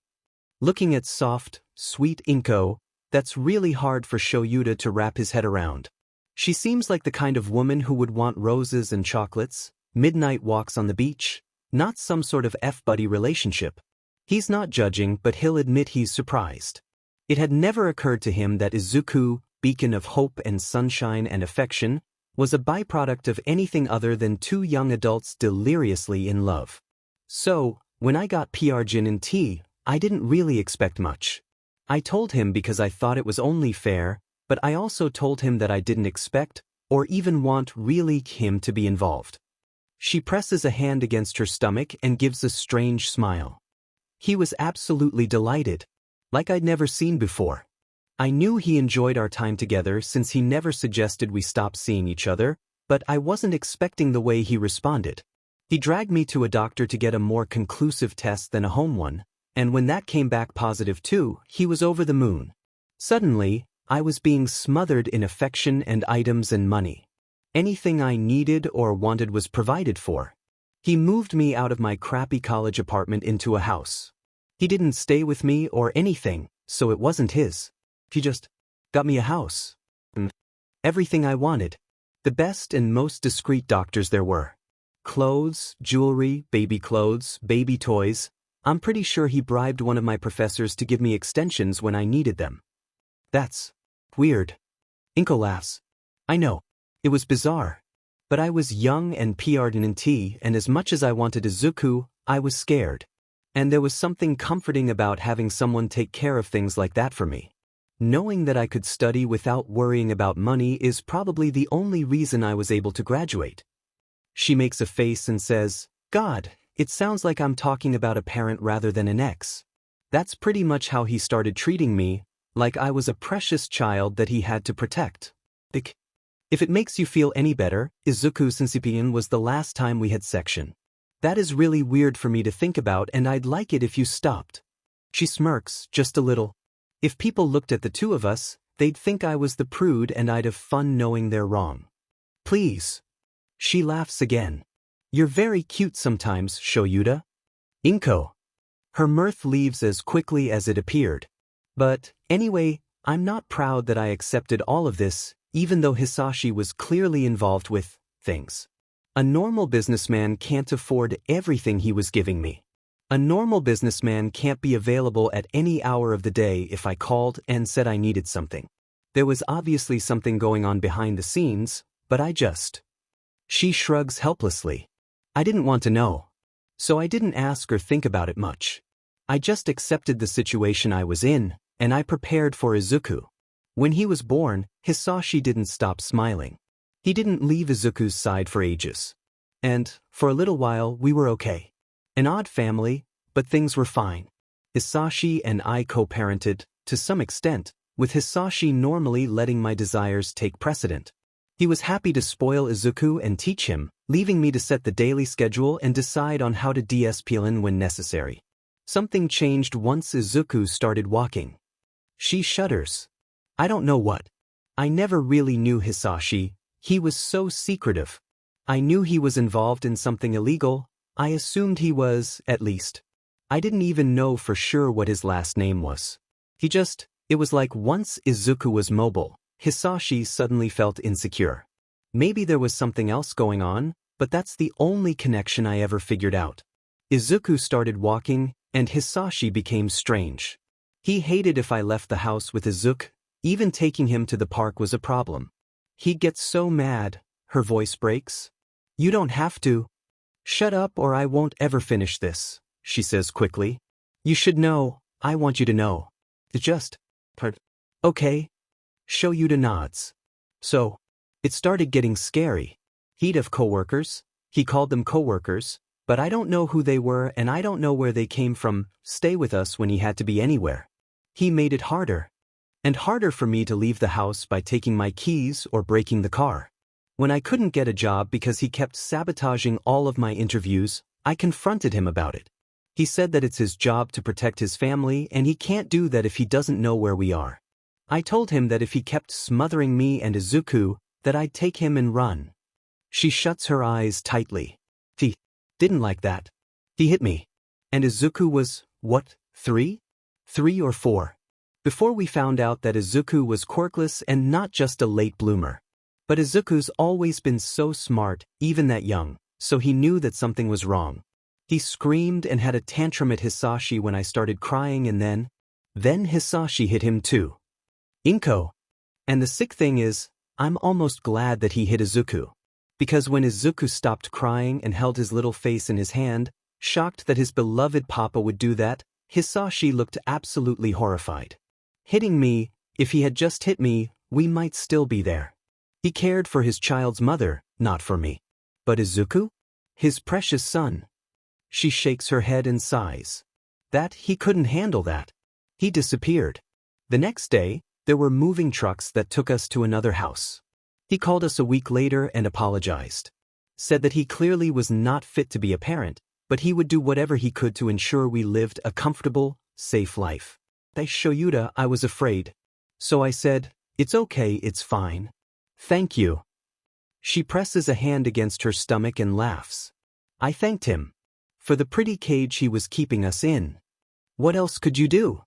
looking at soft, sweet Inko. That's really hard for Shoyuta to wrap his head around. She seems like the kind of woman who would want roses and chocolates, midnight walks on the beach, not some sort of F-buddy relationship. He's not judging, but he'll admit he's surprised. It had never occurred to him that Izuku, beacon of hope and sunshine and affection, was a byproduct of anything other than two young adults deliriously in love. So, when I got PR gin and tea, I didn't really expect much. I told him because I thought it was only fair, but I also told him that I didn't expect, or even want really him to be involved. She presses a hand against her stomach and gives a strange smile. He was absolutely delighted, like I'd never seen before. I knew he enjoyed our time together since he never suggested we stop seeing each other, but I wasn't expecting the way he responded. He dragged me to a doctor to get a more conclusive test than a home one, and when that came back positive too, he was over the moon. Suddenly, I was being smothered in affection and items and money. Anything I needed or wanted was provided for. He moved me out of my crappy college apartment into a house. He didn't stay with me or anything, so it wasn't his. He just got me a house. And everything I wanted. The best and most discreet doctors there were. Clothes, jewelry, baby clothes, baby toys. I'm pretty sure he bribed one of my professors to give me extensions when I needed them. That's weird. Inko laughs. I know. It was bizarre. But I was young and PR'd in tea, and as much as I wanted Izuku, I was scared. And there was something comforting about having someone take care of things like that for me. Knowing that I could study without worrying about money is probably the only reason I was able to graduate. She makes a face and says, God, it sounds like I'm talking about a parent rather than an ex. That's pretty much how he started treating me, like I was a precious child that he had to protect. If it makes you feel any better, Izuku Senseipian was the last time we had section. That is really weird for me to think about, and I'd like it if you stopped. She smirks, just a little. If people looked at the two of us, they'd think I was the prude and I'd have fun knowing they're wrong. Please. She laughs again. You're very cute sometimes, Shoyuta. Inko. Her mirth leaves as quickly as it appeared. But, anyway, I'm not proud that I accepted all of this, even though Hisashi was clearly involved with things. A normal businessman can't afford everything he was giving me. A normal businessman can't be available at any hour of the day if I called and said I needed something. There was obviously something going on behind the scenes, but I just... She shrugs helplessly. I didn't want to know. So I didn't ask or think about it much. I just accepted the situation I was in, and I prepared for Izuku. When he was born, Hisashi didn't stop smiling. He didn't leave Izuku's side for ages. And, for a little while, we were okay. An odd family, but things were fine. Hisashi and I co-parented, to some extent, with Hisashi normally letting my desires take precedent. He was happy to spoil Izuku and teach him, leaving me to set the daily schedule and decide on how to de-escalate when necessary. Something changed once Izuku started walking. She shudders. I don't know what. I never really knew Hisashi. He was so secretive. I knew he was involved in something illegal. I assumed he was, at least. I didn't even know for sure what his last name was. It was like once Izuku was mobile, Hisashi suddenly felt insecure. Maybe there was something else going on, but that's the only connection I ever figured out. Izuku started walking, and Hisashi became strange. He hated if I left the house with Izuku. Even taking him to the park was a problem. He'd get so mad, her voice breaks. You don't have to. Shut up or I won't ever finish this, she says quickly. You should know, I want you to know. Okay. Shoyuta nods. So, it started getting scary. He'd have coworkers, he called them coworkers, but I don't know who they were and I don't know where they came from, stay with us when he had to be anywhere. He made it harder. And harder for me to leave the house by taking my keys or breaking the car. When I couldn't get a job because he kept sabotaging all of my interviews, I confronted him about it. He said that it's his job to protect his family and he can't do that if he doesn't know where we are. I told him that if he kept smothering me and Izuku, that I'd take him and run. She shuts her eyes tightly. He didn't like that. He hit me. And Izuku was, what, 3? 3 or 4. Before we found out that Izuku was quirkless and not just a late bloomer. But Izuku's always been so smart, even that young, so he knew that something was wrong. He screamed and had a tantrum at Hisashi when I started crying, and then Hisashi hit him too. Inko. And the sick thing is, I'm almost glad that he hit Izuku. Because when Izuku stopped crying and held his little face in his hand, shocked that his beloved papa would do that, Hisashi looked absolutely horrified. Hitting me, if he had just hit me, we might still be there. He cared for his child's mother, not for me. But Izuku? His precious son. She shakes her head and sighs. That he couldn't handle that. He disappeared. The next day, there were moving trucks that took us to another house. He called us a week later and apologized. Said that he clearly was not fit to be a parent, but he would do whatever he could to ensure we lived a comfortable, safe life. I Shoyuta, I was afraid. So I said, "It's okay, it's fine. Thank you." She presses a hand against her stomach and laughs. I thanked him. For the pretty cage he was keeping us in. What else could you do?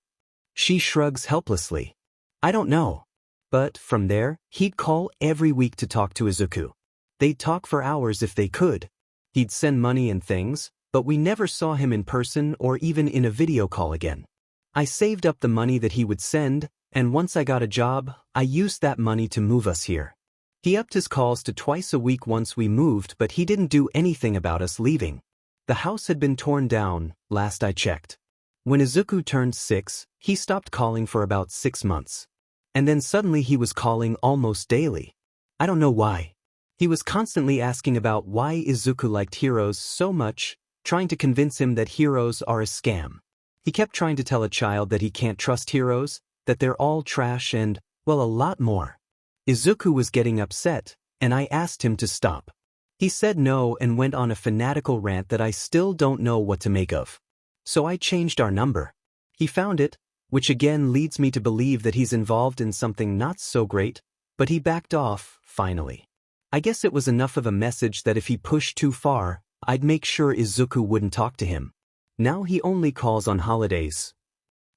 She shrugs helplessly. I don't know. But from there, he'd call every week to talk to Izuku. They'd talk for hours if they could. He'd send money and things, but we never saw him in person or even in a video call again. I saved up the money that he would send, and once I got a job, I used that money to move us here. He upped his calls to twice a week once we moved, but he didn't do anything about us leaving. The house had been torn down, last I checked. When Izuku turned 6, he stopped calling for about 6 months. And then suddenly he was calling almost daily. I don't know why. He was constantly asking about why Izuku liked heroes so much, trying to convince him that heroes are a scam. He kept trying to tell a child that he can't trust heroes, that they're all trash and, well, a lot more. Izuku was getting upset, and I asked him to stop. He said no and went on a fanatical rant that I still don't know what to make of. So I changed our number. He found it, which again leads me to believe that he's involved in something not so great, but he backed off, finally. I guess it was enough of a message that if he pushed too far, I'd make sure Izuku wouldn't talk to him. Now he only calls on holidays.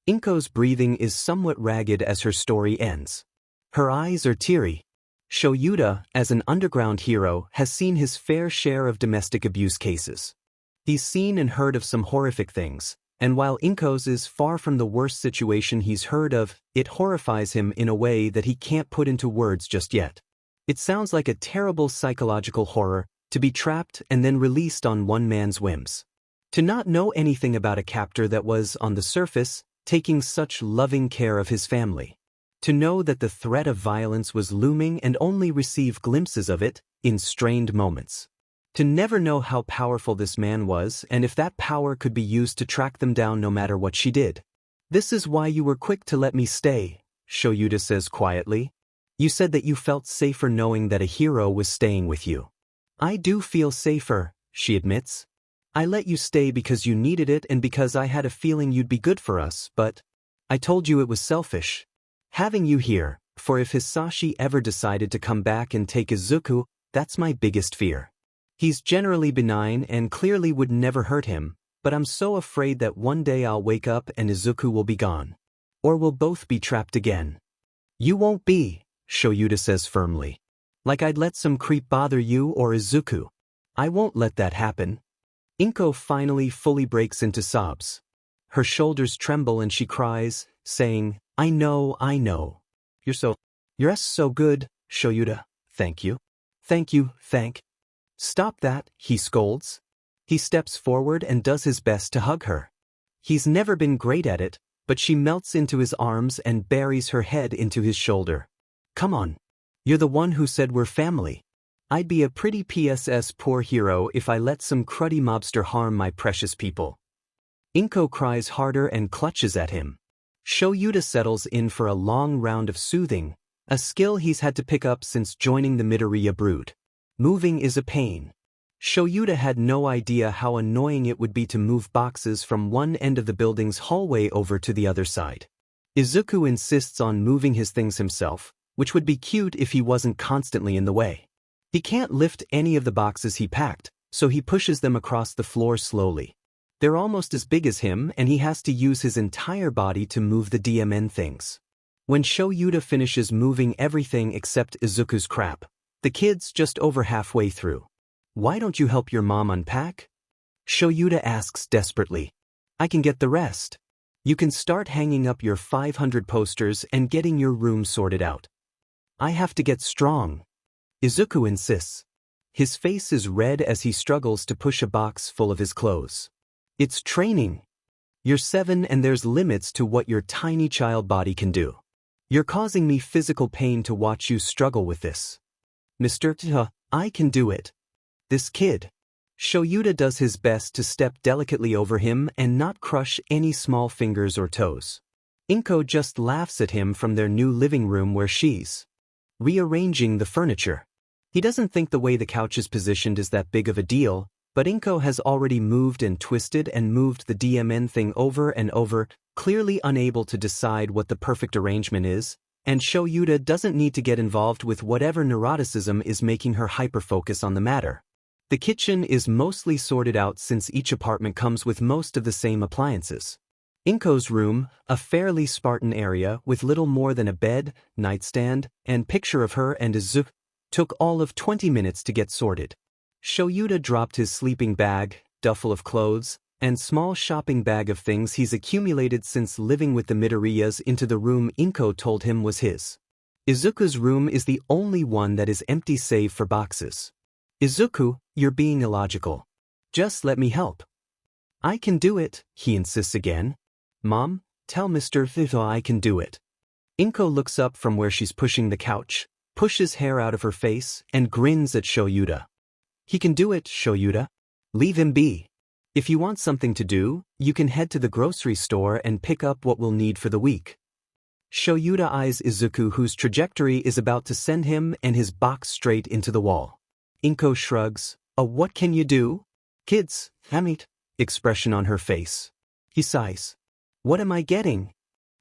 Inko's breathing is somewhat ragged as her story ends. Her eyes are teary. Shoyuta, as an underground hero, has seen his fair share of domestic abuse cases. He's seen and heard of some horrific things, and while Inko's is far from the worst situation he's heard of, it horrifies him in a way that he can't put into words just yet. It sounds like a terrible psychological horror, to be trapped and then released on one man's whims. To not know anything about a captor that was, on the surface, taking such loving care of his family. To know that the threat of violence was looming and only receive glimpses of it, in strained moments. To never know how powerful this man was and if that power could be used to track them down no matter what she did. This is why you were quick to let me stay, Shoyuta says quietly. You said that you felt safer knowing that a hero was staying with you. I do feel safer, she admits. I let you stay because you needed it and because I had a feeling you'd be good for us, but I told you it was selfish. Having you here, for if Hisashi ever decided to come back and take Izuku, that's my biggest fear. He's generally benign and clearly would never hurt him, but I'm so afraid that one day I'll wake up and Izuku will be gone. Or we'll both be trapped again. You won't be, Shoyuta says firmly. Like I'd let some creep bother you or Izuku. I won't let that happen. Inko finally fully breaks into sobs. Her shoulders tremble and she cries, saying, I know. You're so good, Shoyuta. Thank you. Stop that, he scolds. He steps forward and does his best to hug her. He's never been great at it, but she melts into his arms and buries her head into his shoulder. Come on. You're the one who said we're family. I'd be a pretty PSS poor hero if I let some cruddy mobster harm my precious people. Inko cries harder and clutches at him. Shoyuta settles in for a long round of soothing, a skill he's had to pick up since joining the Midoriya brood. Moving is a pain. Shoyuta had no idea how annoying it would be to move boxes from one end of the building's hallway over to the other side. Izuku insists on moving his things himself, which would be cute if he wasn't constantly in the way. He can't lift any of the boxes he packed, so he pushes them across the floor slowly. They're almost as big as him and he has to use his entire body to move the DMN things. When Shoyuta finishes moving everything except Izuku's crap, the kid's just over halfway through. Why don't you help your mom unpack? Shoyuta asks desperately. I can get the rest. You can start hanging up your 500 posters and getting your room sorted out. I have to get strong. Izuku insists. His face is red as he struggles to push a box full of his clothes. It's training. You're 7 and there's limits to what your tiny child body can do. You're causing me physical pain to watch you struggle with this. Mr. I can do it. This kid. Shoyuta does his best to step delicately over him and not crush any small fingers or toes. Inko just laughs at him from their new living room where she's rearranging the furniture. He doesn't think the way the couch is positioned is that big of a deal, but Inko has already moved and twisted and moved the DMN thing over and over, clearly unable to decide what the perfect arrangement is, and Shoyuta doesn't need to get involved with whatever neuroticism is making her hyper-focus on the matter. The kitchen is mostly sorted out since each apartment comes with most of the same appliances. Inko's room, a fairly Spartan area with little more than a bed, nightstand, and picture of her and Izuku, took all of 20 minutes to get sorted. Shoyuta dropped his sleeping bag, duffel of clothes, and small shopping bag of things he's accumulated since living with the Midoriyas into the room Inko told him was his. Izuku's room is the only one that is empty save for boxes. Izuku, you're being illogical. Just let me help. I can do it, he insists again. Mom, tell Mr. Thito I can do it. Inko looks up from where she's pushing the couch, pushes hair out of her face, and grins at Shoyuta. He can do it, Shoyuta. Leave him be. If you want something to do, you can head to the grocery store and pick up what we'll need for the week. Shoyuta eyes Izuku, whose trajectory is about to send him and his box straight into the wall. Inko shrugs. What can you do? Kids, hamit, expression on her face. He sighs. What am I getting?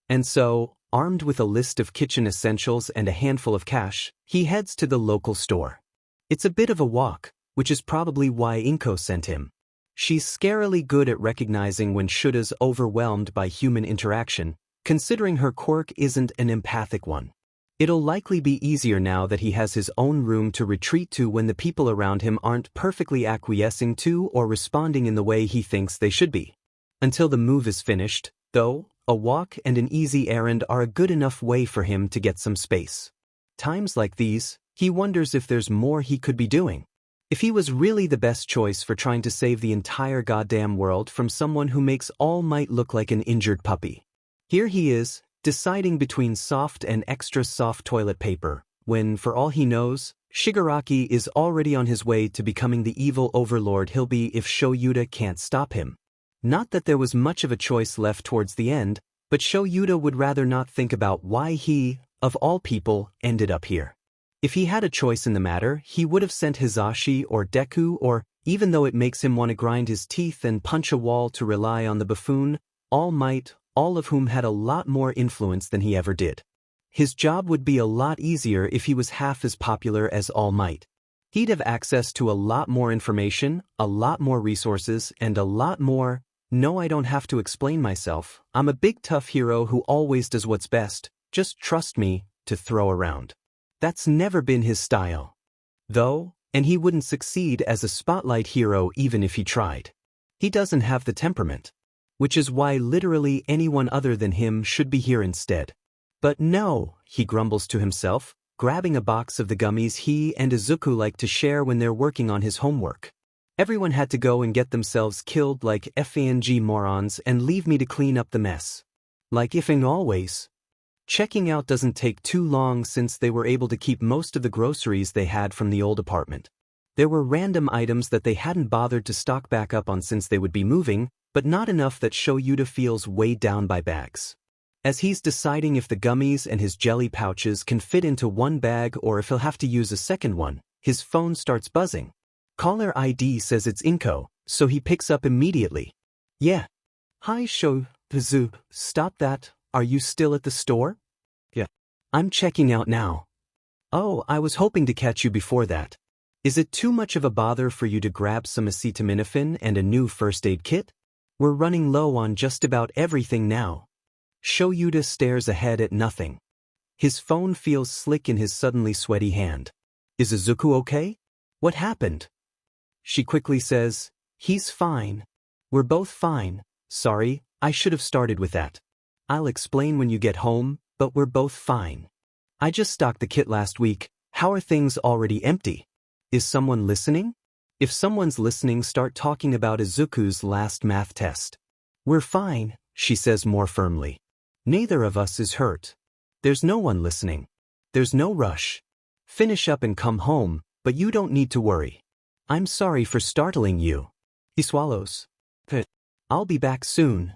And so, armed with a list of kitchen essentials and a handful of cash, he heads to the local store. It's a bit of a walk, which is probably why Inko sent him. She's scarily good at recognizing when Shuta's overwhelmed by human interaction, considering her quirk isn't an empathic one. It'll likely be easier now that he has his own room to retreat to when the people around him aren't perfectly acquiescing to or responding in the way he thinks they should be. Until the move is finished, though, a walk and an easy errand are a good enough way for him to get some space. Times like these, he wonders if there's more he could be doing. If he was really the best choice for trying to save the entire goddamn world from someone who makes All Might look like an injured puppy. Here he is, deciding between soft and extra soft toilet paper, when, for all he knows, Shigaraki is already on his way to becoming the evil overlord he'll be if Shoyuta can't stop him. Not that there was much of a choice left towards the end, but Shoyuta would rather not think about why he, of all people, ended up here. If he had a choice in the matter, he would have sent Hizashi or Deku or, even though it makes him want to grind his teeth and punch a wall to rely on the buffoon, All Might, all of whom had a lot more influence than he ever did. His job would be a lot easier if he was half as popular as All Might. He'd have access to a lot more information, a lot more resources, and a lot more, no, I don't have to explain myself, I'm a big tough hero who always does what's best, just trust me, to throw around. That's never been his style. Though, and he wouldn't succeed as a spotlight hero even if he tried. He doesn't have the temperament. Which is why literally anyone other than him should be here instead. But no, he grumbles to himself, grabbing a box of the gummies he and Izuku like to share when they're working on his homework. Everyone had to go and get themselves killed like FANG morons and leave me to clean up the mess. Like ifing always. Checking out doesn't take too long since they were able to keep most of the groceries they had from the old apartment. There were random items that they hadn't bothered to stock back up on since they would be moving, but not enough that Shoyuta feels weighed down by bags. As he's deciding if the gummies and his jelly pouches can fit into one bag or if he'll have to use a second one, his phone starts buzzing. Caller ID says it's Inko, so he picks up immediately. Yeah. Hi Shoyuta, stop that, are you still at the store? Yeah. I'm checking out now. Oh, I was hoping to catch you before that. Is it too much of a bother for you to grab some acetaminophen and a new first aid kit? We're running low on just about everything now. Shoyuta stares ahead at nothing. His phone feels slick in his suddenly sweaty hand. Is Izuku okay? What happened? She quickly says, he's fine. We're both fine. Sorry, I should have started with that. I'll explain when you get home, but we're both fine. I just stocked the kit last week. How are things already empty? Is someone listening? If someone's listening, start talking about Izuku's last math test. We're fine, she says more firmly. Neither of us is hurt. There's no one listening. There's no rush. Finish up and come home, but you don't need to worry. I'm sorry for startling you. He swallows. I'll be back soon.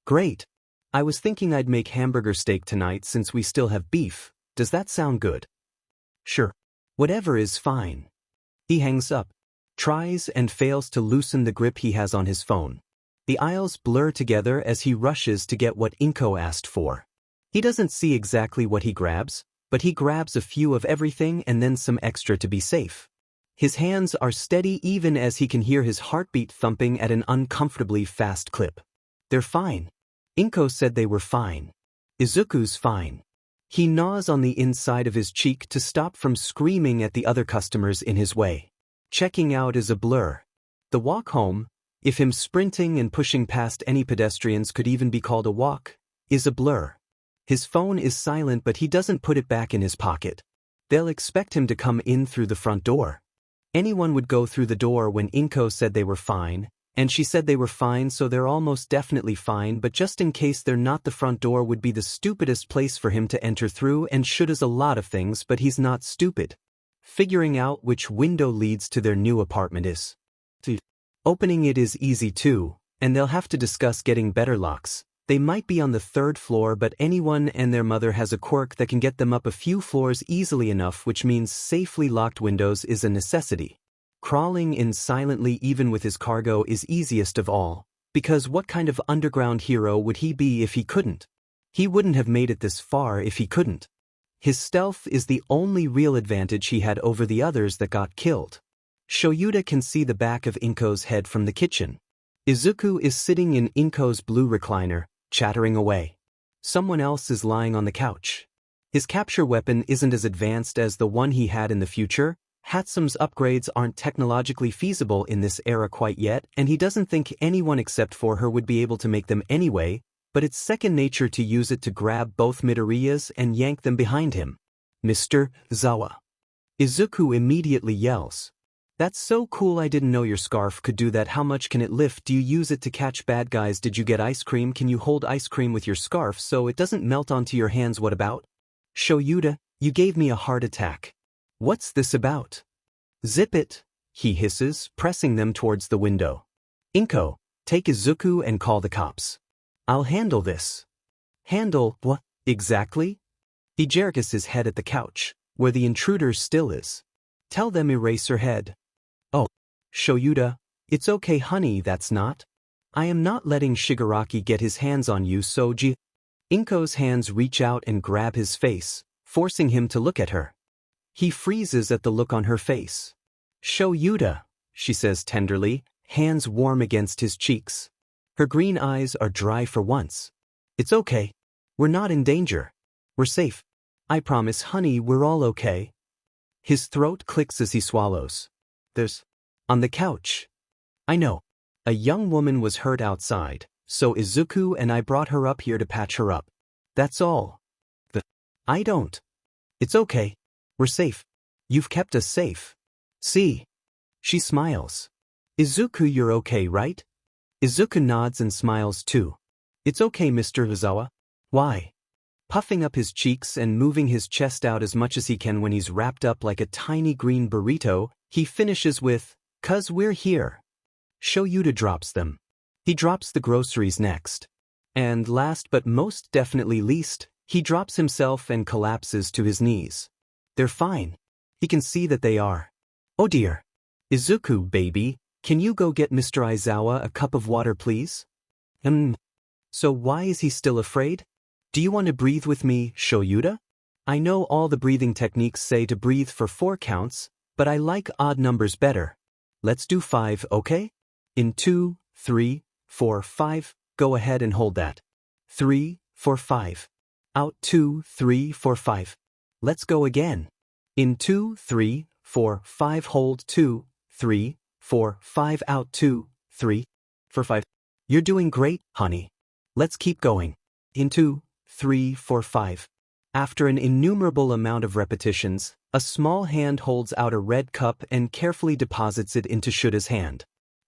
Great. I was thinking I'd make hamburger steak tonight since we still have beef. Does that sound good? Sure. Whatever is fine. He hangs up, tries and fails to loosen the grip he has on his phone. The aisles blur together as he rushes to get what Inko asked for. He doesn't see exactly what he grabs, but he grabs a few of everything and then some extra to be safe. His hands are steady even as he can hear his heartbeat thumping at an uncomfortably fast clip. They're fine. Inko said they were fine. Izuku's fine. He gnaws on the inside of his cheek to stop from screaming at the other customers in his way. Checking out is a blur. The walk home, if him sprinting and pushing past any pedestrians could even be called a walk, is a blur. His phone is silent, but he doesn't put it back in his pocket. They'll expect him to come in through the front door. Anyone would go through the door when Inko said they were fine, and she said they were fine, so they're almost definitely fine, but just in case they're not, the front door would be the stupidest place for him to enter through, and should is a lot of things, but he's not stupid. Figuring out which window leads to their new apartment is. Opening it is easy too, and they'll have to discuss getting better locks. They might be on the 3rd floor, but anyone and their mother has a quirk that can get them up a few floors easily enough, which means safely locked windows is a necessity. Crawling in silently even with his cargo is easiest of all, because what kind of underground hero would he be if he couldn't? He wouldn't have made it this far if he couldn't. His stealth is the only real advantage he had over the others that got killed. Shoyuta can see the back of Inko's head from the kitchen. Izuku is sitting in Inko's blue recliner, chattering away. Someone else is lying on the couch. His capture weapon isn't as advanced as the one he had in the future. Hatsume's upgrades aren't technologically feasible in this era quite yet, and he doesn't think anyone except for her would be able to make them anyway, but it's second nature to use it to grab both Midoriyas and yank them behind him. Mr. Zawa. Izuku immediately yells. That's so cool, I didn't know your scarf could do that. How much can it lift? Do you use it to catch bad guys? Did you get ice cream? Can you hold ice cream with your scarf so it doesn't melt onto your hands? What about? Shoyuta, you gave me a heart attack. What's this about? Zip it, he hisses, pressing them towards the window. Inko, take Izuku and call the cops. I'll handle this. Handle what, exactly? He jerks his head at the couch, where the intruder still is. Tell them erase her head. Oh, Shoyuta, it's okay honey, that's not. I am not letting Shigaraki get his hands on you, so Inko's hands reach out and grab his face, forcing him to look at her. He freezes at the look on her face. Shoyuta, she says tenderly, hands warm against his cheeks. Her green eyes are dry for once. It's okay. We're not in danger. We're safe. I promise honey, we're all okay. His throat clicks as he swallows. There's. On the couch. I know. A young woman was hurt outside, so Izuku and I brought her up here to patch her up. That's all. I don't. It's okay. We're safe. You've kept us safe. See? She smiles. Izuku, you're okay, right? Izuku nods and smiles too. It's okay, Mr. Ozawa. Why? Puffing up his cheeks and moving his chest out as much as he can when he's wrapped up like a tiny green burrito, he finishes with, "'Cause we're here." Shoyuta drops them. He drops the groceries next. And last but most definitely least, he drops himself and collapses to his knees. They're fine. He can see that they are. Oh dear. Izuku, baby, can you go get Mr. Aizawa a cup of water, please? So why is he still afraid? Do you want to breathe with me, Shoyuta? I know all the breathing techniques say to breathe for 4 counts, but I like odd numbers better. Let's do 5, okay? In 2, 3, 4, 5, go ahead and hold that. 3, 4, 5. Out 2, 3, 4, 5. Let's go again. In 2, 3, 4, 5 hold 2, 3, 4, 5 out 2, 3, 4, 5. You're doing great, honey. Let's keep going. In 2, 3, 4, 5. After an innumerable amount of repetitions, a small hand holds out a red cup and carefully deposits it into Shuda's hand.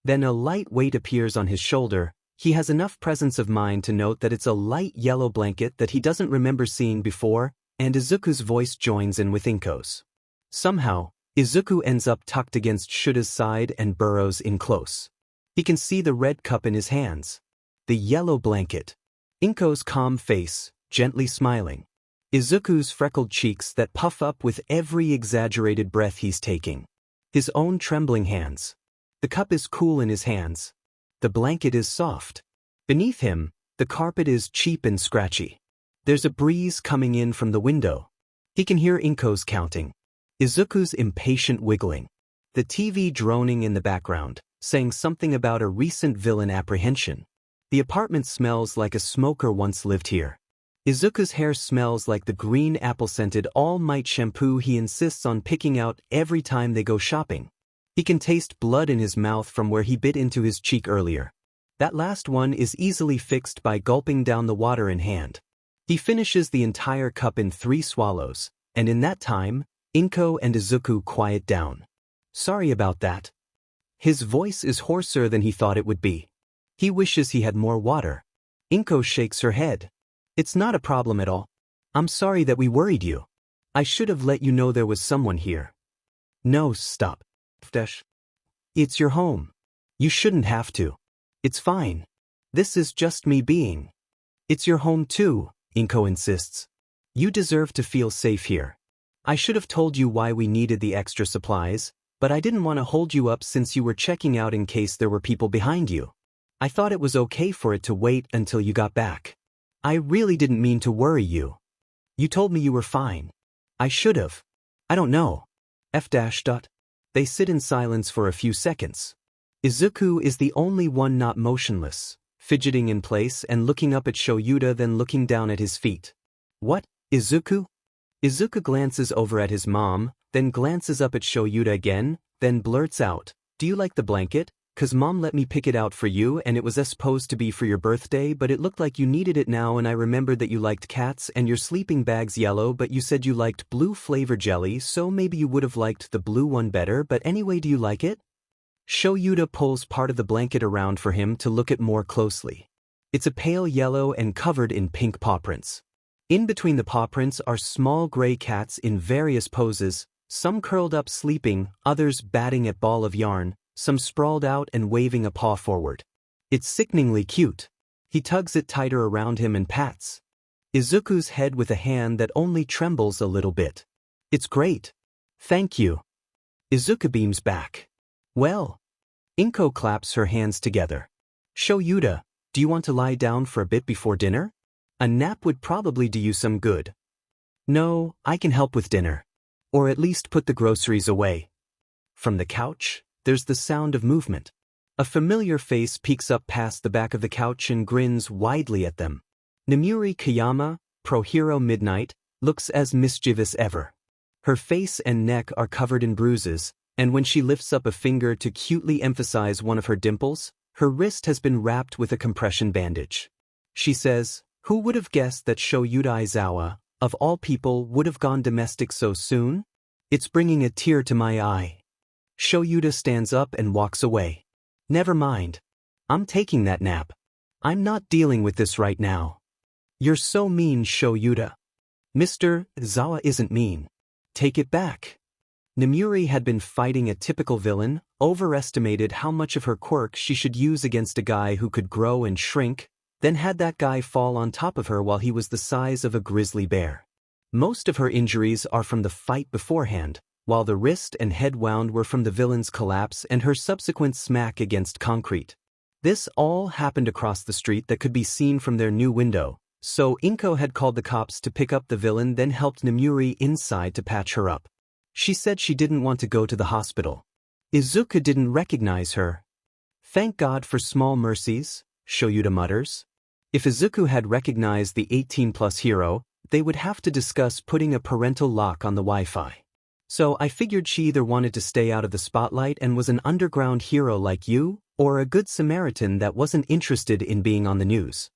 Then a light weight appears on his shoulder. He has enough presence of mind to note that it's a light yellow blanket that he doesn't remember seeing before, and Izuku's voice joins in with Inko's. Somehow, Izuku ends up tucked against Shuda's side and burrows in close. He can see the red cup in his hands. The yellow blanket. Inko's calm face, gently smiling. Izuku's freckled cheeks that puff up with every exaggerated breath he's taking. His own trembling hands. The cup is cool in his hands. The blanket is soft. Beneath him, the carpet is cheap and scratchy. There's a breeze coming in from the window. He can hear Inko's counting. Izuku's impatient wiggling. The TV droning in the background, saying something about a recent villain apprehension. The apartment smells like a smoker once lived here. Izuku's hair smells like the green apple-scented All Might shampoo he insists on picking out every time they go shopping. He can taste blood in his mouth from where he bit into his cheek earlier. That last one is easily fixed by gulping down the water in hand. He finishes the entire cup in 3 swallows, and in that time, Inko and Izuku quiet down. Sorry about that. His voice is hoarser than he thought it would be. He wishes he had more water. Inko shakes her head. It's not a problem at all. I'm sorry that we worried you. I should have let you know there was someone here. No, stop. It's your home. You shouldn't have to. It's fine. This is just me being. It's your home too, Inko insists. You deserve to feel safe here. I should have told you why we needed the extra supplies, but I didn't want to hold you up since you were checking out in case there were people behind you. I thought it was okay for it to wait until you got back. I really didn't mean to worry you. You told me you were fine. I should have. I don't know. They sit in silence for a few seconds. Izuku is the only one not motionless, fidgeting in place and looking up at Shoyuta then looking down at his feet. What, Izuku? Izuku glances over at his mom, then glances up at Shoyuta again, then blurts out, "Do you like the blanket? 'Cause Mom let me pick it out for you and it was supposed to be for your birthday but it looked like you needed it now and I remembered that you liked cats and your sleeping bag's yellow but you said you liked blue flavor jelly so maybe you would have liked the blue one better but anyway do you like it?" Shoyuta pulls part of the blanket around for him to look at more closely. It's a pale yellow and covered in pink paw prints. In between the paw prints are small gray cats in various poses, some curled up sleeping, others batting at ball of yarn, some sprawled out and waving a paw forward. It's sickeningly cute. He tugs it tighter around him and pats Izuku's head with a hand that only trembles a little bit. It's great. Thank you. Izuku beams back. Well. Inko claps her hands together. Shoyuta, do you want to lie down for a bit before dinner? A nap would probably do you some good. No, I can help with dinner. Or at least put the groceries away. From the couch, there's the sound of movement. A familiar face peeks up past the back of the couch and grins widely at them. Namuri Kayama, pro-hero Midnight, looks as mischievous ever. Her face and neck are covered in bruises, and when she lifts up a finger to cutely emphasize one of her dimples, her wrist has been wrapped with a compression bandage. She says, "Who would have guessed that Shoyuta Aizawa, of all people, would have gone domestic so soon? It's bringing a tear to my eye." Shoyuta stands up and walks away. Never mind. I'm taking that nap. I'm not dealing with this right now. You're so mean, Shoyuta. Mr. Zawa isn't mean. Take it back. Namuri had been fighting a typical villain, overestimated how much of her quirk she should use against a guy who could grow and shrink, then had that guy fall on top of her while he was the size of a grizzly bear. Most of her injuries are from the fight beforehand, while the wrist and head wound were from the villain's collapse and her subsequent smack against concrete. This all happened across the street that could be seen from their new window, so Inko had called the cops to pick up the villain then helped Namuri inside to patch her up. She said she didn't want to go to the hospital. Izuku didn't recognize her. Thank God for small mercies, Shoyuta mutters. If Izuku had recognized the 18-plus hero, they would have to discuss putting a parental lock on the Wi-Fi. So I figured she either wanted to stay out of the spotlight and was an underground hero like you, or a good Samaritan that wasn't interested in being on the news.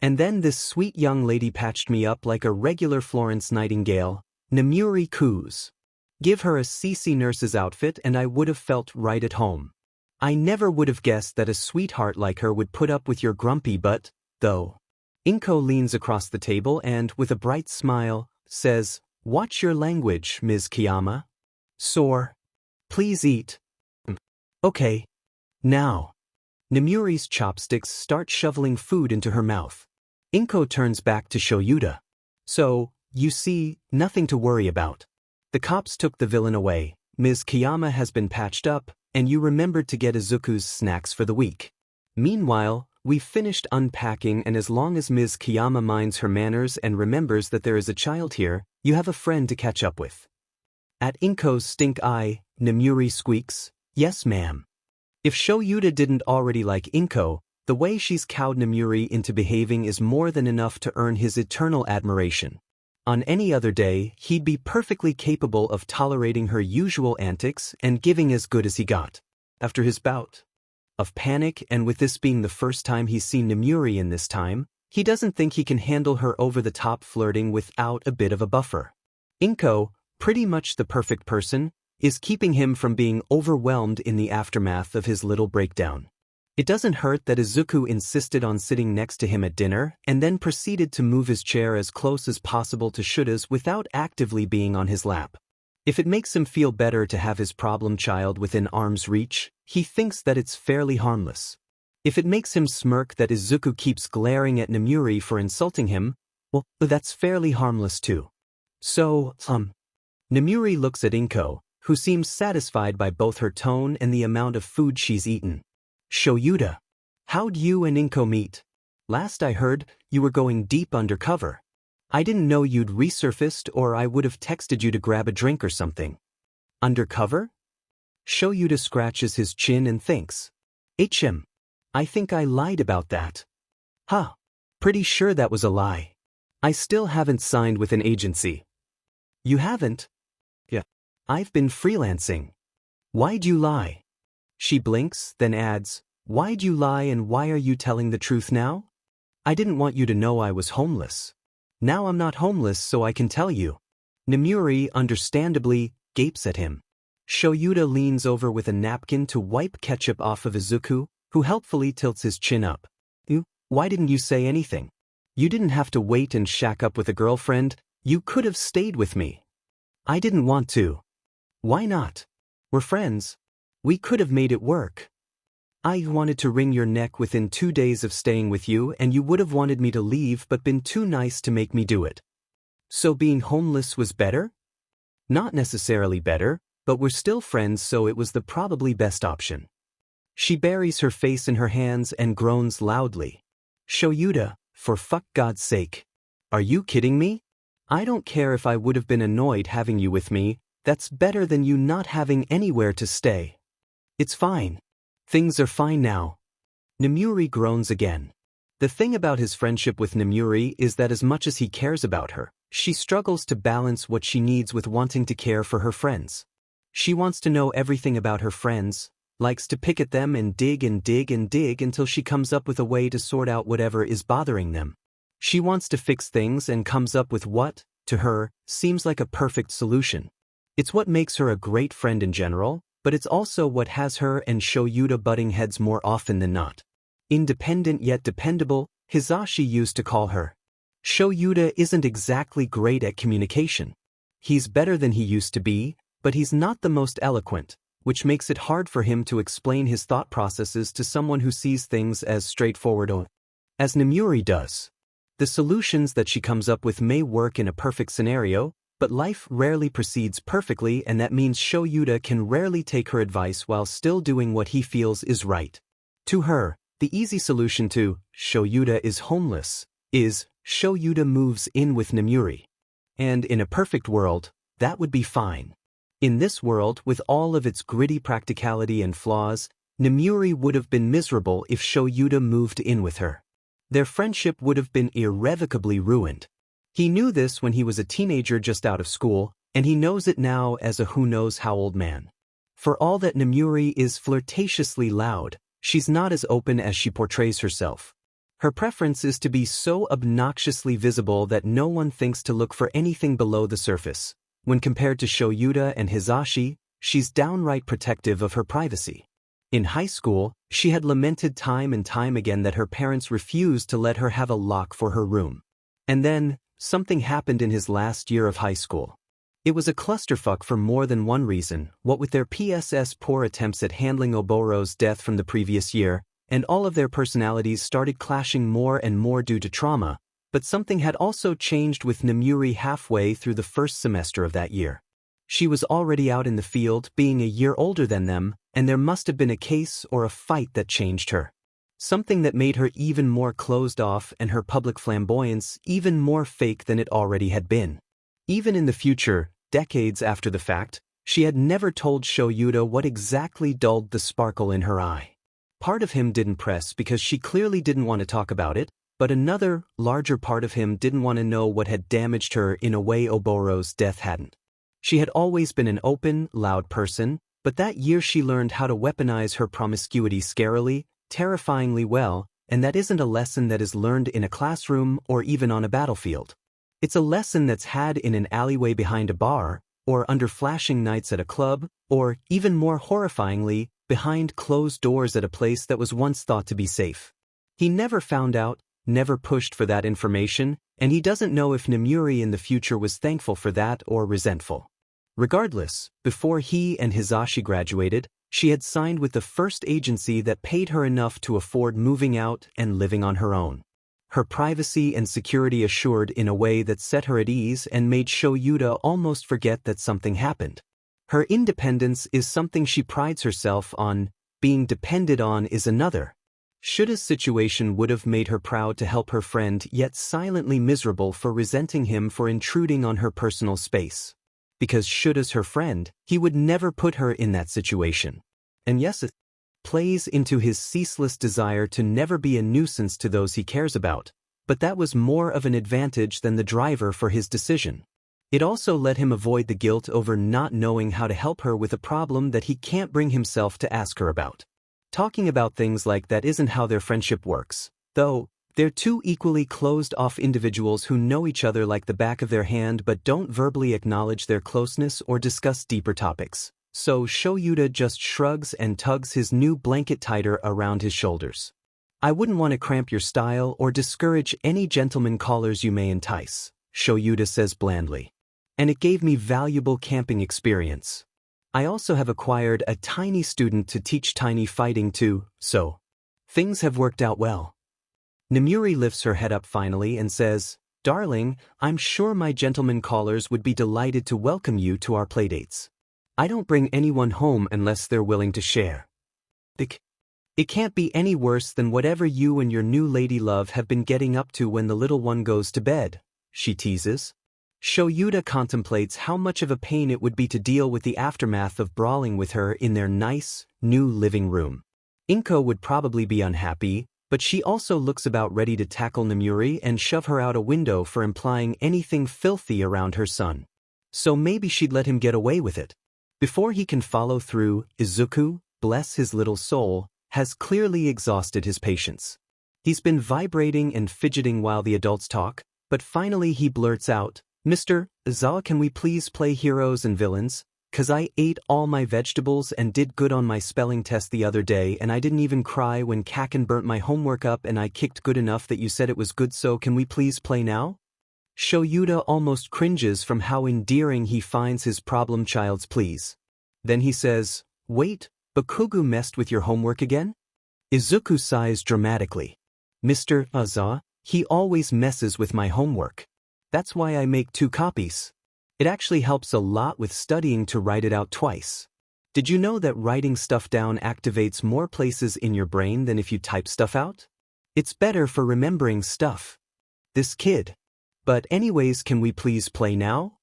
And then this sweet young lady patched me up like a regular Florence Nightingale, Namuri Coos. Give her a CC nurse's outfit and I would have felt right at home. I never would have guessed that a sweetheart like her would put up with your grumpy butt, though. Inko leans across the table and, with a bright smile, says, "Watch your language, Ms. Kiyama. Soar. Please eat." Okay. Now. Namuri's chopsticks start shoveling food into her mouth. Inko turns back to Shoyuta. So, you see, nothing to worry about. The cops took the villain away, Ms. Kiyama has been patched up, and you remembered to get Izuku's snacks for the week. Meanwhile, we've finished unpacking, and as long as Ms. Kiyama minds her manners and remembers that there is a child here, you have a friend to catch up with. At Inko's stink eye, Namuri squeaks, "Yes, ma'am." If Shoyuta didn't already like Inko, the way she's cowed Namuri into behaving is more than enough to earn his eternal admiration. On any other day, he'd be perfectly capable of tolerating her usual antics and giving as good as he got. After his bout of panic, and with this being the first time he's seen Namuri in this time, he doesn't think he can handle her over-the-top flirting without a bit of a buffer. Inko, pretty much the perfect person, is keeping him from being overwhelmed in the aftermath of his little breakdown. It doesn't hurt that Izuku insisted on sitting next to him at dinner and then proceeded to move his chair as close as possible to Shuta's without actively being on his lap. If it makes him feel better to have his problem child within arm's reach, he thinks that it's fairly harmless. If it makes him smirk that Izuku keeps glaring at Namuri for insulting him, well, that's fairly harmless too. So, Namuri looks at Inko, who seems satisfied by both her tone and the amount of food she's eaten. Shoyuta, how'd you and Inko meet? Last I heard, you were going deep undercover. I didn't know you'd resurfaced, or I would have texted you to grab a drink or something. Undercover? Shoyuta scratches his chin and thinks. I think I lied about that. Huh. Pretty sure that was a lie. I still haven't signed with an agency. You haven't? Yeah. I've been freelancing. Why'd you lie? She blinks, then adds, "Why'd you lie and why are you telling the truth now?" I didn't want you to know I was homeless. Now I'm not homeless, so I can tell you. Namuri, understandably, gapes at him. Shoyuta leans over with a napkin to wipe ketchup off of Izuku, who helpfully tilts his chin up. Why didn't you say anything? You didn't have to wait and shack up with a girlfriend, you could have stayed with me. I didn't want to. Why not? We're friends. We could have made it work. I wanted to wring your neck within 2 days of staying with you, and you would have wanted me to leave but been too nice to make me do it. So being homeless was better? Not necessarily better, but we're still friends, so it was the probably best option. She buries her face in her hands and groans loudly. Shoyuta, for fuck God's sake. Are you kidding me? I don't care if I would have been annoyed having you with me, that's better than you not having anywhere to stay. It's fine. Things are fine now. Namuri groans again. The thing about his friendship with Namuri is that as much as he cares about her, she struggles to balance what she needs with wanting to care for her friends. She wants to know everything about her friends, likes to pick at them and dig and dig and dig until she comes up with a way to sort out whatever is bothering them. She wants to fix things and comes up with what, to her, seems like a perfect solution. It's what makes her a great friend in general, but it's also what has her and Shoyuta butting heads more often than not. Independent yet dependable, Hisashi used to call her. Shoyuta isn't exactly great at communication. He's better than he used to be, but he's not the most eloquent, which makes it hard for him to explain his thought processes to someone who sees things as straightforward as Namuri does. The solutions that she comes up with may work in a perfect scenario, but life rarely proceeds perfectly, and that means Shoyuta can rarely take her advice while still doing what he feels is right. To her, the easy solution to Shoyuta is homeless is Shoyuta moves in with Namuri. And in a perfect world, that would be fine. In this world, with all of its gritty practicality and flaws, Nemuri would have been miserable if Shoyuta moved in with her. Their friendship would have been irrevocably ruined. He knew this when he was a teenager just out of school, and he knows it now as a who-knows-how-old man. For all that Nemuri is flirtatiously loud, she's not as open as she portrays herself. Her preference is to be so obnoxiously visible that no one thinks to look for anything below the surface. When compared to Shoyuta and Hisashi, she's downright protective of her privacy. In high school, she had lamented time and time again that her parents refused to let her have a lock for her room. And then, something happened in his last year of high school. It was a clusterfuck for more than one reason, what with their PSS poor attempts at handling Oboro's death from the previous year, and all of their personalities started clashing more and more due to trauma, but something had also changed with Nemuri halfway through the first semester of that year. She was already out in the field, being a year older than them, and there must have been a case or a fight that changed her. Something that made her even more closed off and her public flamboyance even more fake than it already had been. Even in the future, decades after the fact, she had never told Shoyuta what exactly dulled the sparkle in her eye. Part of him didn't press because she clearly didn't want to talk about it, but another, larger part of him didn't want to know what had damaged her in a way Oboro's death hadn't. She had always been an open, loud person, but that year she learned how to weaponize her promiscuity scarily, terrifyingly well, and that isn't a lesson that is learned in a classroom or even on a battlefield. It's a lesson that's had in an alleyway behind a bar, or under flashing nights at a club, or, even more horrifyingly, behind closed doors at a place that was once thought to be safe. He never found out, never pushed for that information, and he doesn't know if Nemuri in the future was thankful for that or resentful. Regardless, before he and Hisashi graduated, she had signed with the first agency that paid her enough to afford moving out and living on her own. Her privacy and security assured in a way that set her at ease and made Shoyuta almost forget that something happened. Her independence is something she prides herself on, being depended on is another. Shuta's situation would have made her proud to help her friend yet silently miserable for resenting him for intruding on her personal space. Because Shuta's her friend, he would never put her in that situation. And yes, it plays into his ceaseless desire to never be a nuisance to those he cares about, but that was more of an advantage than the driver for his decision. It also let him avoid the guilt over not knowing how to help her with a problem that he can't bring himself to ask her about. Talking about things like that isn't how their friendship works, though. They're two equally closed-off individuals who know each other like the back of their hand but don't verbally acknowledge their closeness or discuss deeper topics. So Shoyuta just shrugs and tugs his new blanket tighter around his shoulders. I wouldn't want to cramp your style or discourage any gentleman callers you may entice, Shoyuta says blandly. And it gave me valuable camping experience. I also have acquired a tiny student to teach tiny fighting to, so things have worked out well. Nemuri lifts her head up finally and says, "Darling, I'm sure my gentlemen callers would be delighted to welcome you to our playdates. I don't bring anyone home unless they're willing to share. It can't be any worse than whatever you and your new lady love have been getting up to when the little one goes to bed," she teases. Shoyuta contemplates how much of a pain it would be to deal with the aftermath of brawling with her in their nice, new living room. Inko would probably be unhappy, but she also looks about ready to tackle Nemuri and shove her out a window for implying anything filthy around her son. So maybe she'd let him get away with it. Before he can follow through, Izuku, bless his little soul, has clearly exhausted his patience. He's been vibrating and fidgeting while the adults talk, but finally he blurts out, "Mr. Izawa, can we please play heroes and villains? 'Cause I ate all my vegetables and did good on my spelling test the other day and I didn't even cry when Kaken burnt my homework up and I kicked good enough that you said it was good, so can we please play now?" Shoyuta almost cringes from how endearing he finds his problem child's pleas. Then he says, "Wait, Bakugu messed with your homework again?" Izuku sighs dramatically. "Mr. Izawa, he always messes with my homework. That's why I make 2 copies. It actually helps a lot with studying to write it out twice. Did you know that writing stuff down activates more places in your brain than if you type stuff out? It's better for remembering stuff. This kid. But anyways, can we please play now?"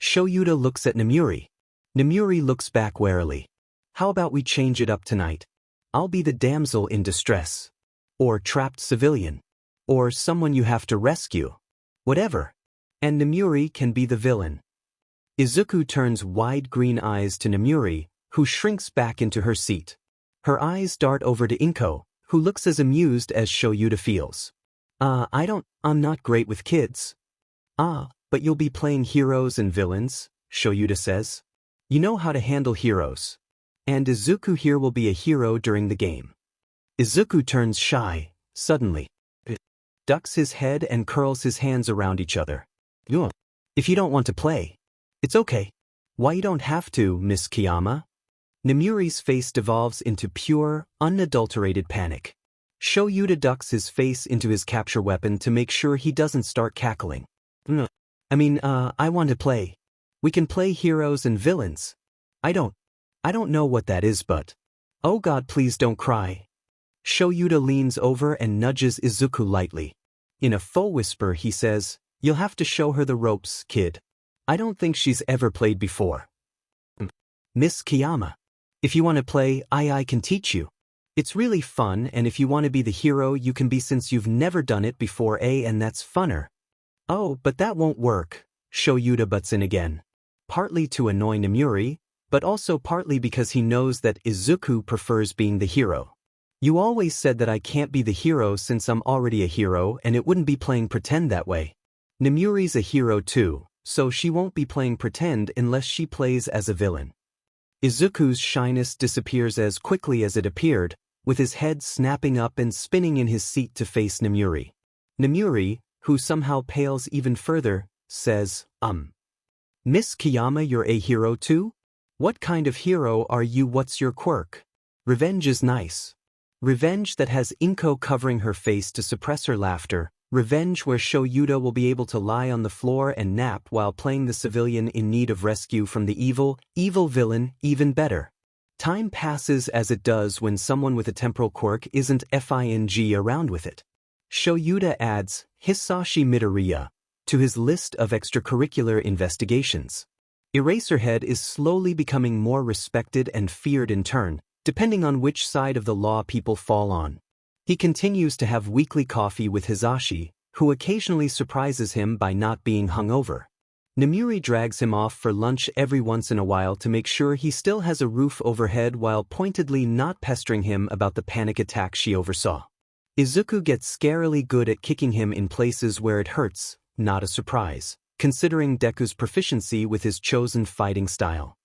Shoyuta looks at Nemuri. Nemuri looks back warily. "How about we change it up tonight? I'll be the damsel in distress. Or trapped civilian. Or someone you have to rescue. Whatever. And Nemuri can be the villain. Izuku turns wide green eyes to Nemuri, who shrinks back into her seat. Her eyes dart over to Inko, who looks as amused as Shoyuta feels. I'm not great with kids. But you'll be playing heroes and villains, Shoyuta says. You know how to handle heroes. And Izuku here will be a hero during the game. Izuku turns shy, suddenly. Ducks his head and curls his hands around each other. If you don't want to play, it's okay. Why you don't have to, Miss Kiyama? Nemuri's face devolves into pure, unadulterated panic. Shoyuta ducks his face into his capture weapon to make sure he doesn't start cackling. I want to play. We can play heroes and villains. I don't know what that is, but... Oh God, please don't cry. Shoyuta leans over and nudges Izuku lightly. In a faux whisper he says, "You'll have to show her the ropes, kid. I don't think she's ever played before." Miss Kiyama. If you want to play, I can teach you. It's really fun, and if you want to be the hero you can be since you've never done it before, and that's funner. Oh, but that won't work, Shoyuta butts in again. Partly to annoy Nemuri, but also partly because he knows that Izuku prefers being the hero. You always said that I can't be the hero since I'm already a hero and it wouldn't be playing pretend that way. Nemuri's a hero too, so she won't be playing pretend unless she plays as a villain. Izuku's shyness disappears as quickly as it appeared, with his head snapping up and spinning in his seat to face Nemuri. Nemuri, who somehow pales even further, says, Miss Kiyama, you're a hero too? What kind of hero are you? What's your quirk? Revenge is nice. Revenge that has Inko covering her face to suppress her laughter. Revenge where Shoyuta will be able to lie on the floor and nap while playing the civilian in need of rescue from the evil villain. Even better. Time passes as it does when someone with a temporal quirk isn't FING around with it. Shoyuta adds Hisashi Midoriya to his list of extracurricular investigations. Eraserhead is slowly becoming more respected and feared in turn, depending on which side of the law people fall on. He continues to have weekly coffee with Hisashi, who occasionally surprises him by not being hungover. Nemuri drags him off for lunch every once in a while to make sure he still has a roof overhead while pointedly not pestering him about the panic attack she oversaw. Izuku gets scarily good at kicking him in places where it hurts, not a surprise, considering Deku's proficiency with his chosen fighting style.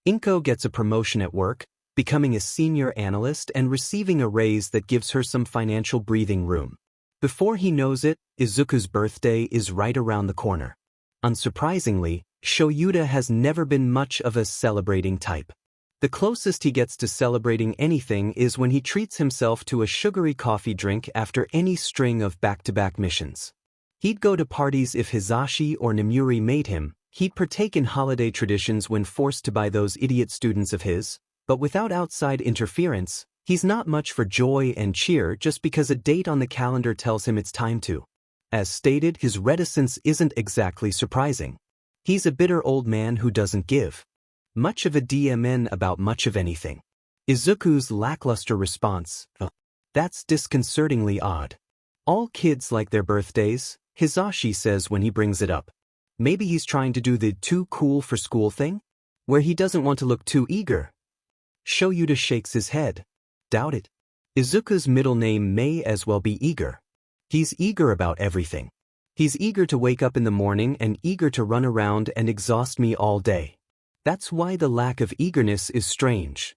Inko gets a promotion at work, becoming a senior analyst and receiving a raise that gives her some financial breathing room. Before he knows it, Izuku's birthday is right around the corner. Unsurprisingly, Shoyuta has never been much of a celebrating type. The closest he gets to celebrating anything is when he treats himself to a sugary coffee drink after any string of back-to-back missions. He'd go to parties if Hisashi or Nemuri made him, he'd partake in holiday traditions when forced to by those idiot students of his, but without outside interference, he's not much for joy and cheer just because a date on the calendar tells him it's time to. As stated, his reticence isn't exactly surprising. He's a bitter old man who doesn't give much of a DMN about much of anything. Izuku's lackluster response, that's disconcertingly odd. All kids like their birthdays, Hisashi says when he brings it up. Maybe he's trying to do the too cool for school thing? Where he doesn't want to look too eager. Shoyuta shakes his head. Doubt it. Izuku's middle name may as well be Eager. He's eager about everything. He's eager to wake up in the morning and eager to run around and exhaust me all day. That's why the lack of eagerness is strange.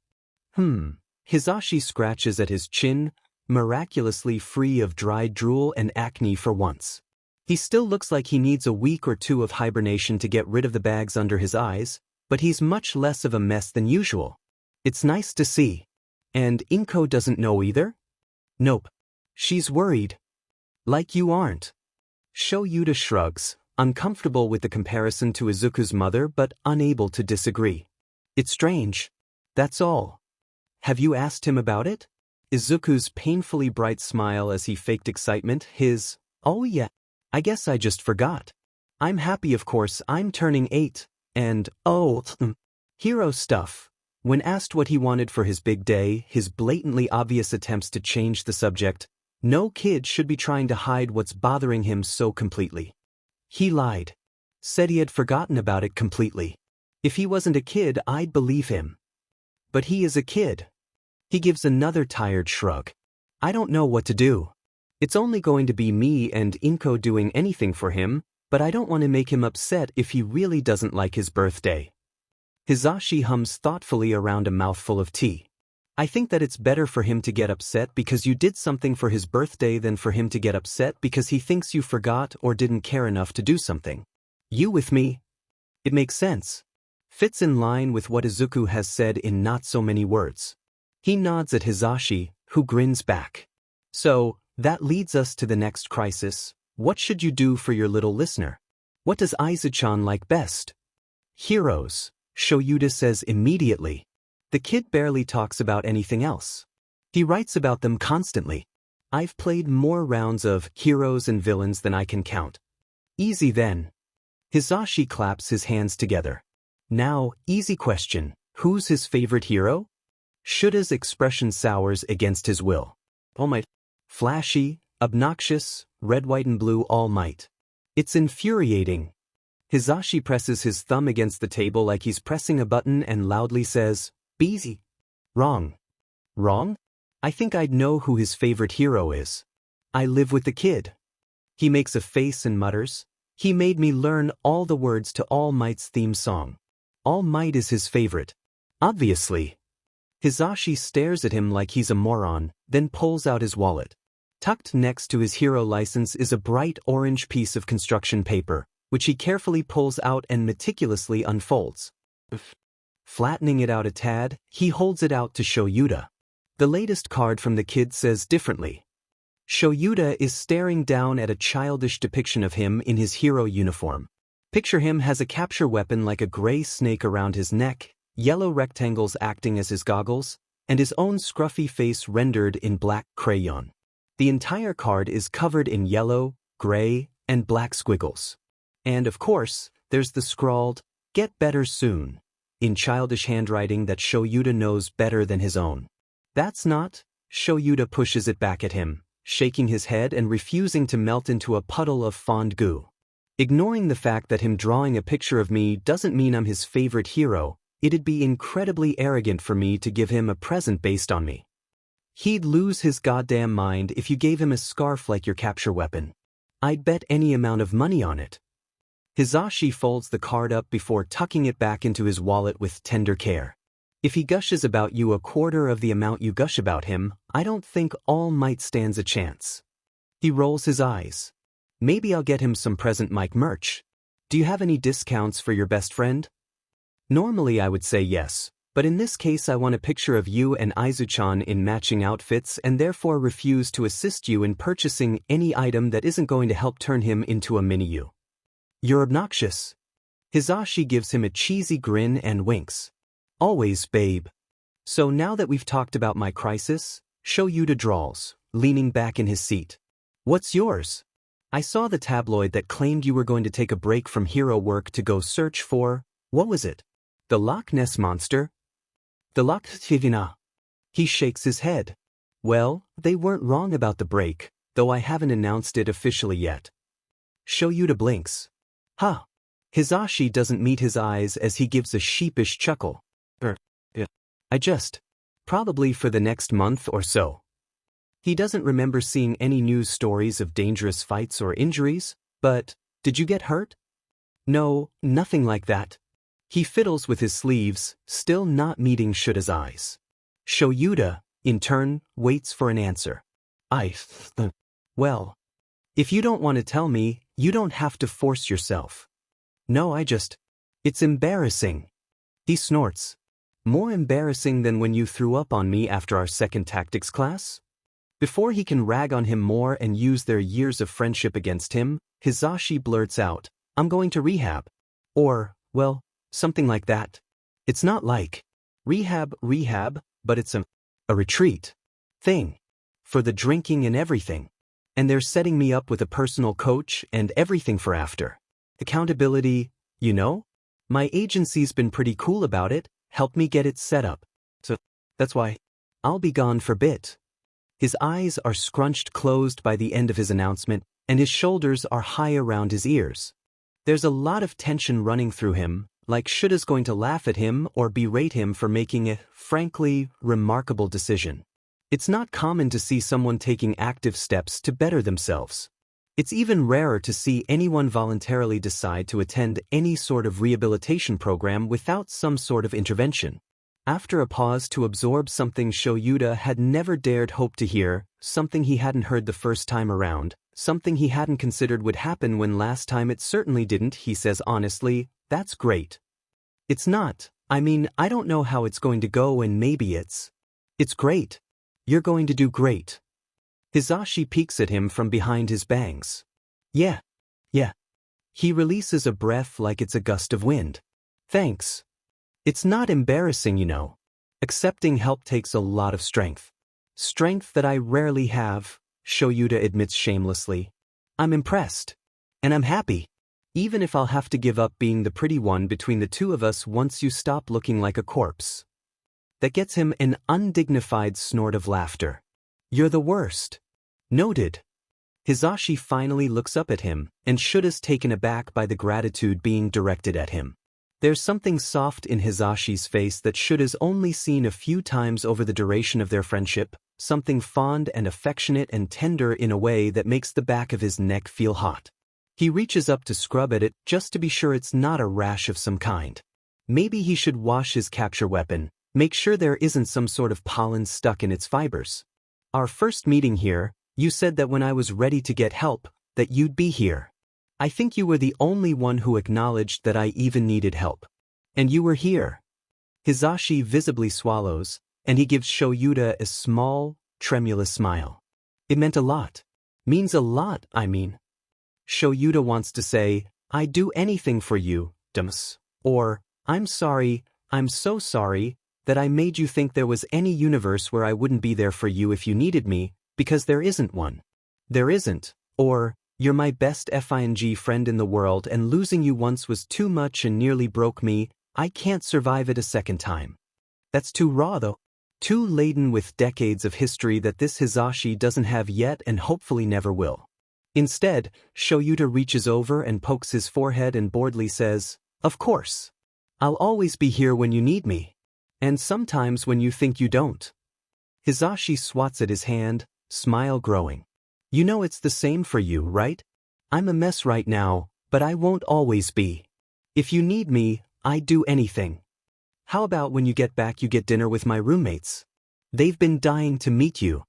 Hisashi scratches at his chin, miraculously free of dry drool and acne for once. He still looks like he needs a week or two of hibernation to get rid of the bags under his eyes, but he's much less of a mess than usual. It's nice to see. And Inko doesn't know either? Nope. She's worried. Like you aren't. Shoyuta shrugs, uncomfortable with the comparison to Izuku's mother but unable to disagree. It's strange. That's all. Have you asked him about it? Izuku's painfully bright smile as he faked excitement, his, oh yeah, I guess I just forgot. I'm happy of course I'm turning 8, and hero stuff. When asked what he wanted for his big day, his blatantly obvious attempts to change the subject, no kid should be trying to hide what's bothering him so completely. He lied. Said he had forgotten about it completely. If he wasn't a kid, I'd believe him. But he is a kid. He gives another tired shrug. I don't know what to do. It's only going to be me and Inko doing anything for him, but I don't want to make him upset if he really doesn't like his birthday. Hizashi hums thoughtfully around a mouthful of tea. I think that it's better for him to get upset because you did something for his birthday than for him to get upset because he thinks you forgot or didn't care enough to do something. You with me? It makes sense. Fits in line with what Izuku has said in not so many words. He nods at Hizashi, who grins back. So, that leads us to the next crisis. What should you do for your little listener? What does Aizu-chan like best? Heroes, Shoyuta says immediately. The kid barely talks about anything else. He writes about them constantly. I've played more rounds of heroes and villains than I can count. Easy then. Hizashi claps his hands together. Now, easy question. Who's his favorite hero? Shuta's expression sours against his will. All Might. Flashy, obnoxious, red, white, and blue All Might. It's infuriating. Hizashi presses his thumb against the table like he's pressing a button and loudly says, Beezy. Wrong. Wrong? I think I'd know who his favorite hero is. I live with the kid. He makes a face and mutters. He made me learn all the words to All Might's theme song. All Might is his favorite. Obviously. Hizashi stares at him like he's a moron, then pulls out his wallet. Tucked next to his hero license is a bright orange piece of construction paper, which he carefully pulls out and meticulously unfolds. Flattening it out a tad, he holds it out to Shoyuta. The latest card from the kid says differently. Shoyuta is staring down at a childish depiction of him in his hero uniform. Picture him has a capture weapon like a gray snake around his neck, yellow rectangles acting as his goggles, and his own scruffy face rendered in black crayon. The entire card is covered in yellow, gray, and black squiggles. And of course, there's the scrawled, "Get better soon," in childish handwriting that Shoyuta knows better than his own. That's not. Shoyuta pushes it back at him, shaking his head and refusing to melt into a puddle of fond goo. Ignoring the fact that him drawing a picture of me doesn't mean I'm his favorite hero, it'd be incredibly arrogant for me to give him a present based on me. He'd lose his goddamn mind if you gave him a scarf like your capture weapon. I'd bet any amount of money on it. Hizashi folds the card up before tucking it back into his wallet with tender care. If he gushes about you a quarter of the amount you gush about him, I don't think All Might stands a chance. He rolls his eyes. Maybe I'll get him some present Mike merch. Do you have any discounts for your best friend? Normally I would say yes, but in this case I want a picture of you and Aizu-chan in matching outfits and therefore refuse to assist you in purchasing any item that isn't going to help turn him into a mini-you. You're obnoxious. Hizashi gives him a cheesy grin and winks. Always, babe. So now that we've talked about my crisis, Shoyuta drawls, leaning back in his seat. What's yours? I saw the tabloid that claimed you were going to take a break from hero work to go search for, what was it? The Loch Ness Monster? The Loch Tivina. He shakes his head. Well, they weren't wrong about the break, though I haven't announced it officially yet. Shoyuta blinks. Huh. Hizashi doesn't meet his eyes as he gives a sheepish chuckle. Yeah. Probably for the next month or so. He doesn't remember seeing any news stories of dangerous fights or injuries, but, did you get hurt? No, nothing like that. He fiddles with his sleeves, still not meeting Shuta's eyes. Shoyuta, in turn, waits for an answer. Well, if you don't want to tell me, you don't have to force yourself. No, it's embarrassing. He snorts. More embarrassing than when you threw up on me after our second tactics class? Before he can rag on him more and use their years of friendship against him, Hizashi blurts out, I'm going to rehab. Or, well, something like that. It's not like rehab, but it's a retreat thing. For the drinking and everything. And they're setting me up with a personal coach and everything for after. Accountability, you know? My agency's been pretty cool about it, help me get it set up. So, that's why I'll be gone for a bit. His eyes are scrunched closed by the end of his announcement, and his shoulders are high around his ears. There's a lot of tension running through him, like Shuda's going to laugh at him or berate him for making a, frankly, remarkable decision. It's not common to see someone taking active steps to better themselves. It's even rarer to see anyone voluntarily decide to attend any sort of rehabilitation program without some sort of intervention. After a pause to absorb something Shoyuta had never dared hope to hear, something he hadn't heard the first time around, something he hadn't considered would happen when last time it certainly didn't, he says honestly, "That's great." "It's not. I mean, I don't know how it's going to go and maybe it's great. You're going to do great." Hizashi peeks at him from behind his bangs. Yeah. He releases a breath like it's a gust of wind. "Thanks. It's not embarrassing, you know. Accepting help takes a lot of strength. Strength that I rarely have," Shoyuta admits shamelessly. "I'm impressed. And I'm happy. Even if I'll have to give up being the pretty one between the two of us once you stop looking like a corpse." That gets him an undignified snort of laughter. "You're the worst." "Noted." Hizashi finally looks up at him, and Shuda's taken aback by the gratitude being directed at him. There's something soft in Hizashi's face that Shuda's only seen a few times over the duration of their friendship, something fond and affectionate and tender in a way that makes the back of his neck feel hot. He reaches up to scrub at it just to be sure it's not a rash of some kind. Maybe he should wash his capture weapon, make sure there isn't some sort of pollen stuck in its fibers. "Our first meeting here, you said that when I was ready to get help, that you'd be here. I think you were the only one who acknowledged that I even needed help. And you were here." Hizashi visibly swallows, and he gives Shoyuta a small, tremulous smile. "It meant a lot. Means a lot, I mean." Shoyuta wants to say, "I'd do anything for you, Dums," or, I'm so sorry, that I made you think there was any universe where I wouldn't be there for you if you needed me, because there isn't one. There isn't," or, "You're my best FING friend in the world and losing you once was too much and nearly broke me, I can't survive it a second time." That's too raw though. Too laden with decades of history that this Hizashi doesn't have yet and hopefully never will. Instead, Shoyuta reaches over and pokes his forehead and boredly says, "Of course. I'll always be here when you need me. And sometimes when you think you don't." Hizashi swats at his hand, smile growing. "You know it's the same for you, right? I'm a mess right now, but I won't always be. If you need me, I'd do anything. How about when you get back you get dinner with my roommates? They've been dying to meet you."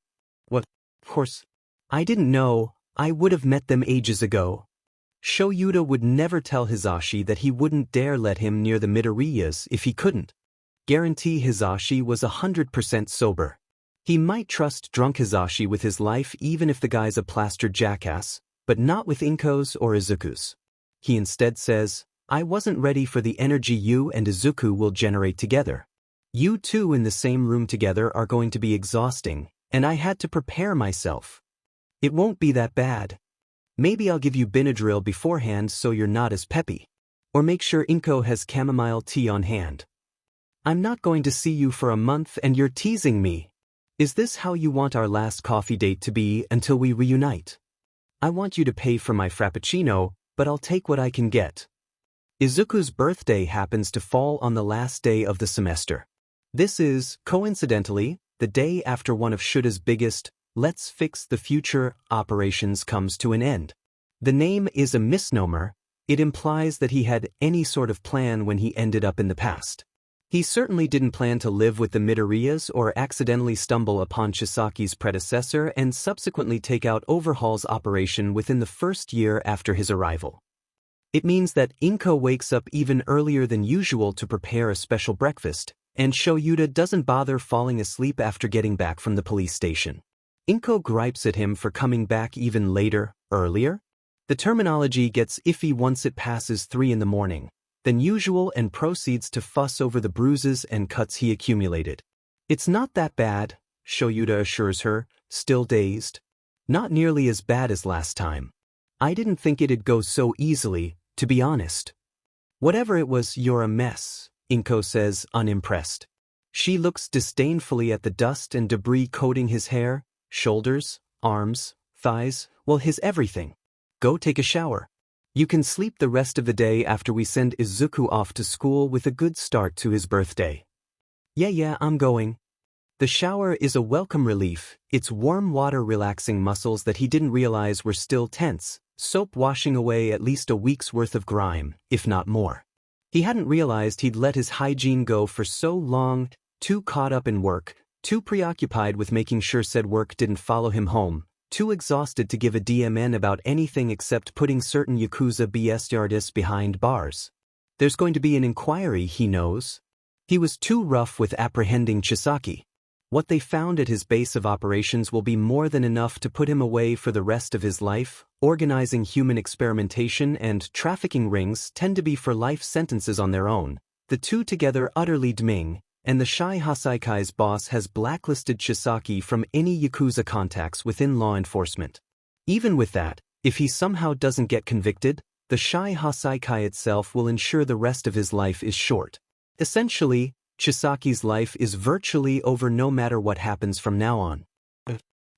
"What? Of course. I didn't know, I would have met them ages ago." Shoyuta would never tell Hizashi that he wouldn't dare let him near the Midoriyas if he couldn't. Guarantee Hizashi was 100% sober. He might trust drunk Hizashi with his life even if the guy's a plastered jackass, but not with Inko's or Izuku's. He instead says, "I wasn't ready for the energy you and Izuku will generate together. You two in the same room together are going to be exhausting, and I had to prepare myself. It won't be that bad. Maybe I'll give you Benadryl beforehand so you're not as peppy. Or make sure Inko has chamomile tea on hand. I'm not going to see you for a month and you're teasing me. Is this how you want our last coffee date to be until we reunite? I want you to pay for my frappuccino, but I'll take what I can get." Izuku's birthday happens to fall on the last day of the semester. This is, coincidentally, the day after one of Shuda's biggest, "let's fix the future" operations comes to an end. The name is a misnomer. It implies that he had any sort of plan when he ended up in the past. He certainly didn't plan to live with the Midoriyas or accidentally stumble upon Chisaki's predecessor and subsequently take out Overhaul's operation within the first year after his arrival. It means that Inko wakes up even earlier than usual to prepare a special breakfast, and Shoyuta doesn't bother falling asleep after getting back from the police station. Inko gripes at him for coming back even later, earlier. The terminology gets iffy once it passes 3 in the morning. Than usual and proceeds to fuss over the bruises and cuts he accumulated. "It's not that bad," Shoyuta assures her, still dazed. "Not nearly as bad as last time. I didn't think it'd go so easily, to be honest. Whatever it was, you're a mess, Inko says, unimpressed. She looks disdainfully at the dust and debris coating his hair, shoulders, arms, thighs, well, his everything. Go take a shower. You can sleep the rest of the day after we send Izuku off to school with a good start to his birthday. Yeah, I'm going. The shower is a welcome relief, its warm water relaxing muscles that he didn't realize were still tense, soap washing away at least a week's worth of grime, if not more. He hadn't realized he'd let his hygiene go for so long, too caught up in work, too preoccupied with making sure said work didn't follow him home, too exhausted to give a DMN about anything except putting certain Yakuza BS behind bars. There's going to be an inquiry, he knows. He was too rough with apprehending Chisaki. What they found at his base of operations will be more than enough to put him away for the rest of his life. Organizing human experimentation and trafficking rings tend to be for life sentences on their own, the two together utterly dming, and the Shy Hasaikai's boss has blacklisted Chisaki from any Yakuza contacts within law enforcement. Even with that, if he somehow doesn't get convicted, the Shy Hasaikai itself will ensure the rest of his life is short. Essentially, Chisaki's life is virtually over no matter what happens from now on.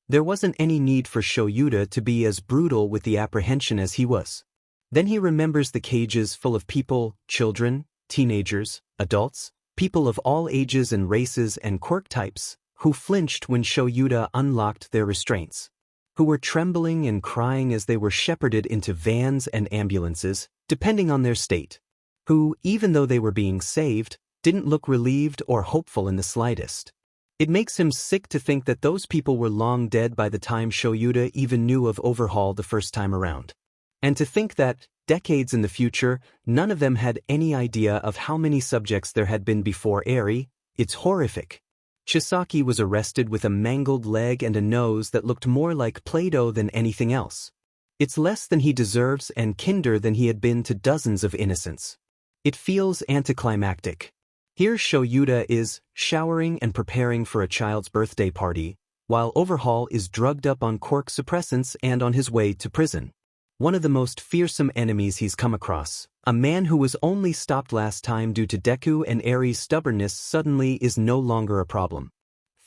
There wasn't any need for Shoyuta to be as brutal with the apprehension as he was. Then he remembers the cages full of people, children, teenagers, adults, people of all ages and races and quirk types, who flinched when Shoyuta unlocked their restraints, who were trembling and crying as they were shepherded into vans and ambulances, depending on their state, who, even though they were being saved, didn't look relieved or hopeful in the slightest. It makes him sick to think that those people were long dead by the time Shoyuta even knew of Overhaul the first time around. And to think that, decades in the future, none of them had any idea of how many subjects there had been before Eri, it's horrific. Chisaki was arrested with a mangled leg and a nose that looked more like Play-Doh than anything else. It's less than he deserves and kinder than he had been to dozens of innocents. It feels anticlimactic. Here Shoyuta is showering and preparing for a child's birthday party, while Overhaul is drugged up on quirk suppressants and on his way to prison. One of the most fearsome enemies he's come across, a man who was only stopped last time due to Deku and Eri's stubbornness, suddenly is no longer a problem.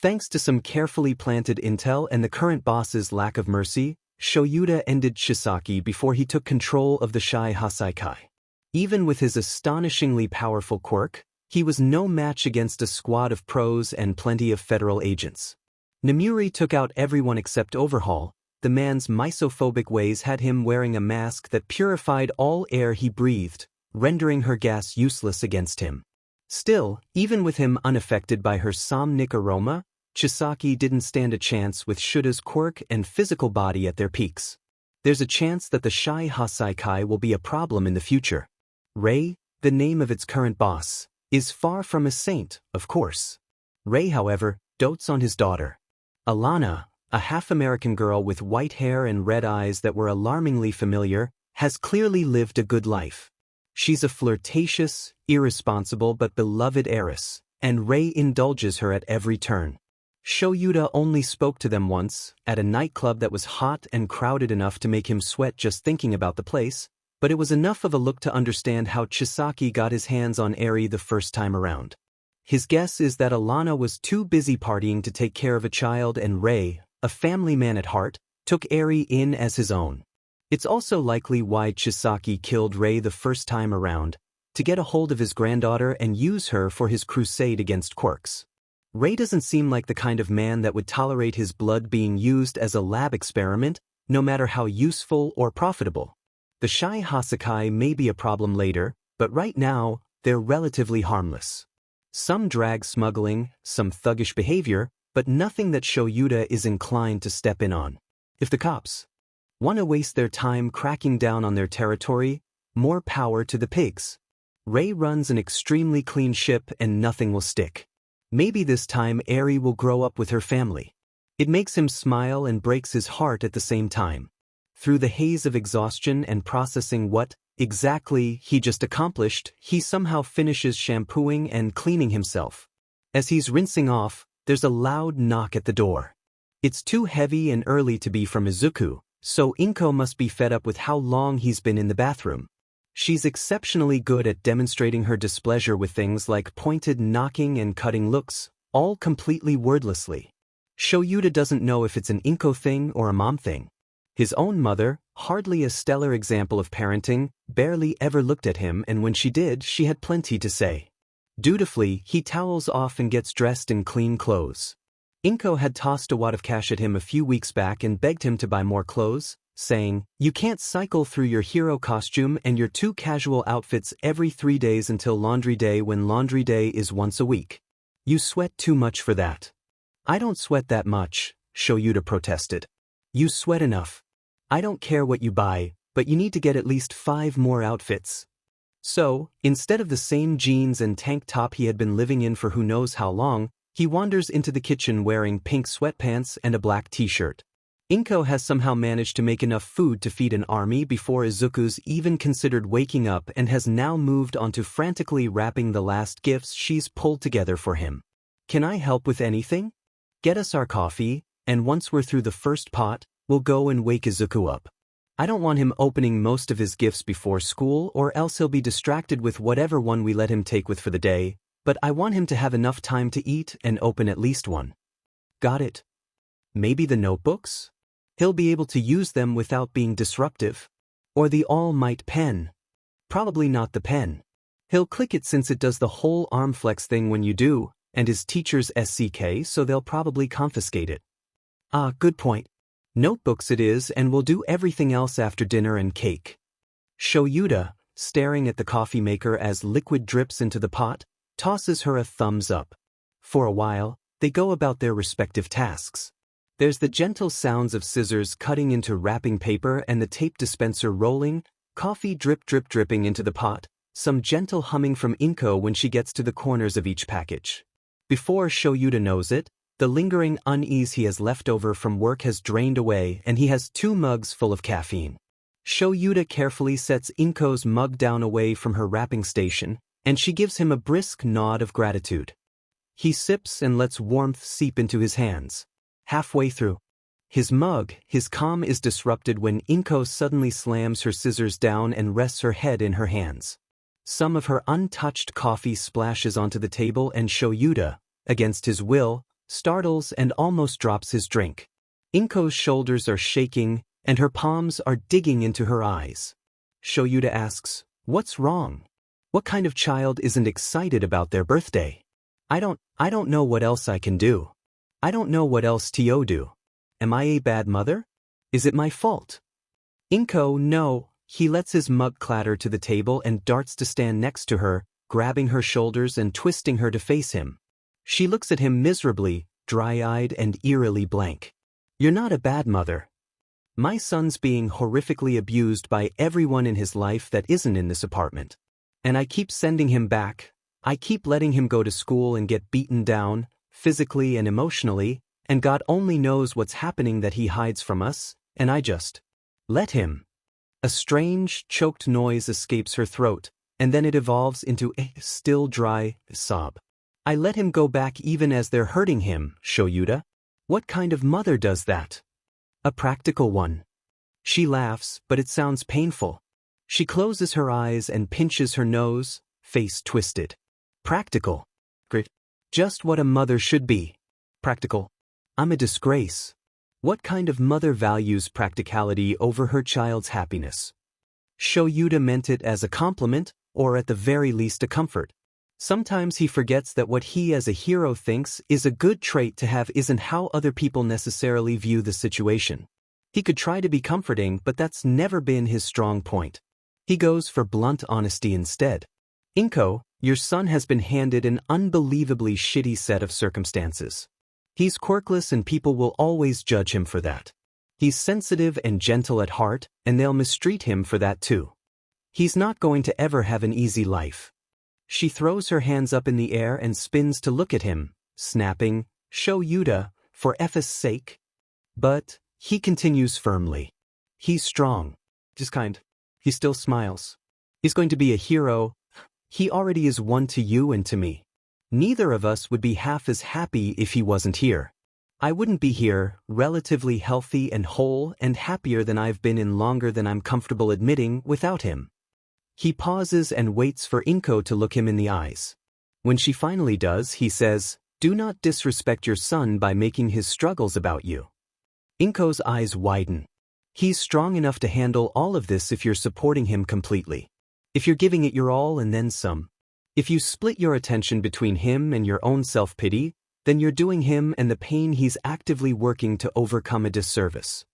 Thanks to some carefully planted intel and the current boss's lack of mercy, Shoyuta ended Chisaki before he took control of the Shy Hasaikai. Even with his astonishingly powerful quirk, he was no match against a squad of pros and plenty of federal agents. Namuri took out everyone except Overhaul. The man's misophobic ways had him wearing a mask that purified all air he breathed, rendering her gas useless against him. Still, even with him unaffected by her somnic aroma, Chisaki didn't stand a chance with Shuta's quirk and physical body at their peaks. There's a chance that the Shy Hasaikai will be a problem in the future. Rei, the name of its current boss, is far from a saint, of course. Rei, however, dotes on his daughter. Alana, a half-American girl with white hair and red eyes that were alarmingly familiar, has clearly lived a good life. She's a flirtatious, irresponsible but beloved heiress, and Rei indulges her at every turn. Shoyuta only spoke to them once, at a nightclub that was hot and crowded enough to make him sweat just thinking about the place, but it was enough of a look to understand how Chisaki got his hands on Eri the first time around. His guess is that Alana was too busy partying to take care of a child, and Rei, a family man at heart, took Eri in as his own. It's also likely why Chisaki killed Rei the first time around, to get a hold of his granddaughter and use her for his crusade against quirks. Rei doesn't seem like the kind of man that would tolerate his blood being used as a lab experiment, no matter how useful or profitable. The Shy Hasakai may be a problem later, but right now, they're relatively harmless. Some drag smuggling, some thuggish behavior, but nothing that Shoyuta is inclined to step in on. If the cops want to waste their time cracking down on their territory, more power to the pigs. Rei runs an extremely clean ship and nothing will stick. Maybe this time Eri will grow up with her family. It makes him smile and breaks his heart at the same time. Through the haze of exhaustion and processing what, exactly, he just accomplished, he somehow finishes shampooing and cleaning himself. As he's rinsing off, there's a loud knock at the door. It's too heavy and early to be from Izuku, so Inko must be fed up with how long he's been in the bathroom. She's exceptionally good at demonstrating her displeasure with things like pointed knocking and cutting looks, all completely wordlessly. Shoyuta doesn't know if it's an Inko thing or a mom thing. His own mother, hardly a stellar example of parenting, barely ever looked at him, and when she did, she had plenty to say. Dutifully, he towels off and gets dressed in clean clothes. Inko had tossed a wad of cash at him a few weeks back and begged him to buy more clothes, saying, "You can't cycle through your hero costume and your 2 casual outfits every 3 days until laundry day when laundry day is once a week. You sweat too much for that." "I don't sweat that much," Shoyuta protested. "You sweat enough. I don't care what you buy, but you need to get at least 5 more outfits." So, instead of the same jeans and tank top he had been living in for who knows how long, he wanders into the kitchen wearing pink sweatpants and a black t-shirt. Inko has somehow managed to make enough food to feed an army before Izuku's even considered waking up, and has now moved on to frantically wrapping the last gifts she's pulled together for him. "Can I help with anything? Get us our coffee, and once we're through the first pot, we'll go and wake Izuku up. I don't want him opening most of his gifts before school, or else he'll be distracted with whatever one we let him take with for the day, but I want him to have enough time to eat and open at least one." "Got it. Maybe the notebooks? He'll be able to use them without being disruptive. Or the All Might pen. Probably not the pen. He'll click it since it does the whole arm flex thing when you do, and his teacher's SCK, so they'll probably confiscate it." "Ah, good point. Notebooks it is, and we'll do everything else after dinner and cake." Shoyuta, staring at the coffee maker as liquid drips into the pot, tosses her a thumbs up. For a while, they go about their respective tasks. There's the gentle sounds of scissors cutting into wrapping paper and the tape dispenser rolling, coffee dripping into the pot, some gentle humming from Inko when she gets to the corners of each package. Before Shoyuta knows it, the lingering unease he has left over from work has drained away, and he has 2 mugs full of caffeine. Shoyuta carefully sets Inko's mug down away from her wrapping station, and she gives him a brisk nod of gratitude. He sips and lets warmth seep into his hands. Halfway through his mug, his calm is disrupted when Inko suddenly slams her scissors down and rests her head in her hands. Some of her untouched coffee splashes onto the table, and Shoyuta, against his will, startles and almost drops his drink. Inko's shoulders are shaking, and her palms are digging into her eyes. Shoyuta asks, "What's wrong? What kind of child isn't excited about their birthday?" I don't know what else I can do. I don't know what else to do. Am I a bad mother? Is it my fault?" Inko, no. He lets his mug clatter to the table and darts to stand next to her, grabbing her shoulders and twisting her to face him. She looks at him miserably, dry-eyed and eerily blank. "You're not a bad mother. My son's being horrifically abused by everyone in his life that isn't in this apartment. And I keep sending him back. I keep letting him go to school and get beaten down, physically and emotionally, and God only knows what's happening that he hides from us, and I just let him." A strange, choked noise escapes her throat, and then it evolves into a still dry sob. "I let him go back even as they're hurting him, Shoyuta. What kind of mother does that?" "A practical one." She laughs, but it sounds painful. She closes her eyes and pinches her nose, face twisted. "Practical. Great. Just what a mother should be. Practical. I'm a disgrace. What kind of mother values practicality over her child's happiness?" Shoyuta meant it as a compliment, or at the very least a comfort. Sometimes he forgets that what he as a hero thinks is a good trait to have isn't how other people necessarily view the situation. He could try to be comforting, but that's never been his strong point. He goes for blunt honesty instead. "Inko, your son has been handed an unbelievably shitty set of circumstances. He's quirkless and people will always judge him for that. He's sensitive and gentle at heart, and they'll mistreat him for that too. He's not going to ever have an easy life." She throws her hands up in the air and spins to look at him, snapping, "Shoyuta, for F's sake." But he continues firmly. "He's strong. Just kind. He still smiles. He's going to be a hero. He already is one to you and to me. Neither of us would be half as happy if he wasn't here. I wouldn't be here, relatively healthy and whole and happier than I've been in longer than I'm comfortable admitting, without him." He pauses and waits for Inko to look him in the eyes. When she finally does, he says, "Do not disrespect your son by making his struggles about you." Inko's eyes widen. He's strong enough to handle all of this if you're supporting him completely. If you're giving it your all and then some. If you split your attention between him and your own self-pity, then you're doing him and the pain he's actively working to overcome a disservice.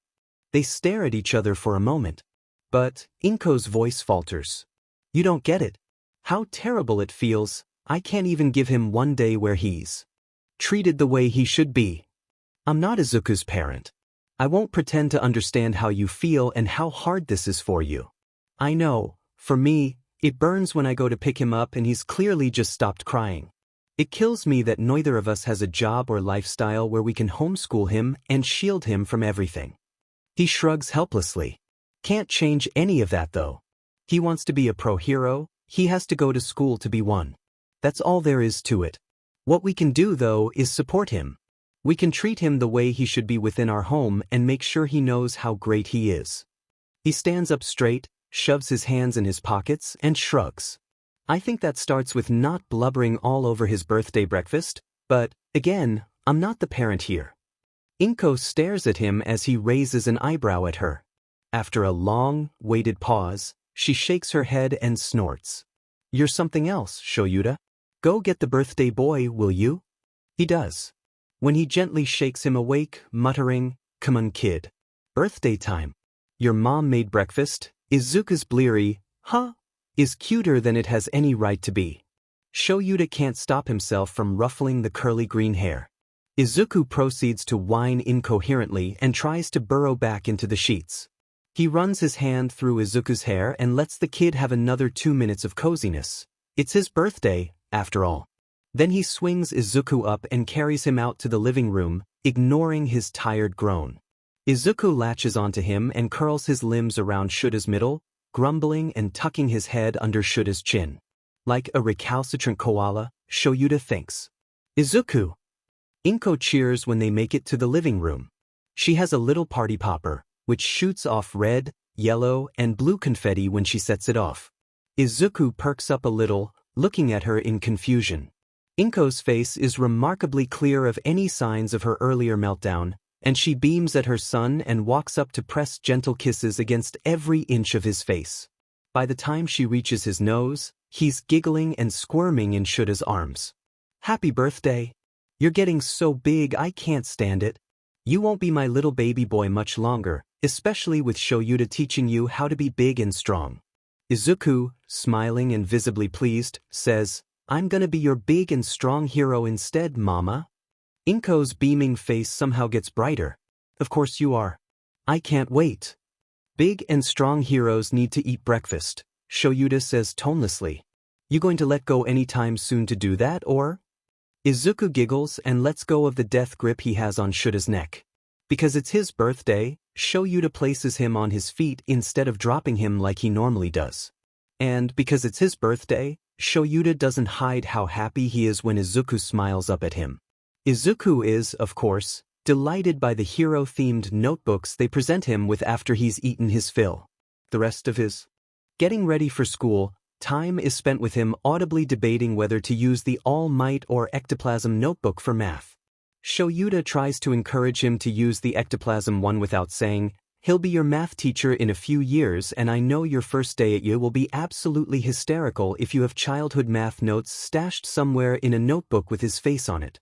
They stare at each other for a moment. But Inko's voice falters. "You don't get it. How terrible it feels. I can't even give him one day where he's treated the way he should be. I'm not Izuku's parent. I won't pretend to understand how you feel and how hard this is for you. I know, for me, it burns when I go to pick him up and he's clearly just stopped crying. It kills me that neither of us has a job or lifestyle where we can homeschool him and shield him from everything." He shrugs helplessly. Can't change any of that though. He wants to be a pro hero, he has to go to school to be one. That's all there is to it. What we can do though is support him. We can treat him the way he should be within our home and make sure he knows how great he is. He stands up straight, shoves his hands in his pockets, and shrugs. I think that starts with not blubbering all over his birthday breakfast, but, again, I'm not the parent here. Inko stares at him as he raises an eyebrow at her. After a long, waited pause, she shakes her head and snorts. "You're something else, Shoyuta. Go get the birthday boy, will you?" He does. When he gently shakes him awake, muttering, "Come on, kid. Birthday time. Your mom made breakfast." Izuku's bleary, "Huh?" is cuter than it has any right to be. Shoyuta can't stop himself from ruffling the curly green hair. Izuku proceeds to whine incoherently and tries to burrow back into the sheets. He runs his hand through Izuku's hair and lets the kid have another 2 minutes of coziness. It's his birthday, after all. Then he swings Izuku up and carries him out to the living room, ignoring his tired groan. Izuku latches onto him and curls his limbs around Shuta's middle, grumbling and tucking his head under Shuta's chin. Like a recalcitrant koala, Shoyuta thinks. "Izuku!" Inko cheers when they make it to the living room. She has a little party popper, which shoots off red, yellow, and blue confetti when she sets it off. Izuku perks up a little, looking at her in confusion. Inko's face is remarkably clear of any signs of her earlier meltdown, and she beams at her son and walks up to press gentle kisses against every inch of his face. By the time she reaches his nose, he's giggling and squirming in Shuta's arms. "Happy birthday. You're getting so big I can't stand it. You won't be my little baby boy much longer, especially with Shoyuta teaching you how to be big and strong." Izuku, smiling and visibly pleased, says, "I'm gonna be your big and strong hero instead, Mama." Inko's beaming face somehow gets brighter. "Of course you are. I can't wait." "Big and strong heroes need to eat breakfast," Shoyuta says tonelessly. "You going to let go anytime soon to do that, or?" Izuku giggles and lets go of the death grip he has on Shuta's neck. Because it's his birthday, Shoyuta places him on his feet instead of dropping him like he normally does. And because it's his birthday, Shoyuta doesn't hide how happy he is when Izuku smiles up at him. Izuku is, of course, delighted by the hero-themed notebooks they present him with after he's eaten his fill. The rest of his getting ready for school time is spent with him audibly debating whether to use the All Might or Ectoplasm notebook for math. Shoyuta tries to encourage him to use the Ectoplasm one without saying, "He'll be your math teacher in a few years and I know your first day at you will be absolutely hysterical if you have childhood math notes stashed somewhere in a notebook with his face on it."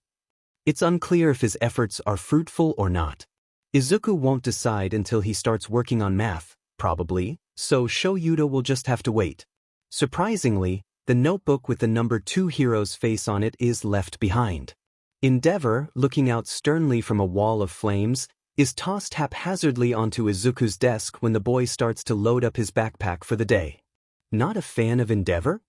It's unclear if his efforts are fruitful or not. Izuku won't decide until he starts working on math, probably, so Shoyuta will just have to wait. Surprisingly, the notebook with the number 2 hero's face on it is left behind. Endeavor, looking out sternly from a wall of flames, is tossed haphazardly onto Izuku's desk when the boy starts to load up his backpack for the day. "Not a fan of Endeavor?"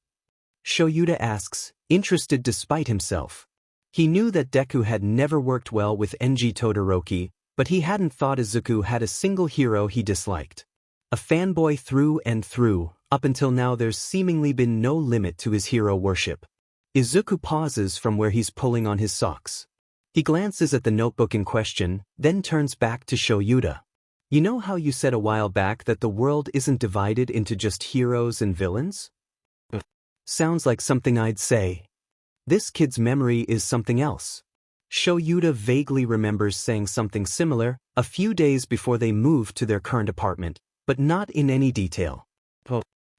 Shoyuta asks, interested despite himself. He knew that Deku had never worked well with Enji Todoroki, but he hadn't thought Izuku had a single hero he disliked. A fanboy through and through, up until now there's seemingly been no limit to his hero worship. Izuku pauses from where he's pulling on his socks. He glances at the notebook in question, then turns back to Shoyuta. You know how you said a while back that the world isn't divided into just heroes and villains? Sounds like something I'd say. This kid's memory is something else. Shoyuta vaguely remembers saying something similar a few days before they moved to their current apartment, but not in any detail.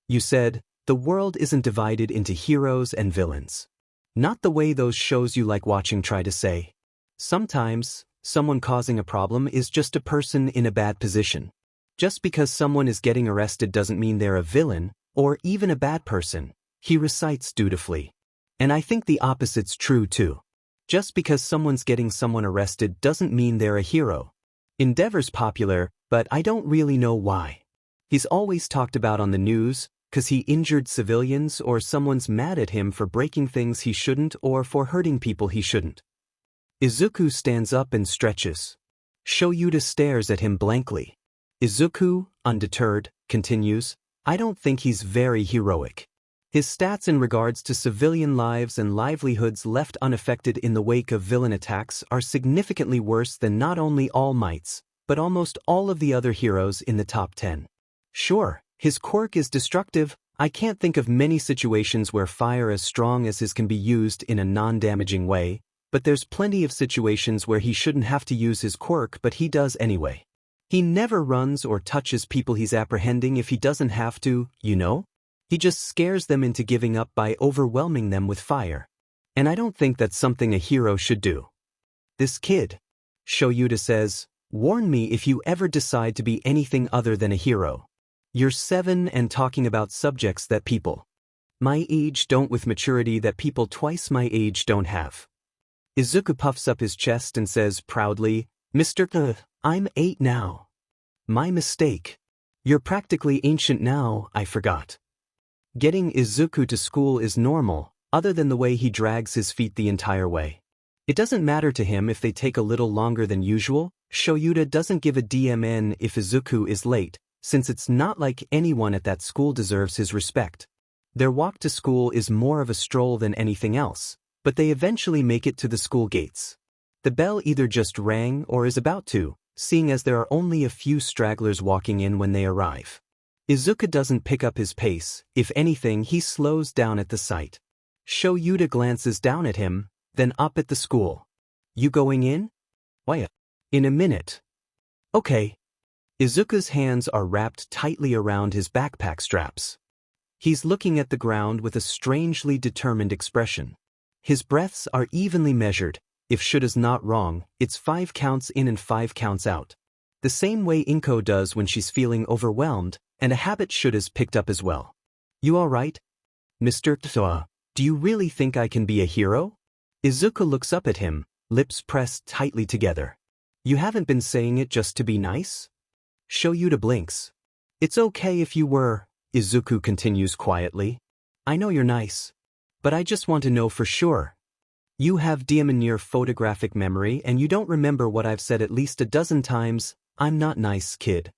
You said, the world isn't divided into heroes and villains. Not the way those shows you like watching try to say. Sometimes, someone causing a problem is just a person in a bad position. Just because someone is getting arrested doesn't mean they're a villain, or even a bad person, he recites dutifully. And I think the opposite's true too. Just because someone's getting someone arrested doesn't mean they're a hero. Endeavor's popular, but I don't really know why. He's always talked about on the news, 'cause he injured civilians or someone's mad at him for breaking things he shouldn't or for hurting people he shouldn't. Izuku stands up and stretches. Shoyuta stares at him blankly. Izuku, undeterred, continues, I don't think he's very heroic. His stats in regards to civilian lives and livelihoods left unaffected in the wake of villain attacks are significantly worse than not only All Might's, but almost all of the other heroes in the top 10. Sure, his quirk is destructive. I can't think of many situations where fire as strong as his can be used in a non-damaging way, but there's plenty of situations where he shouldn't have to use his quirk but he does anyway. He never runs or touches people he's apprehending if he doesn't have to, you know? He just scares them into giving up by overwhelming them with fire. And I don't think that's something a hero should do. This kid, Shoyuta says, warn me if you ever decide to be anything other than a hero. You're 7 and talking about subjects that people my age don't with maturity that people twice my age don't have. Izuku puffs up his chest and says proudly, Mr. I'm 8 now. My mistake. You're practically ancient now, I forgot. Getting Izuku to school is normal, other than the way he drags his feet the entire way. It doesn't matter to him if they take a little longer than usual. Shoyuta doesn't give a DMN if Izuku is late, since it's not like anyone at that school deserves his respect. Their walk to school is more of a stroll than anything else, but they eventually make it to the school gates. The bell either just rang or is about to, seeing as there are only a few stragglers walking in when they arrive. Izuku doesn't pick up his pace. If anything, he slows down at the sight. Shoyuta glances down at him, then up at the school. You going in? Why? In a minute. Okay. Izuku's hands are wrapped tightly around his backpack straps. He's looking at the ground with a strangely determined expression. His breaths are evenly measured. If Shuta's not wrong, it's 5 counts in and 5 counts out. The same way Inko does when she's feeling overwhelmed, and a habit Shuta's picked up as well. You alright? Mr. Tsoa, do you really think I can be a hero? Izuku looks up at him, lips pressed tightly together. You haven't been saying it just to be nice? Shoyuta blinks. It's okay if you were, Izuku continues quietly. I know you're nice. But I just want to know for sure. You have near photographic memory and you don't remember what I've said at least a dozen times. I'm not nice, kid.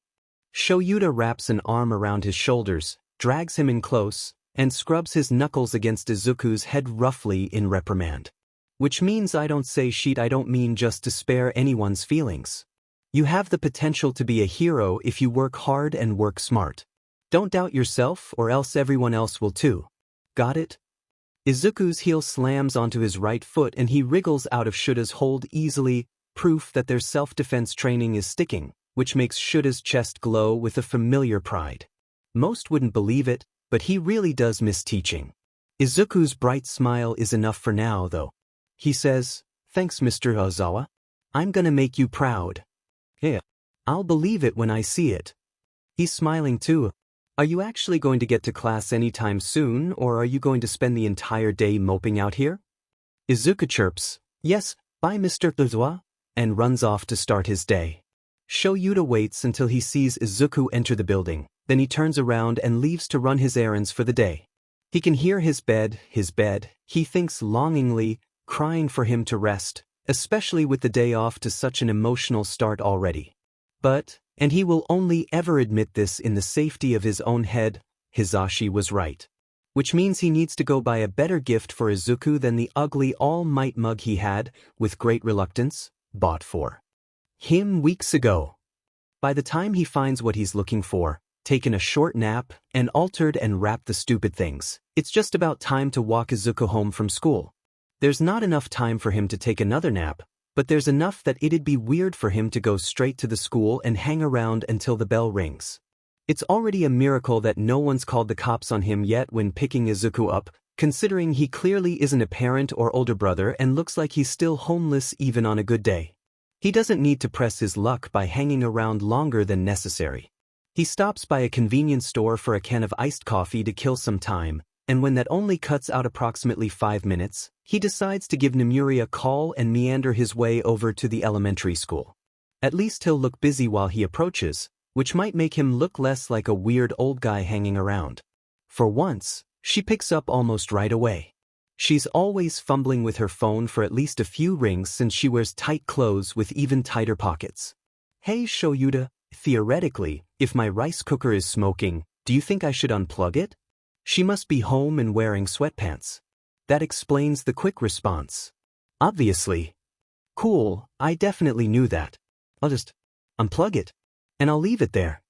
Shoyuta wraps an arm around his shoulders, drags him in close, and scrubs his knuckles against Izuku's head roughly in reprimand. Which means I don't say shit, I don't mean just to spare anyone's feelings. You have the potential to be a hero if you work hard and work smart. Don't doubt yourself or else everyone else will too. Got it? Izuku's heel slams onto his right foot and he wriggles out of Shuta's hold easily, proof that their self-defense training is sticking, which makes Shuta's chest glow with a familiar pride. Most wouldn't believe it, but he really does miss teaching. Izuku's bright smile is enough for now, though. He says, Thanks, Mr. Ozawa. I'm gonna make you proud. Yeah. I'll believe it when I see it. He's smiling too. Are you actually going to get to class anytime soon, or are you going to spend the entire day moping out here? Izuku chirps, Yes, bye Mr. Ozawa, and runs off to start his day. Shoyuta waits until he sees Izuku enter the building, then he turns around and leaves to run his errands for the day. He can hear his bed, he thinks longingly, crying for him to rest, especially with the day off to such an emotional start already. But, and he will only ever admit this in the safety of his own head, Hisashi was right. Which means he needs to go buy a better gift for Izuku than the ugly All Might mug he had, with great reluctance, bought for him weeks ago. By the time he finds what he's looking for, taken a short nap, and altered and wrapped the stupid things, it's just about time to walk Izuku home from school. There's not enough time for him to take another nap, but there's enough that it'd be weird for him to go straight to the school and hang around until the bell rings. It's already a miracle that no one's called the cops on him yet when picking Izuku up, considering he clearly isn't a parent or older brother and looks like he's still homeless even on a good day. He doesn't need to press his luck by hanging around longer than necessary. He stops by a convenience store for a can of iced coffee to kill some time, and when that only cuts out approximately 5 minutes, he decides to give Nemuri a call and meander his way over to the elementary school. At least he'll look busy while he approaches, which might make him look less like a weird old guy hanging around. For once, she picks up almost right away. She's always fumbling with her phone for at least a few rings since she wears tight clothes with even tighter pockets. Hey Shoyuta, theoretically, if my rice cooker is smoking, do you think I should unplug it? She must be home and wearing sweatpants. That explains the quick response. Obviously. Cool, I definitely knew that. I'll just unplug it. And I'll leave it there.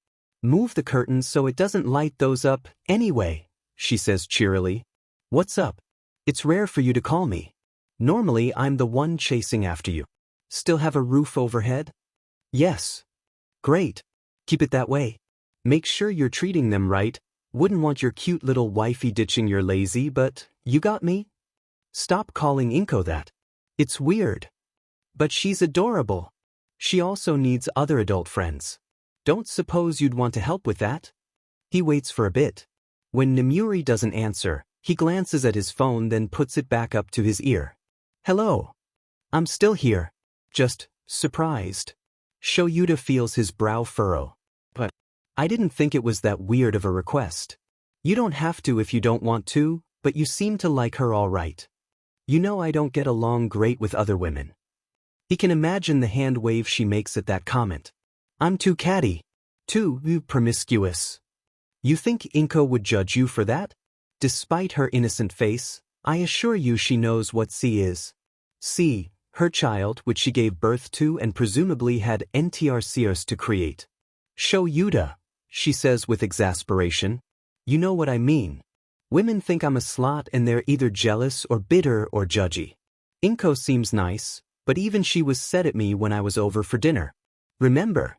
Move the curtains so it doesn't light those up anyway, she says cheerily. What's up? It's rare for you to call me. Normally I'm the one chasing after you. Still have a roof overhead? Yes. Great. Keep it that way. Make sure you're treating them right. Wouldn't want your cute little wifey ditching your lazy, but you got me? Stop calling Inko that. It's weird. But she's adorable. She also needs other adult friends. Don't suppose you'd want to help with that? He waits for a bit. When Nemuri doesn't answer, he glances at his phone then puts it back up to his ear. Hello. I'm still here. Just surprised. Shoyuta feels his brow furrow. But I didn't think it was that weird of a request. You don't have to if you don't want to, but you seem to like her all right. You know I don't get along great with other women. He can imagine the hand wave she makes at that comment. I'm too catty. Too promiscuous. You think Inko would judge you for that? Despite her innocent face, I assure you she knows what C is. C, her child which she gave birth to and presumably had NTRCers to create. Shoyuta, she says with exasperation. You know what I mean. Women think I'm a slut and they're either jealous or bitter or judgy. Inko seems nice, but even she was sad at me when I was over for dinner. Remember?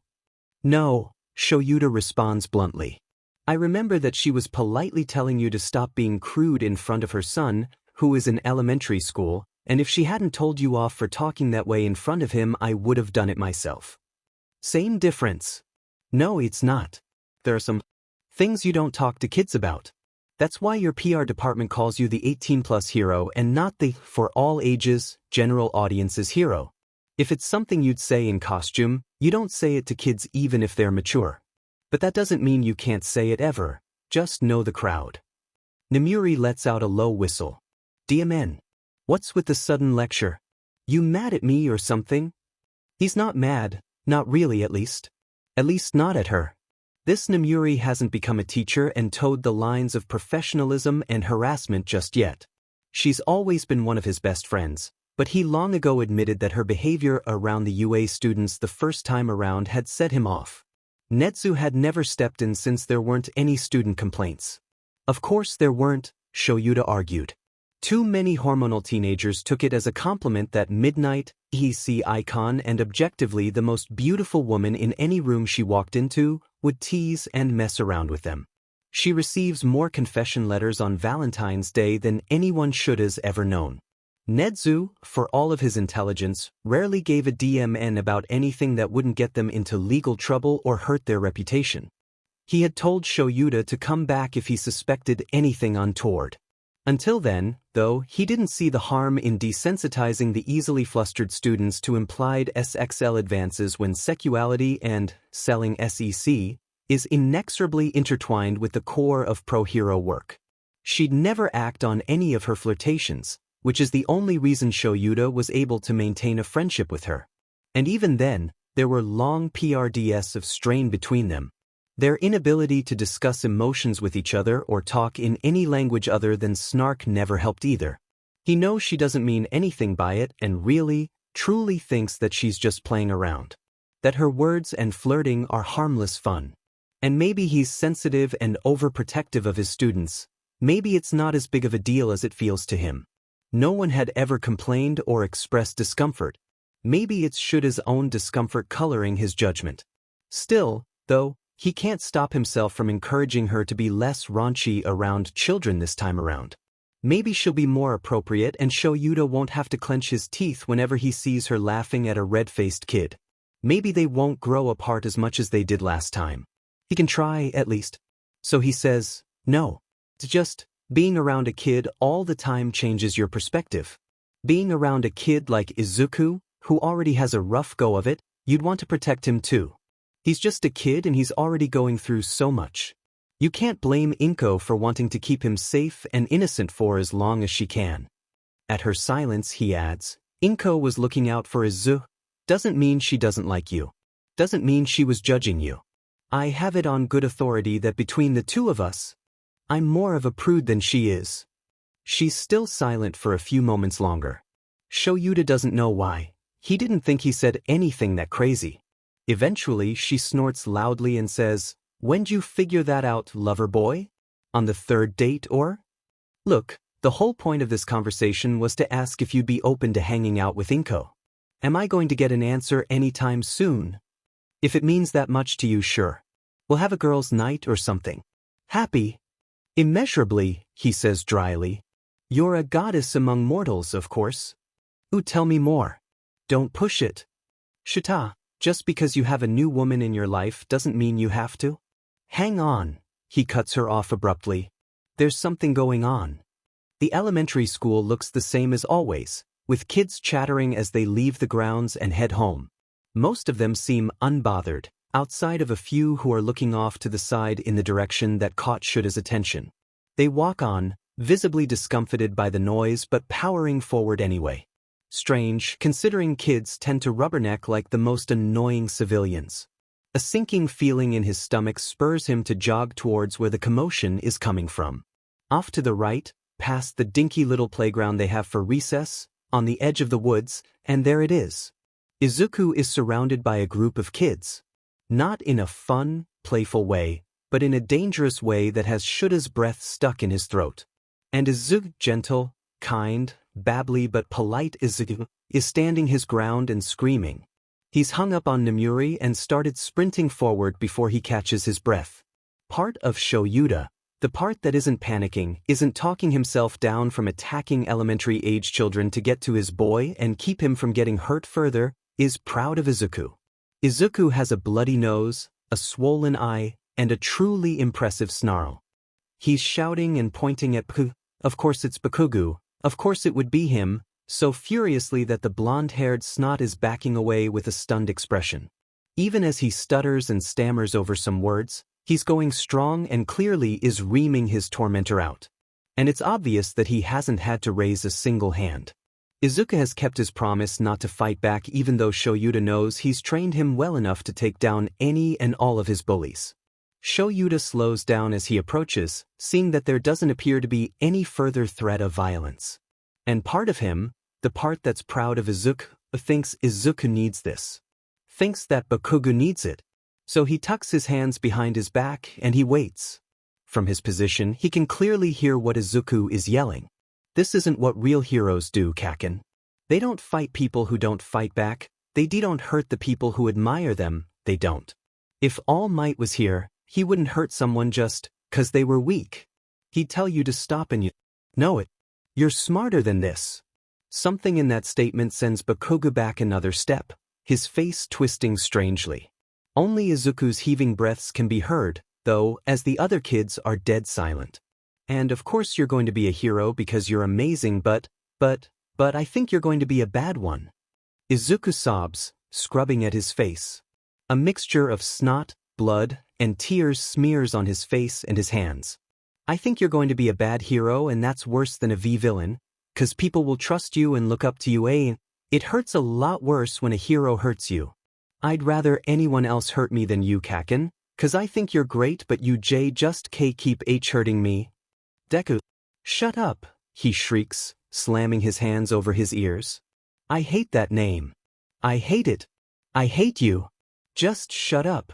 No, Shoyuta responds bluntly. I remember that she was politely telling you to stop being crude in front of her son, who is in elementary school, and if she hadn't told you off for talking that way in front of him, I would have done it myself. Same difference. No, it's not. There are some things you don't talk to kids about. That's why your PR department calls you the 18-plus hero and not the, for all ages, general audiences hero. If it's something you'd say in costume, you don't say it to kids even if they're mature. But that doesn't mean you can't say it ever, just know the crowd. Nemuri lets out a low whistle. DMN. What's with the sudden lecture? You mad at me or something? He's not mad, not really at least. At least not at her. This Nemuri hasn't become a teacher and towed the lines of professionalism and harassment just yet. She's always been one of his best friends, but he long ago admitted that her behavior around the UA students the first time around had set him off. Netsu had never stepped in since there weren't any student complaints. Of course there weren't, Shoyuta argued. Too many hormonal teenagers took it as a compliment that Midnight, EC icon and objectively the most beautiful woman in any room she walked into, would tease and mess around with them. She receives more confession letters on Valentine's Day than anyone should has ever known. Netsu, for all of his intelligence, rarely gave a DMN about anything that wouldn't get them into legal trouble or hurt their reputation. He had told Shoyuta to come back if he suspected anything untoward. Until then, though, he didn't see the harm in desensitizing the easily flustered students to implied SXL advances when sexuality and selling SEC is inexorably intertwined with the core of pro-hero work. She'd never act on any of her flirtations, which is the only reason Shoyuta was able to maintain a friendship with her. And even then, there were long PRDS of strain between them. Their inability to discuss emotions with each other or talk in any language other than snark never helped either. He knows she doesn't mean anything by it and really, truly thinks that she's just playing around. that her words and flirting are harmless fun. And maybe he's sensitive and overprotective of his students. Maybe it's not as big of a deal as it feels to him. No one had ever complained or expressed discomfort. Maybe it's Shuda's own discomfort coloring his judgment. Still, though, he can't stop himself from encouraging her to be less raunchy around children this time around. Maybe she'll be more appropriate and Shoyuta won't have to clench his teeth whenever he sees her laughing at a red-faced kid. Maybe they won't grow apart as much as they did last time. He can try, at least. So he says, no. It's just, being around a kid all the time changes your perspective. Being around a kid like Izuku, who already has a rough go of it, you'd want to protect him too. He's just a kid and he's already going through so much. You can't blame Inko for wanting to keep him safe and innocent for as long as she can. At her silence, he adds, Inko was looking out for Izu. Doesn't mean she doesn't like you. Doesn't mean she was judging you. I have it on good authority that between the two of us, I'm more of a prude than she is. She's still silent for a few moments longer. Shoyuta doesn't know why. He didn't think he said anything that crazy. Eventually, she snorts loudly and says, When'd you figure that out, lover boy? On the third date, or? Look, the whole point of this conversation was to ask if you'd be open to hanging out with Inko. Am I going to get an answer anytime soon? If it means that much to you, sure. We'll have a girls' night or something. Happy? Immeasurably, he says dryly. You're a goddess among mortals, of course. Ooh, tell me more. Don't push it. Shita, just because you have a new woman in your life doesn't mean you have to. Hang on, he cuts her off abruptly. There's something going on. The elementary school looks the same as always, with kids chattering as they leave the grounds and head home. Most of them seem unbothered, outside of a few who are looking off to the side in the direction that caught Shuda's attention. They walk on, visibly discomfited by the noise but powering forward anyway. Strange, considering kids tend to rubberneck like the most annoying civilians. A sinking feeling in his stomach spurs him to jog towards where the commotion is coming from. Off to the right, past the dinky little playground they have for recess, on the edge of the woods, and there it is. Izuku is surrounded by a group of kids. Not in a fun, playful way, but in a dangerous way that has Shuda's breath stuck in his throat. And Izuku, gentle, kind, babbly but polite Izuku, is standing his ground and screaming. He's hung up on Namuri and started sprinting forward before he catches his breath. Part of Shoyuta, the part that isn't panicking, isn't talking himself down from attacking elementary-age children to get to his boy and keep him from getting hurt further, is proud of Izuku. Izuku has a bloody nose, a swollen eye, and a truly impressive snarl. He's shouting and pointing at Bakugo. Of course it's Bakugo. Of course it would be him, so furiously that the blonde-haired snot is backing away with a stunned expression. Even as he stutters and stammers over some words, he's going strong and clearly is reaming his tormentor out. And it's obvious that he hasn't had to raise a single hand. Izuku has kept his promise not to fight back even though Shoyuta knows he's trained him well enough to take down any and all of his bullies. Shoyuta slows down as he approaches, seeing that there doesn't appear to be any further threat of violence. And part of him, the part that's proud of Izuku, thinks Izuku needs this. Thinks that Bakugo needs it. So he tucks his hands behind his back and he waits. From his position, he can clearly hear what Izuku is yelling. This isn't what real heroes do, Kaken. They don't fight people who don't fight back. They don't hurt the people who admire them, they don't. If All Might was here, he wouldn't hurt someone just 'cause they were weak. He'd tell you to stop and you know it. You're smarter than this. Something in that statement sends Bakugo back another step, his face twisting strangely. Only Izuku's heaving breaths can be heard, though, as the other kids are dead silent. And of course you're going to be a hero because you're amazing, but I think you're going to be a bad one. Izuku sobs, scrubbing at his face. A mixture of snot, blood, and tears smears on his face and his hands. I think you're going to be a bad hero, and that's worse than a V-villain, 'cause people will trust you and look up to you. It hurts a lot worse when a hero hurts you. I'd rather anyone else hurt me than you, Kaken, 'cause I think you're great, but you just keep hurting me. Deku. Shut up, he shrieks, slamming his hands over his ears. I hate that name. I hate it. I hate you. Just shut up.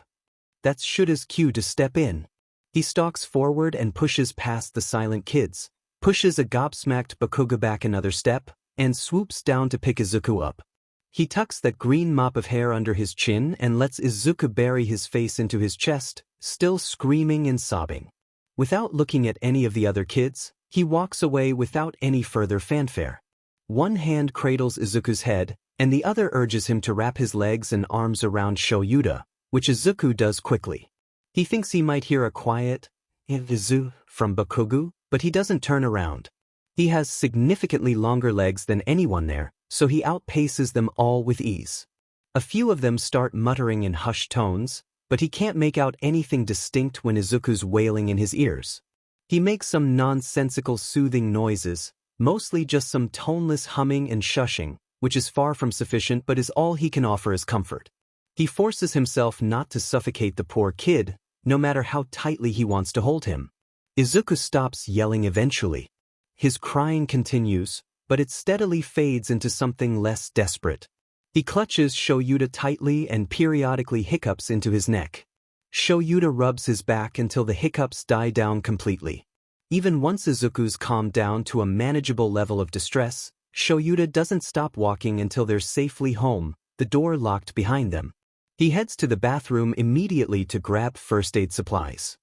That's Shuda's cue to step in. He stalks forward and pushes past the silent kids, pushes a gobsmacked Bakuga back another step, and swoops down to pick Izuku up. He tucks that green mop of hair under his chin and lets Izuku bury his face into his chest, still screaming and sobbing. Without looking at any of the other kids, he walks away without any further fanfare. One hand cradles Izuku's head, and the other urges him to wrap his legs and arms around Shoyuta, which Izuku does quickly. He thinks he might hear a quiet "Izu" from Bakugo, but he doesn't turn around. He has significantly longer legs than anyone there, so he outpaces them all with ease. A few of them start muttering in hushed tones, but he can't make out anything distinct when Izuku's wailing in his ears. He makes some nonsensical soothing noises, mostly just some toneless humming and shushing, which is far from sufficient but is all he can offer as comfort. He forces himself not to suffocate the poor kid, no matter how tightly he wants to hold him. Izuku stops yelling eventually. His crying continues, but it steadily fades into something less desperate. He clutches Shoyuta tightly and periodically hiccups into his neck. Shoyuta rubs his back until the hiccups die down completely. Even once Izuku's calmed down to a manageable level of distress, Shoyuta doesn't stop walking until they're safely home, the door locked behind them. He heads to the bathroom immediately to grab first aid supplies.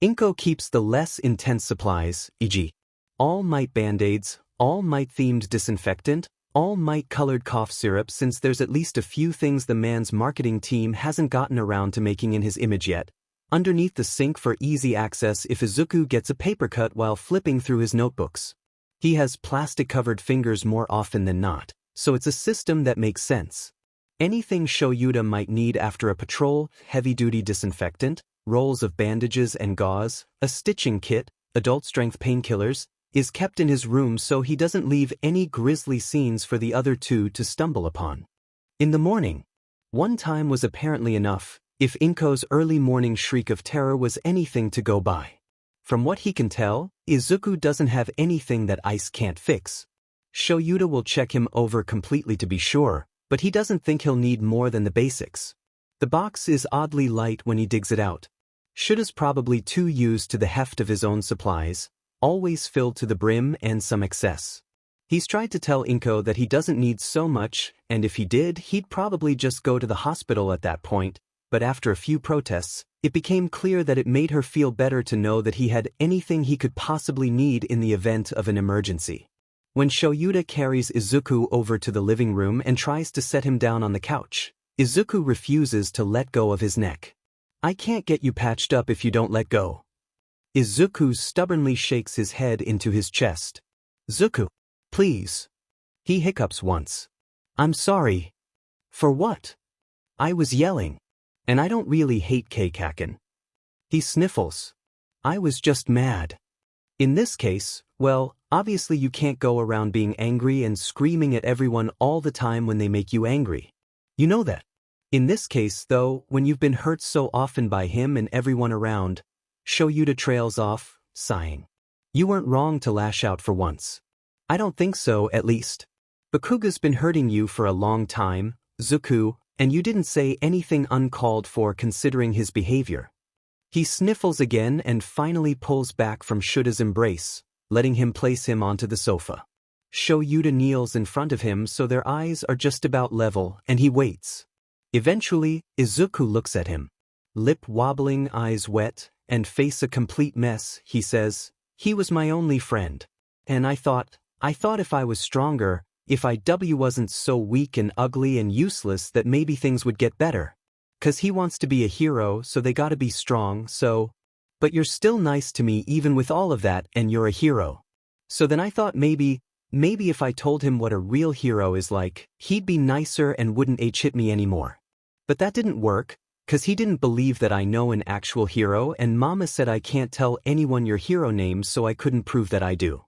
Inko keeps the less intense supplies, e.g. All Might Band-Aids, All Might-themed disinfectant, All Might-colored cough syrup, since there's at least a few things the man's marketing team hasn't gotten around to making in his image yet, underneath the sink for easy access if Izuku gets a paper cut while flipping through his notebooks. He has plastic-covered fingers more often than not, so it's a system that makes sense. Anything Shoyuta might need after a patrol, heavy-duty disinfectant, rolls of bandages and gauze, a stitching kit, adult-strength painkillers, is kept in his room so he doesn't leave any grisly scenes for the other two to stumble upon. In the morning, one time was apparently enough, if Inko's early morning shriek of terror was anything to go by. From what he can tell, Izuku doesn't have anything that ice can't fix. Shoyuta will check him over completely to be sure, but he doesn't think he'll need more than the basics. The box is oddly light when he digs it out. Shuda's probably too used to the heft of his own supplies, always filled to the brim and some excess. He's tried to tell Inko that he doesn't need so much, and if he did, he'd probably just go to the hospital at that point, but after a few protests, it became clear that it made her feel better to know that he had anything he could possibly need in the event of an emergency. When Shoyuta carries Izuku over to the living room and tries to set him down on the couch, Izuku refuses to let go of his neck. "I can't get you patched up if you don't let go." Izuku stubbornly shakes his head into his chest. "Zuku, please." He hiccups once. "I'm sorry." "For what?" "I was yelling. And I don't really hate Keikaken." He sniffles. "I was just mad." In this case, well, obviously you can't go around being angry and screaming at everyone all the time when they make you angry. You know that. In this case, though, when you've been hurt so often by him and everyone around, Shoyuta trails off, sighing. "You weren't wrong to lash out for once." "I don't think so, at least. Bakuga's been hurting you for a long time, Zuku, and you didn't say anything uncalled for considering his behavior." He sniffles again and finally pulls back from Shuda's embrace, letting him place him onto the sofa. Shoyuta kneels in front of him so their eyes are just about level, and he waits. Eventually, Izuku looks at him. Lip wobbling, eyes wet, and face a complete mess, he says, "He was my only friend. And I thought if I was stronger, if I wasn't so weak and ugly and useless, that maybe things would get better. 'Cause he wants to be a hero, so they gotta be strong, so... But you're still nice to me even with all of that, and you're a hero. So then I thought maybe if I told him what a real hero is like, he'd be nicer and wouldn't hit me anymore. But that didn't work, 'cause he didn't believe that I know an actual hero, and Mama said I can't tell anyone your hero names, so I couldn't prove that I do.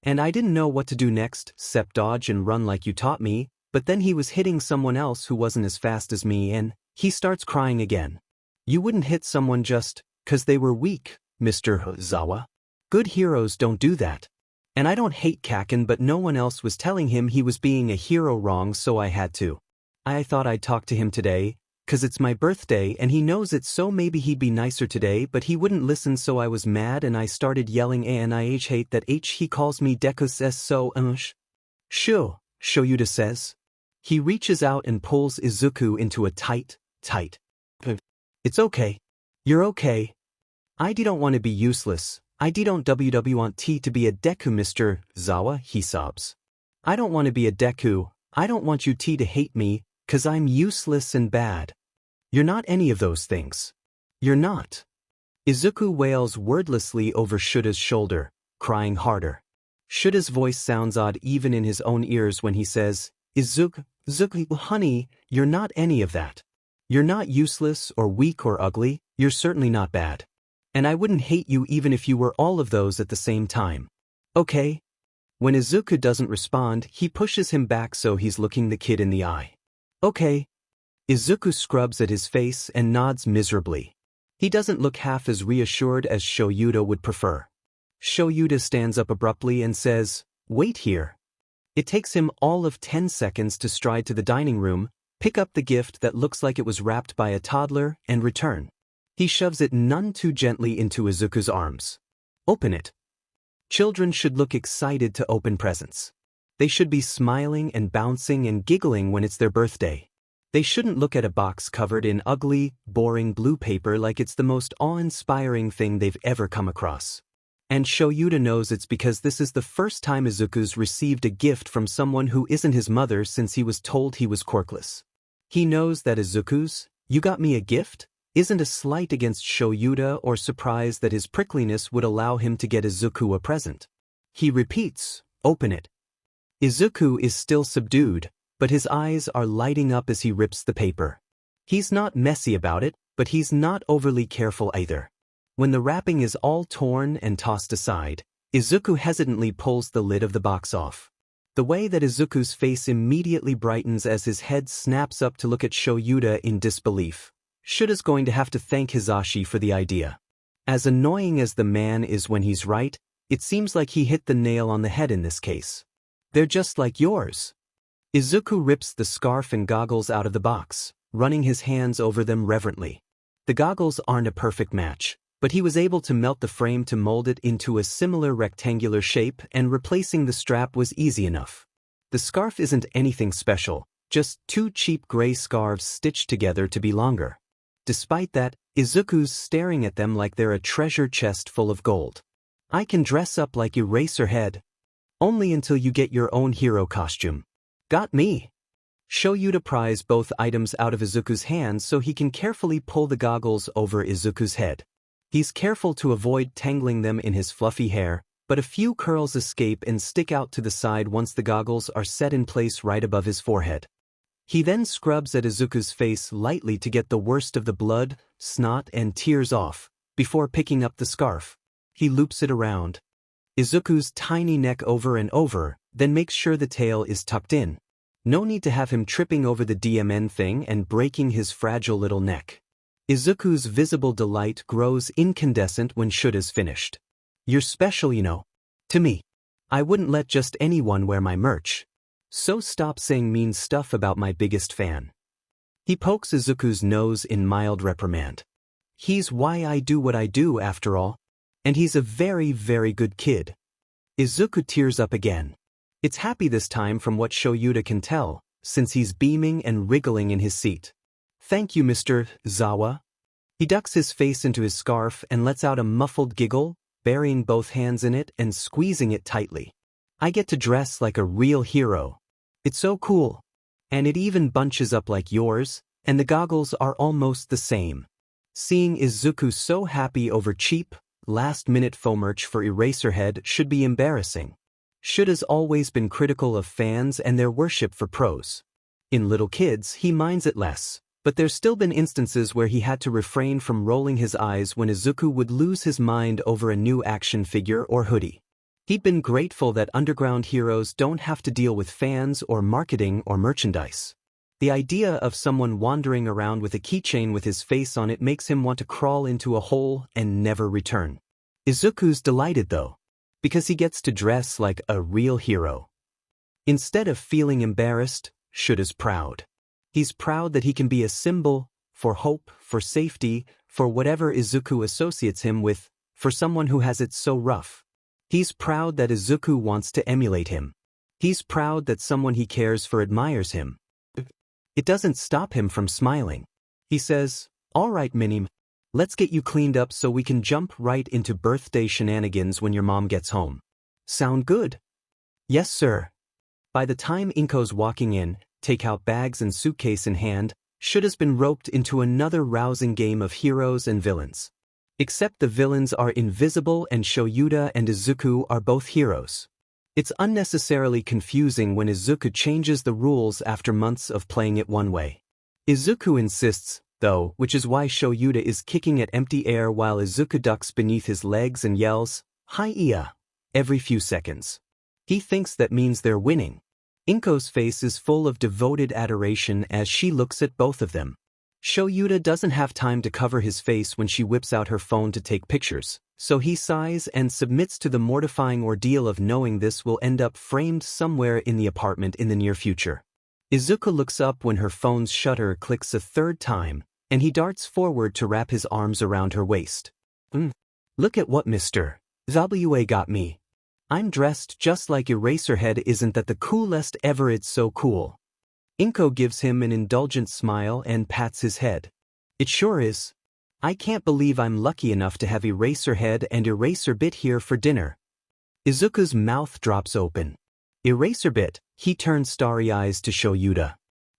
And I didn't know what to do next, 'cept dodge and run like you taught me, but then he was hitting someone else who wasn't as fast as me, and..." He starts crying again. "You wouldn't hit someone just 'cause they were weak, Mr. Zawa. Good heroes don't do that. And I don't hate Kaken, but no one else was telling him he was being a hero wrong, so I had to. I thought I'd talk to him today, 'Cause it's my birthday and he knows it, so maybe he'd be nicer today, but he wouldn't listen, so I was mad and I started yelling and I hate that he calls me Deku says so Sure, Shoyuta says. He reaches out and pulls Izuku into a tight. It's okay. You're okay. I don't want to be useless. I don't want to be a Deku, Mr. Zawa, he sobs. I don't want to be a Deku. I don't want you to hate me, 'cause I'm useless and bad. You're not any of those things. You're not. Izuku wails wordlessly over Shuta's shoulder, crying harder. Shuta's voice sounds odd even in his own ears when he says, Izuku, honey, you're not any of that. You're not useless or weak or ugly, you're certainly not bad. And I wouldn't hate you even if you were all of those at the same time. Okay? When Izuku doesn't respond, he pushes him back so he's looking the kid in the eye. Okay. Izuku scrubs at his face and nods miserably. He doesn't look half as reassured as Shoyuta would prefer. Shoyuta stands up abruptly and says, wait here. It takes him all of 10 seconds to stride to the dining room, pick up the gift that looks like it was wrapped by a toddler, and return. He shoves it none too gently into Izuku's arms. Open it. Children should look excited to open presents. They should be smiling and bouncing and giggling when it's their birthday. They shouldn't look at a box covered in ugly, boring blue paper like it's the most awe-inspiring thing they've ever come across. And Shoyuta knows it's because this is the first time Izuku's received a gift from someone who isn't his mother since he was told he was quirkless. He knows that Izuku's, "You got me a gift?" isn't a slight against Shoyuta or surprise that his prickliness would allow him to get Izuku a present. He repeats, "Open it." Izuku is still subdued, but his eyes are lighting up as he rips the paper. He's not messy about it, but he's not overly careful either. When the wrapping is all torn and tossed aside, Izuku hesitantly pulls the lid of the box off. The way that Izuku's face immediately brightens as his head snaps up to look at Shoyuta in disbelief. Shuta's going to have to thank Hisashi for the idea. As annoying as the man is when he's right, it seems like he hit the nail on the head in this case. They're just like yours. Izuku rips the scarf and goggles out of the box, running his hands over them reverently. The goggles aren't a perfect match, but he was able to melt the frame to mold it into a similar rectangular shape, and replacing the strap was easy enough. The scarf isn't anything special, just two cheap gray scarves stitched together to be longer. Despite that, Izuku's staring at them like they're a treasure chest full of gold. I can dress up like Eraserhead. Only until you get your own hero costume. Got me. Shoyuta pries both items out of Izuku's hands so he can carefully pull the goggles over Izuku's head. He's careful to avoid tangling them in his fluffy hair, but a few curls escape and stick out to the side once the goggles are set in place right above his forehead. He then scrubs at Izuku's face lightly to get the worst of the blood, snot, and tears off, before picking up the scarf. He loops it around Izuku's tiny neck over and over, then makes sure the tail is tucked in. No need to have him tripping over the DMN thing and breaking his fragile little neck. Izuku's visible delight grows incandescent when Shuta's finished. You're special, you know. To me. I wouldn't let just anyone wear my merch. So stop saying mean stuff about my biggest fan. He pokes Izuku's nose in mild reprimand. He's why I do what I do after all. And he's a very, very good kid. Izuku tears up again. It's happy this time from what Shoyuta can tell, since he's beaming and wriggling in his seat. Thank you, Mr. Zawa. He ducks his face into his scarf and lets out a muffled giggle, burying both hands in it and squeezing it tightly. I get to dress like a real hero. It's so cool. And it even bunches up like yours, and the goggles are almost the same. Seeing Izuku so happy over cheap, last-minute faux merch for Eraserhead should be embarrassing. Shuta's always been critical of fans and their worship for pros. In little kids, he minds it less, but there's still been instances where he had to refrain from rolling his eyes when Izuku would lose his mind over a new action figure or hoodie. He'd been grateful that underground heroes don't have to deal with fans or marketing or merchandise. The idea of someone wandering around with a keychain with his face on it makes him want to crawl into a hole and never return. Izuku's delighted though, because he gets to dress like a real hero. Instead of feeling embarrassed, Shuta's proud. He's proud that he can be a symbol, for hope, for safety, for whatever Izuku associates him with, for someone who has it so rough. He's proud that Izuku wants to emulate him. He's proud that someone he cares for admires him. It doesn't stop him from smiling. He says, "All right, Minim, let's get you cleaned up so we can jump right into birthday shenanigans when your mom gets home. Sound good?" "Yes, sir." By the time Inko's walking in, take-out bags and suitcase in hand, Shuta's been roped into another rousing game of heroes and villains. Except the villains are invisible and Shoyuta and Izuku are both heroes. It's unnecessarily confusing when Izuku changes the rules after months of playing it one way. Izuku insists, though, which is why Shoyuta is kicking at empty air while Izuku ducks beneath his legs and yells, "Hi-ya!" every few seconds. He thinks that means they're winning. Inko's face is full of devoted adoration as she looks at both of them. Shoyuta doesn't have time to cover his face when she whips out her phone to take pictures, so he sighs and submits to the mortifying ordeal of knowing this will end up framed somewhere in the apartment in the near future. Izuku looks up when her phone's shutter clicks a third time, and he darts forward to wrap his arms around her waist. Look at what Mr. WA got me. I'm dressed just like Eraserhead. Isn't that the coolest ever? It's so cool." Inko gives him an indulgent smile and pats his head. "It sure is. I can't believe I'm lucky enough to have Eraserhead and Eraserbit here for dinner." Izuku's mouth drops open. "Eraserbit," he turns starry eyes to Shoyuta.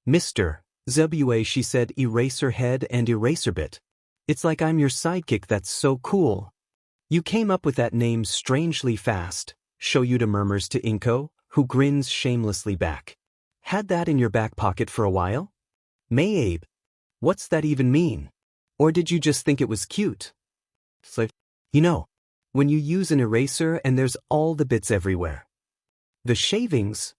"Mr. WA," she said, "Eraserhead and Eraserbit. It's like I'm your sidekick. That's so cool." "You came up with that name strangely fast," Shoyuta murmurs to Inko, who grins shamelessly back. "Had that in your back pocket for a while?" "Maybe. What's that even mean? Or did you just think it was cute?" "So, you know, when you use an eraser and there's all the bits everywhere." "The shavings?"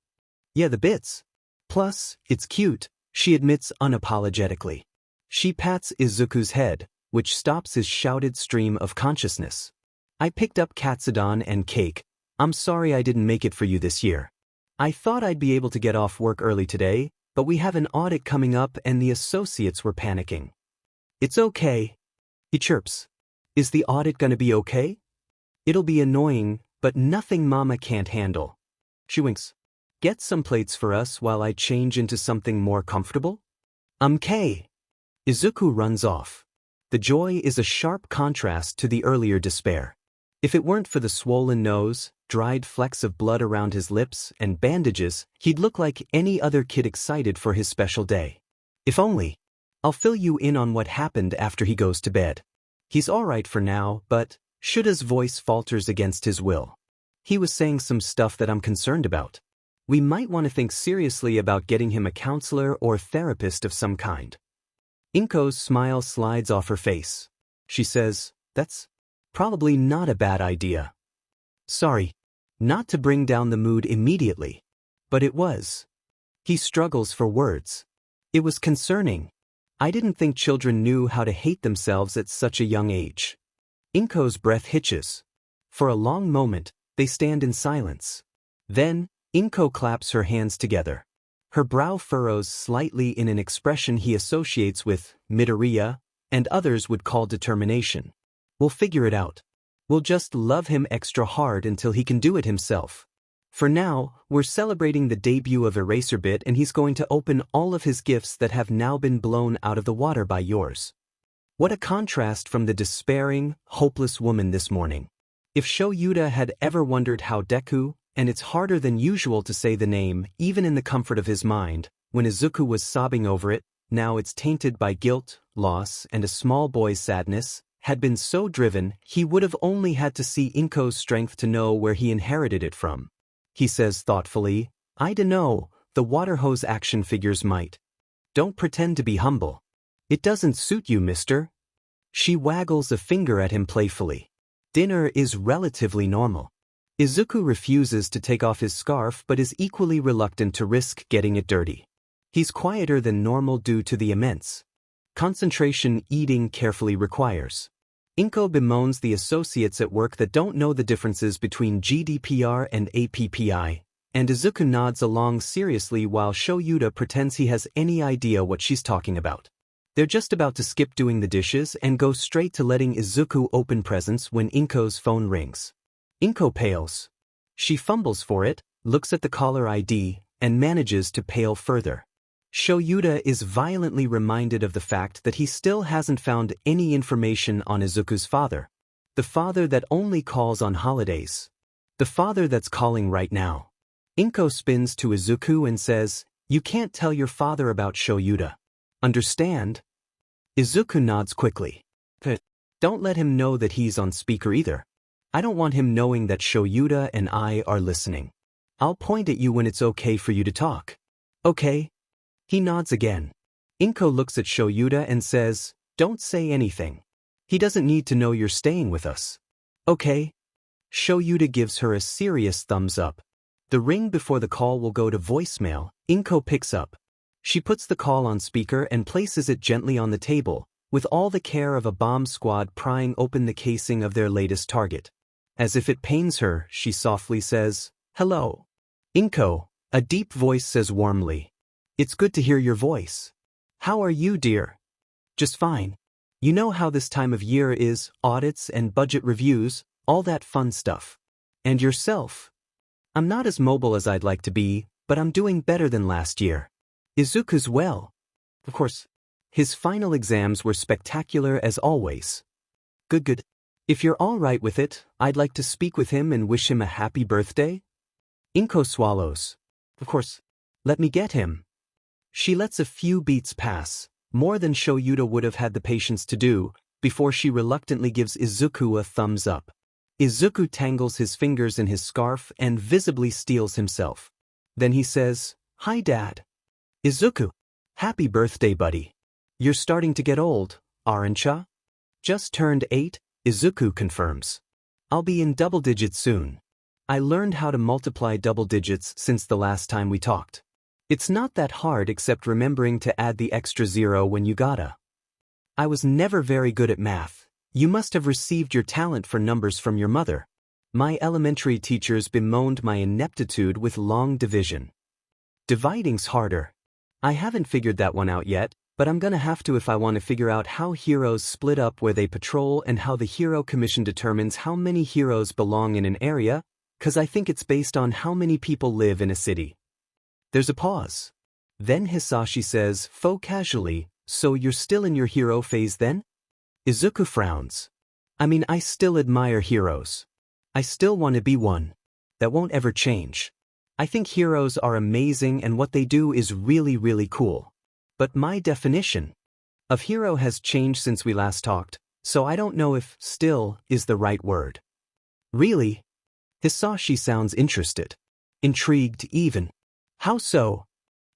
"Yeah, the bits. Plus, it's cute," she admits unapologetically. She pats Izuku's head, which stops his shouted stream of consciousness. "I picked up katsudon and cake. I'm sorry I didn't make it for you this year. I thought I'd be able to get off work early today, but we have an audit coming up and the associates were panicking." "It's okay," he chirps. "Is the audit gonna be okay?" "It'll be annoying, but nothing Mama can't handle." She winks. "Get some plates for us while I change into something more comfortable?" "Okay." Izuku runs off. The joy is a sharp contrast to the earlier despair. If it weren't for the swollen nose, dried flecks of blood around his lips, and bandages, he'd look like any other kid excited for his special day. If only. I'll fill you in on what happened after he goes to bed. He's all right for now, but Shuta's voice falters against his will. "He was saying some stuff that I'm concerned about. We might want to think seriously about getting him a counselor or therapist of some kind." Inko's smile slides off her face. She says, "That's probably not a bad idea." "Sorry, not to bring down the mood immediately, but it was." He struggles for words. "It was concerning. I didn't think children knew how to hate themselves at such a young age." Inko's breath hitches. For a long moment, they stand in silence. Then, Inko claps her hands together. Her brow furrows slightly in an expression he associates with Midoriya, and others would call determination. "We'll figure it out. We'll just love him extra hard until he can do it himself. For now, we're celebrating the debut of Eraserbit and he's going to open all of his gifts that have now been blown out of the water by yours." What a contrast from the despairing, hopeless woman this morning. If Shoyuta had ever wondered how Deku, and it's harder than usual to say the name, even in the comfort of his mind, when Izuku was sobbing over it, now it's tainted by guilt, loss, and a small boy's sadness, had been so driven, he would have only had to see Inko's strength to know where he inherited it from. He says thoughtfully, "I dunno, the water hose action figures might. Don't pretend to be humble. It doesn't suit you, mister." She waggles a finger at him playfully. Dinner is relatively normal. Izuku refuses to take off his scarf but is equally reluctant to risk getting it dirty. He's quieter than normal due to the immense concentration eating carefully requires. Inko bemoans the associates at work that don't know the differences between GDPR and APPI, and Izuku nods along seriously while Shoyuta pretends he has any idea what she's talking about. They're just about to skip doing the dishes and go straight to letting Izuku open presents when Inko's phone rings. Inko pales. She fumbles for it, looks at the caller ID, and manages to pale further. Shoyuta is violently reminded of the fact that he still hasn't found any information on Izuku's father. The father that only calls on holidays. The father that's calling right now. Inko spins to Izuku and says, "You can't tell your father about Shoyuta. Understand?" Izuku nods quickly. Don't let him know that he's on speaker either. I don't want him knowing that Shoyuta and I are listening. I'll point at you when it's okay for you to talk. Okay? He nods again. Inko looks at Shoyuta and says, "Don't say anything. He doesn't need to know you're staying with us." Okay? Shoyuta gives her a serious thumbs up. The ring before the call will go to voicemail. Inko picks up. She puts the call on speaker and places it gently on the table, with all the care of a bomb squad prying open the casing of their latest target. As if it pains her, she softly says, "Hello." "Inko," a deep voice says warmly. "It's good to hear your voice. How are you, dear?" "Just fine. You know how this time of year is, audits and budget reviews, all that fun stuff. And yourself?" "I'm not as mobile as I'd like to be, but I'm doing better than last year." "Izuku's well." "Of course. His final exams were spectacular as always." Good. If you're all right with it, I'd like to speak with him and wish him a happy birthday." Inko swallows. "Of course. Let me get him." She lets a few beats pass, more than Shoyuta would have had the patience to do, before she reluctantly gives Izuku a thumbs up. Izuku tangles his fingers in his scarf and visibly steels himself. Then he says, "Hi, Dad." "Izuku. Happy birthday, buddy. You're starting to get old, aren't ya?" "Just turned 8, Izuku confirms. "I'll be in double digits soon. I learned how to multiply double digits since the last time we talked. It's not that hard except remembering to add the extra zero when you gotta. I was never very good at math. You must have received your talent for numbers from your mother. My elementary teachers bemoaned my ineptitude with long division. Dividing's harder. I haven't figured that one out yet, but I'm gonna have to if I want to figure out how heroes split up where they patrol and how the Hero Commission determines how many heroes belong in an area, 'cause I think it's based on how many people live in a city." There's a pause. Then Hisashi says, faux casually, "So you're still in your hero phase then?" Izuku frowns. "I mean, I still admire heroes. I still want to be one. That won't ever change. I think heroes are amazing and what they do is really, really cool. But my definition of hero has changed since we last talked, so I don't know if 'still' is the right word." "Really?" Hisashi sounds interested. Intrigued even. "How so?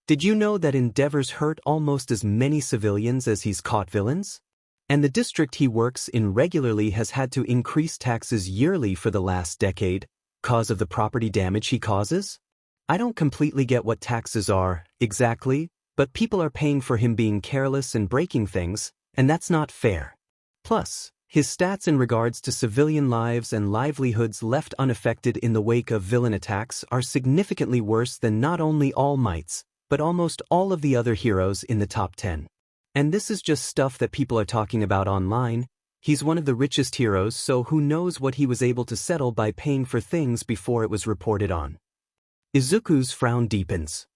Did you know that Endeavor's hurt almost as many civilians as he's caught villains? And the district he works in regularly has had to increase taxes yearly for the last decade, cause of the property damage he causes? I don't completely get what taxes are, exactly, but people are paying for him being careless and breaking things, and that's not fair. Plus, his stats in regards to civilian lives and livelihoods left unaffected in the wake of villain attacks are significantly worse than not only All Might's, but almost all of the other heroes in the top 10. And this is just stuff that people are talking about online. He's one of the richest heroes, so who knows what he was able to settle by paying for things before it was reported on." Izuku's frown deepens.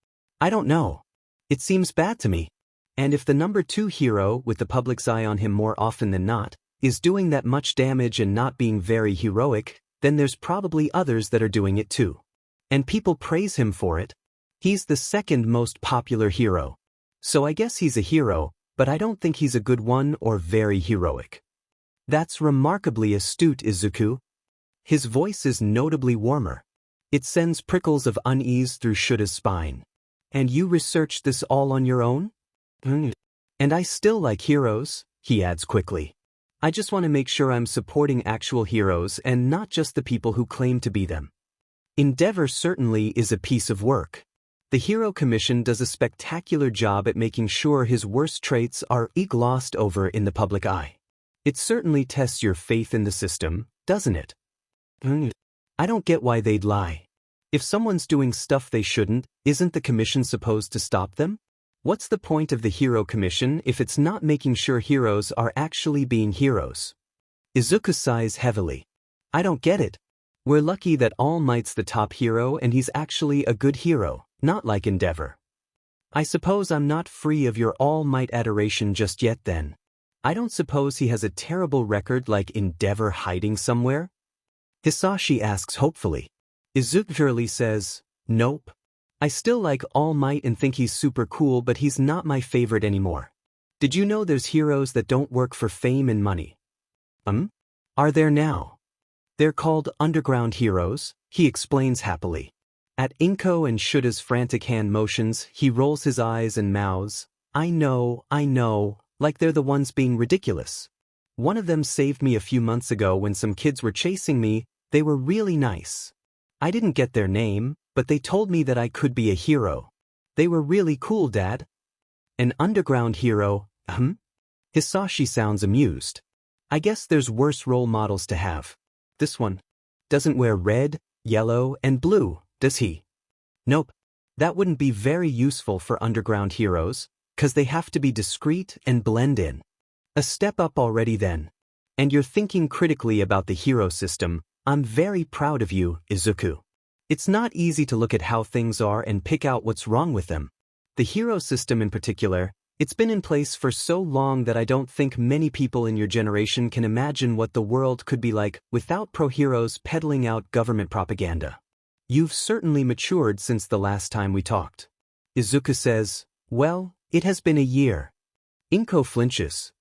"I don't know. It seems bad to me. And if the number 2 hero, with the public's eye on him more often than not, is doing that much damage and not being very heroic, then there's probably others that are doing it too. And people praise him for it. He's the second most popular hero. So I guess he's a hero, but I don't think he's a good one or very heroic." "That's remarkably astute, Izuku." His voice is notably warmer. It sends prickles of unease through Shuta's spine. "And you researched this all on your own?" "And I still like heroes," he adds quickly. "I just want to make sure I'm supporting actual heroes and not just the people who claim to be them. Endeavor certainly is a piece of work. The Hero Commission does a spectacular job at making sure his worst traits are glossed over in the public eye. It certainly tests your faith in the system, doesn't it?" "I don't get why they'd lie. If someone's doing stuff they shouldn't, isn't the commission supposed to stop them?" What's the point of the hero commission if it's not making sure heroes are actually being heroes? Izuku sighs heavily. I don't get it. We're lucky that All Might's the top hero and he's actually a good hero, not like Endeavor. I suppose I'm not free of your All Might adoration just yet then. I don't suppose he has a terrible record like Endeavor hiding somewhere? Hisashi asks hopefully. Izuku says, nope. I still like All Might and think he's super cool, but he's not my favorite anymore. Did you know there's heroes that don't work for fame and money? Are there now? They're called underground heroes, he explains happily. At Inko and Shuta's frantic hand motions, he rolls his eyes and mouths, I know, like they're the ones being ridiculous. One of them saved me a few months ago when some kids were chasing me. They were really nice. I didn't get their name, but they told me that I could be a hero. They were really cool, Dad. An underground hero, Hisashi sounds amused. I guess there's worse role models to have. This one doesn't wear red, yellow, and blue, does he? Nope. That wouldn't be very useful for underground heroes, 'cause they have to be discreet and blend in. A step up already then. And you're thinking critically about the hero system. I'm very proud of you, Izuku. It's not easy to look at how things are and pick out what's wrong with them. The hero system in particular, it's been in place for so long that I don't think many people in your generation can imagine what the world could be like without pro-heroes peddling out government propaganda. You've certainly matured since the last time we talked. Izuku says, well, it has been a year. Inko flinches.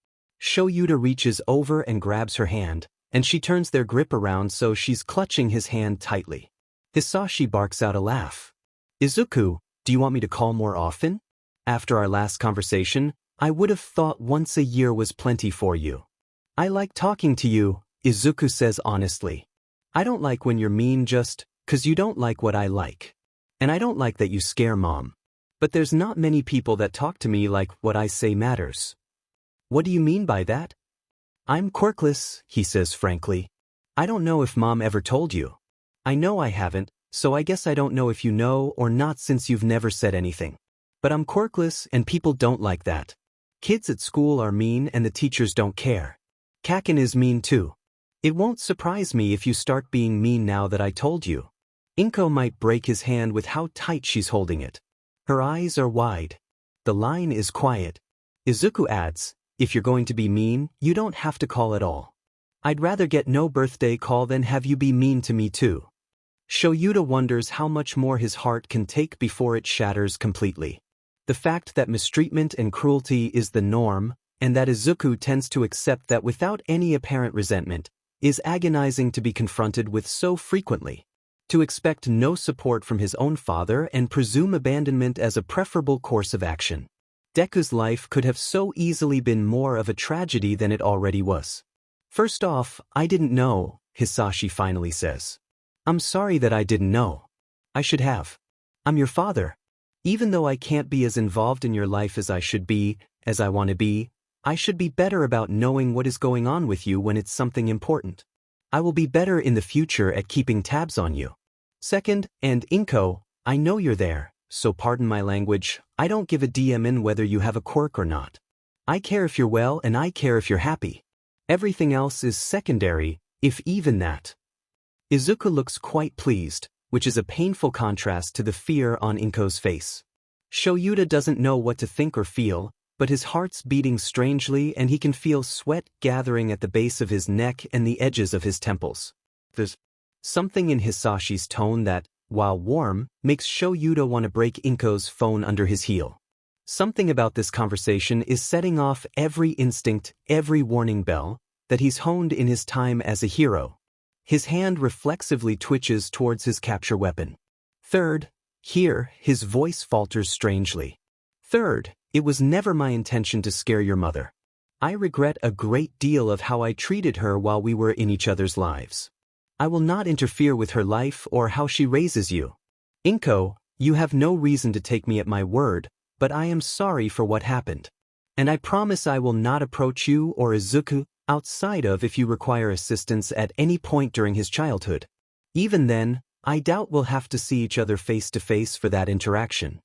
Shoyuta reaches over and grabs her hand, and she turns their grip around so she's clutching his hand tightly. Hisashi barks out a laugh. Izuku, do you want me to call more often? After our last conversation, I would have thought once a year was plenty for you. I like talking to you, Izuku says honestly. I don't like when you're mean just 'cause you don't like what I like. And I don't like that you scare Mom. But there's not many people that talk to me like what I say matters. What do you mean by that? I'm quirkless, he says frankly. I don't know if Mom ever told you. I know I haven't, so I guess I don't know if you know or not since you've never said anything. But I'm quirkless and people don't like that. Kids at school are mean and the teachers don't care. Kaken is mean too. It won't surprise me if you start being mean now that I told you. Inko might break his hand with how tight she's holding it. Her eyes are wide. The line is quiet. Izuku adds, if you're going to be mean, you don't have to call at all. I'd rather get no birthday call than have you be mean to me too. Shoyuta wonders how much more his heart can take before it shatters completely. The fact that mistreatment and cruelty is the norm, and that Izuku tends to accept that without any apparent resentment, is agonizing to be confronted with so frequently. To expect no support from his own father and presume abandonment as a preferable course of action. Deku's life could have so easily been more of a tragedy than it already was. First off, I didn't know, Hisashi finally says. I'm sorry that I didn't know. I should have. I'm your father. Even though I can't be as involved in your life as I should be, as I want to be, I should be better about knowing what is going on with you when it's something important. I will be better in the future at keeping tabs on you. Second, and Inko, I know you're there, so pardon my language, I don't give a damn in whether you have a quirk or not. I care if you're well and I care if you're happy. Everything else is secondary, if even that. Izuku looks quite pleased, which is a painful contrast to the fear on Inko's face. Shoyuta doesn't know what to think or feel, but his heart's beating strangely and he can feel sweat gathering at the base of his neck and the edges of his temples. There's something in Hisashi's tone that, while warm, makes Shoyuta want to break Inko's phone under his heel. Something about this conversation is setting off every instinct, every warning bell, that he's honed in his time as a hero. His hand reflexively twitches towards his capture weapon. Third, here, his voice falters strangely. Third, it was never my intention to scare your mother. I regret a great deal of how I treated her while we were in each other's lives. I will not interfere with her life or how she raises you. Inko, you have no reason to take me at my word, but I am sorry for what happened. And I promise I will not approach you or Izuku outside of if you require assistance at any point during his childhood. Even then, I doubt we'll have to see each other face to face for that interaction.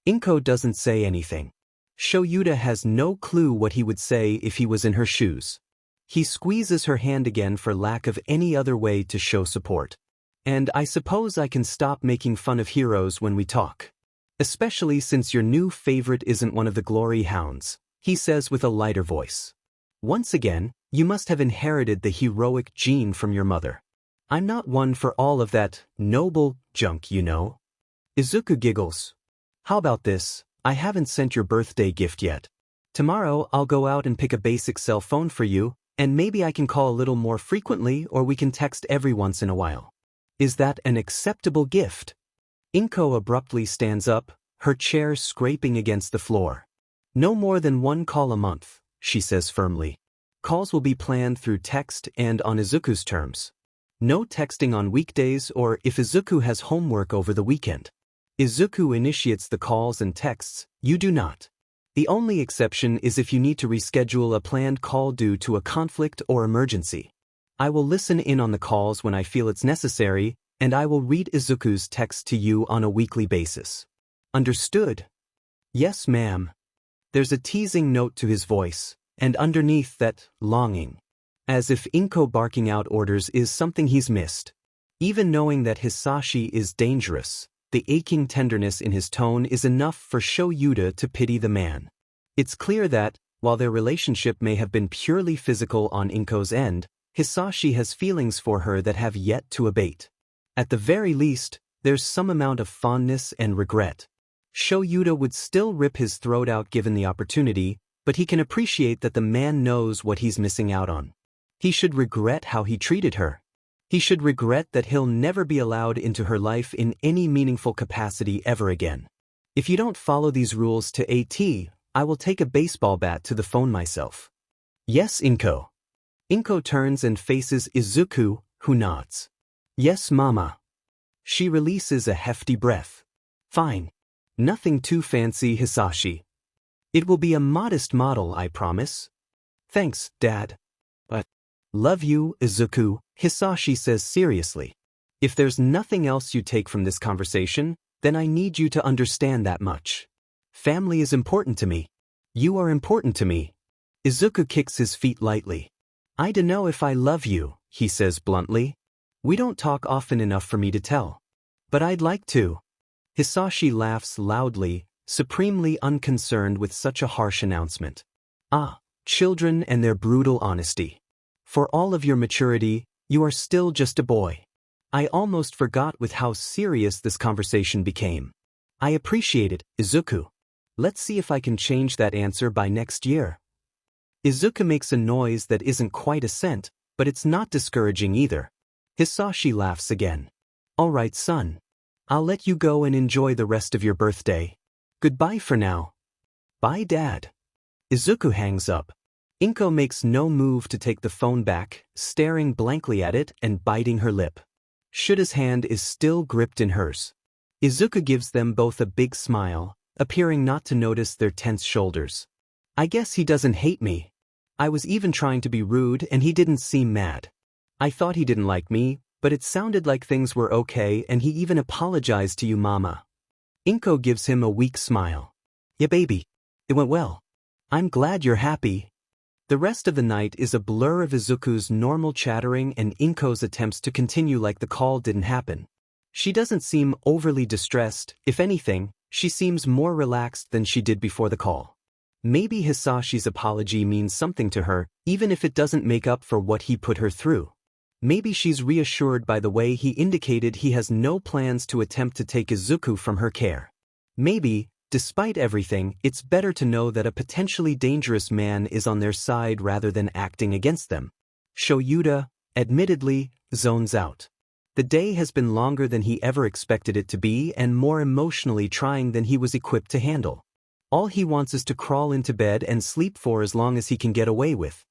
Inko doesn't say anything. Shoyuta has no clue what he would say if he was in her shoes. He squeezes her hand again for lack of any other way to show support. And I suppose I can stop making fun of heroes when we talk. Especially since your new favorite isn't one of the glory hounds, he says with a lighter voice. Once again, you must have inherited the heroic gene from your mother. I'm not one for all of that noble junk, you know. Izuku giggles. How about this? I haven't sent your birthday gift yet. Tomorrow I'll go out and pick a basic cell phone for you, and maybe I can call a little more frequently or we can text every once in a while. Is that an acceptable gift? Inko abruptly stands up, her chair scraping against the floor. No more than one call a month, she says firmly. Calls will be planned through text and on Izuku's terms. No texting on weekdays or if Izuku has homework over the weekend. Izuku initiates the calls and texts, you do not. The only exception is if you need to reschedule a planned call due to a conflict or emergency. I will listen in on the calls when I feel it's necessary, and I will read Izuku's text to you on a weekly basis. Understood? Yes, ma'am. There's a teasing note to his voice, and underneath that, longing. As if Inko barking out orders is something he's missed. Even knowing that Hisashi is dangerous, the aching tenderness in his tone is enough for Shoyuta to pity the man. It's clear that, while their relationship may have been purely physical on Inko's end, Hisashi has feelings for her that have yet to abate. At the very least, there's some amount of fondness and regret. Shoyuta would still rip his throat out given the opportunity, but he can appreciate that the man knows what he's missing out on. He should regret how he treated her. He should regret that he'll never be allowed into her life in any meaningful capacity ever again. If you don't follow these rules to AT, I will take a baseball bat to the phone myself. Yes, Inko. Inko turns and faces Izuku, who nods. Yes, Mama. She releases a hefty breath. Fine. Nothing too fancy, Hisashi. It will be a modest model, I promise. Thanks, Dad. But love you, Izuku, Hisashi says seriously. If there's nothing else you take from this conversation, then I need you to understand that much. Family is important to me. You are important to me. Izuku kicks his feet lightly. I dunno if I love you, he says bluntly. We don't talk often enough for me to tell. But I'd like to. Hisashi laughs loudly, supremely unconcerned with such a harsh announcement. Ah, children and their brutal honesty. For all of your maturity, you are still just a boy. I almost forgot with how serious this conversation became. I appreciate it, Izuku. Let's see if I can change that answer by next year. Izuku makes a noise that isn't quite assent, but it's not discouraging either. Hisashi laughs again. All right, son. I'll let you go and enjoy the rest of your birthday. Goodbye for now. Bye, Dad. Izuku hangs up. Inko makes no move to take the phone back, staring blankly at it and biting her lip. Shuta's hand is still gripped in hers. Izuku gives them both a big smile, appearing not to notice their tense shoulders. I guess he doesn't hate me. I was even trying to be rude and he didn't seem mad. I thought he didn't like me, but it sounded like things were okay and he even apologized to you, Mama. Inko gives him a weak smile. Yeah, baby. It went well. I'm glad you're happy. The rest of the night is a blur of Izuku's normal chattering and Inko's attempts to continue like the call didn't happen. She doesn't seem overly distressed, if anything, she seems more relaxed than she did before the call. Maybe Hisashi's apology means something to her, even if it doesn't make up for what he put her through. Maybe she's reassured by the way he indicated he has no plans to attempt to take Izuku from her care. Maybe, despite everything, it's better to know that a potentially dangerous man is on their side rather than acting against them. Shoyuta, admittedly, zones out. The day has been longer than he ever expected it to be and more emotionally trying than he was equipped to handle. All he wants is to crawl into bed and sleep for as long as he can get away with.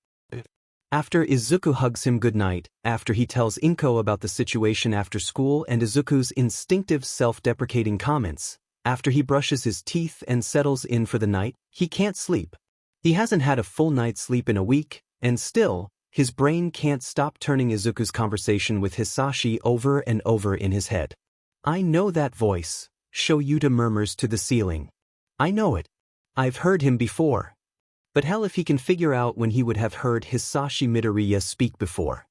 After Izuku hugs him goodnight, after he tells Inko about the situation after school and Izuku's instinctive self-deprecating comments, after he brushes his teeth and settles in for the night, he can't sleep. He hasn't had a full night's sleep in a week, and still, his brain can't stop turning Izuku's conversation with Hisashi over and over in his head. I know that voice, Shoyuta murmurs to the ceiling. I know it. I've heard him before. But hell if he can figure out when he would have heard Hisashi Midoriya speak before.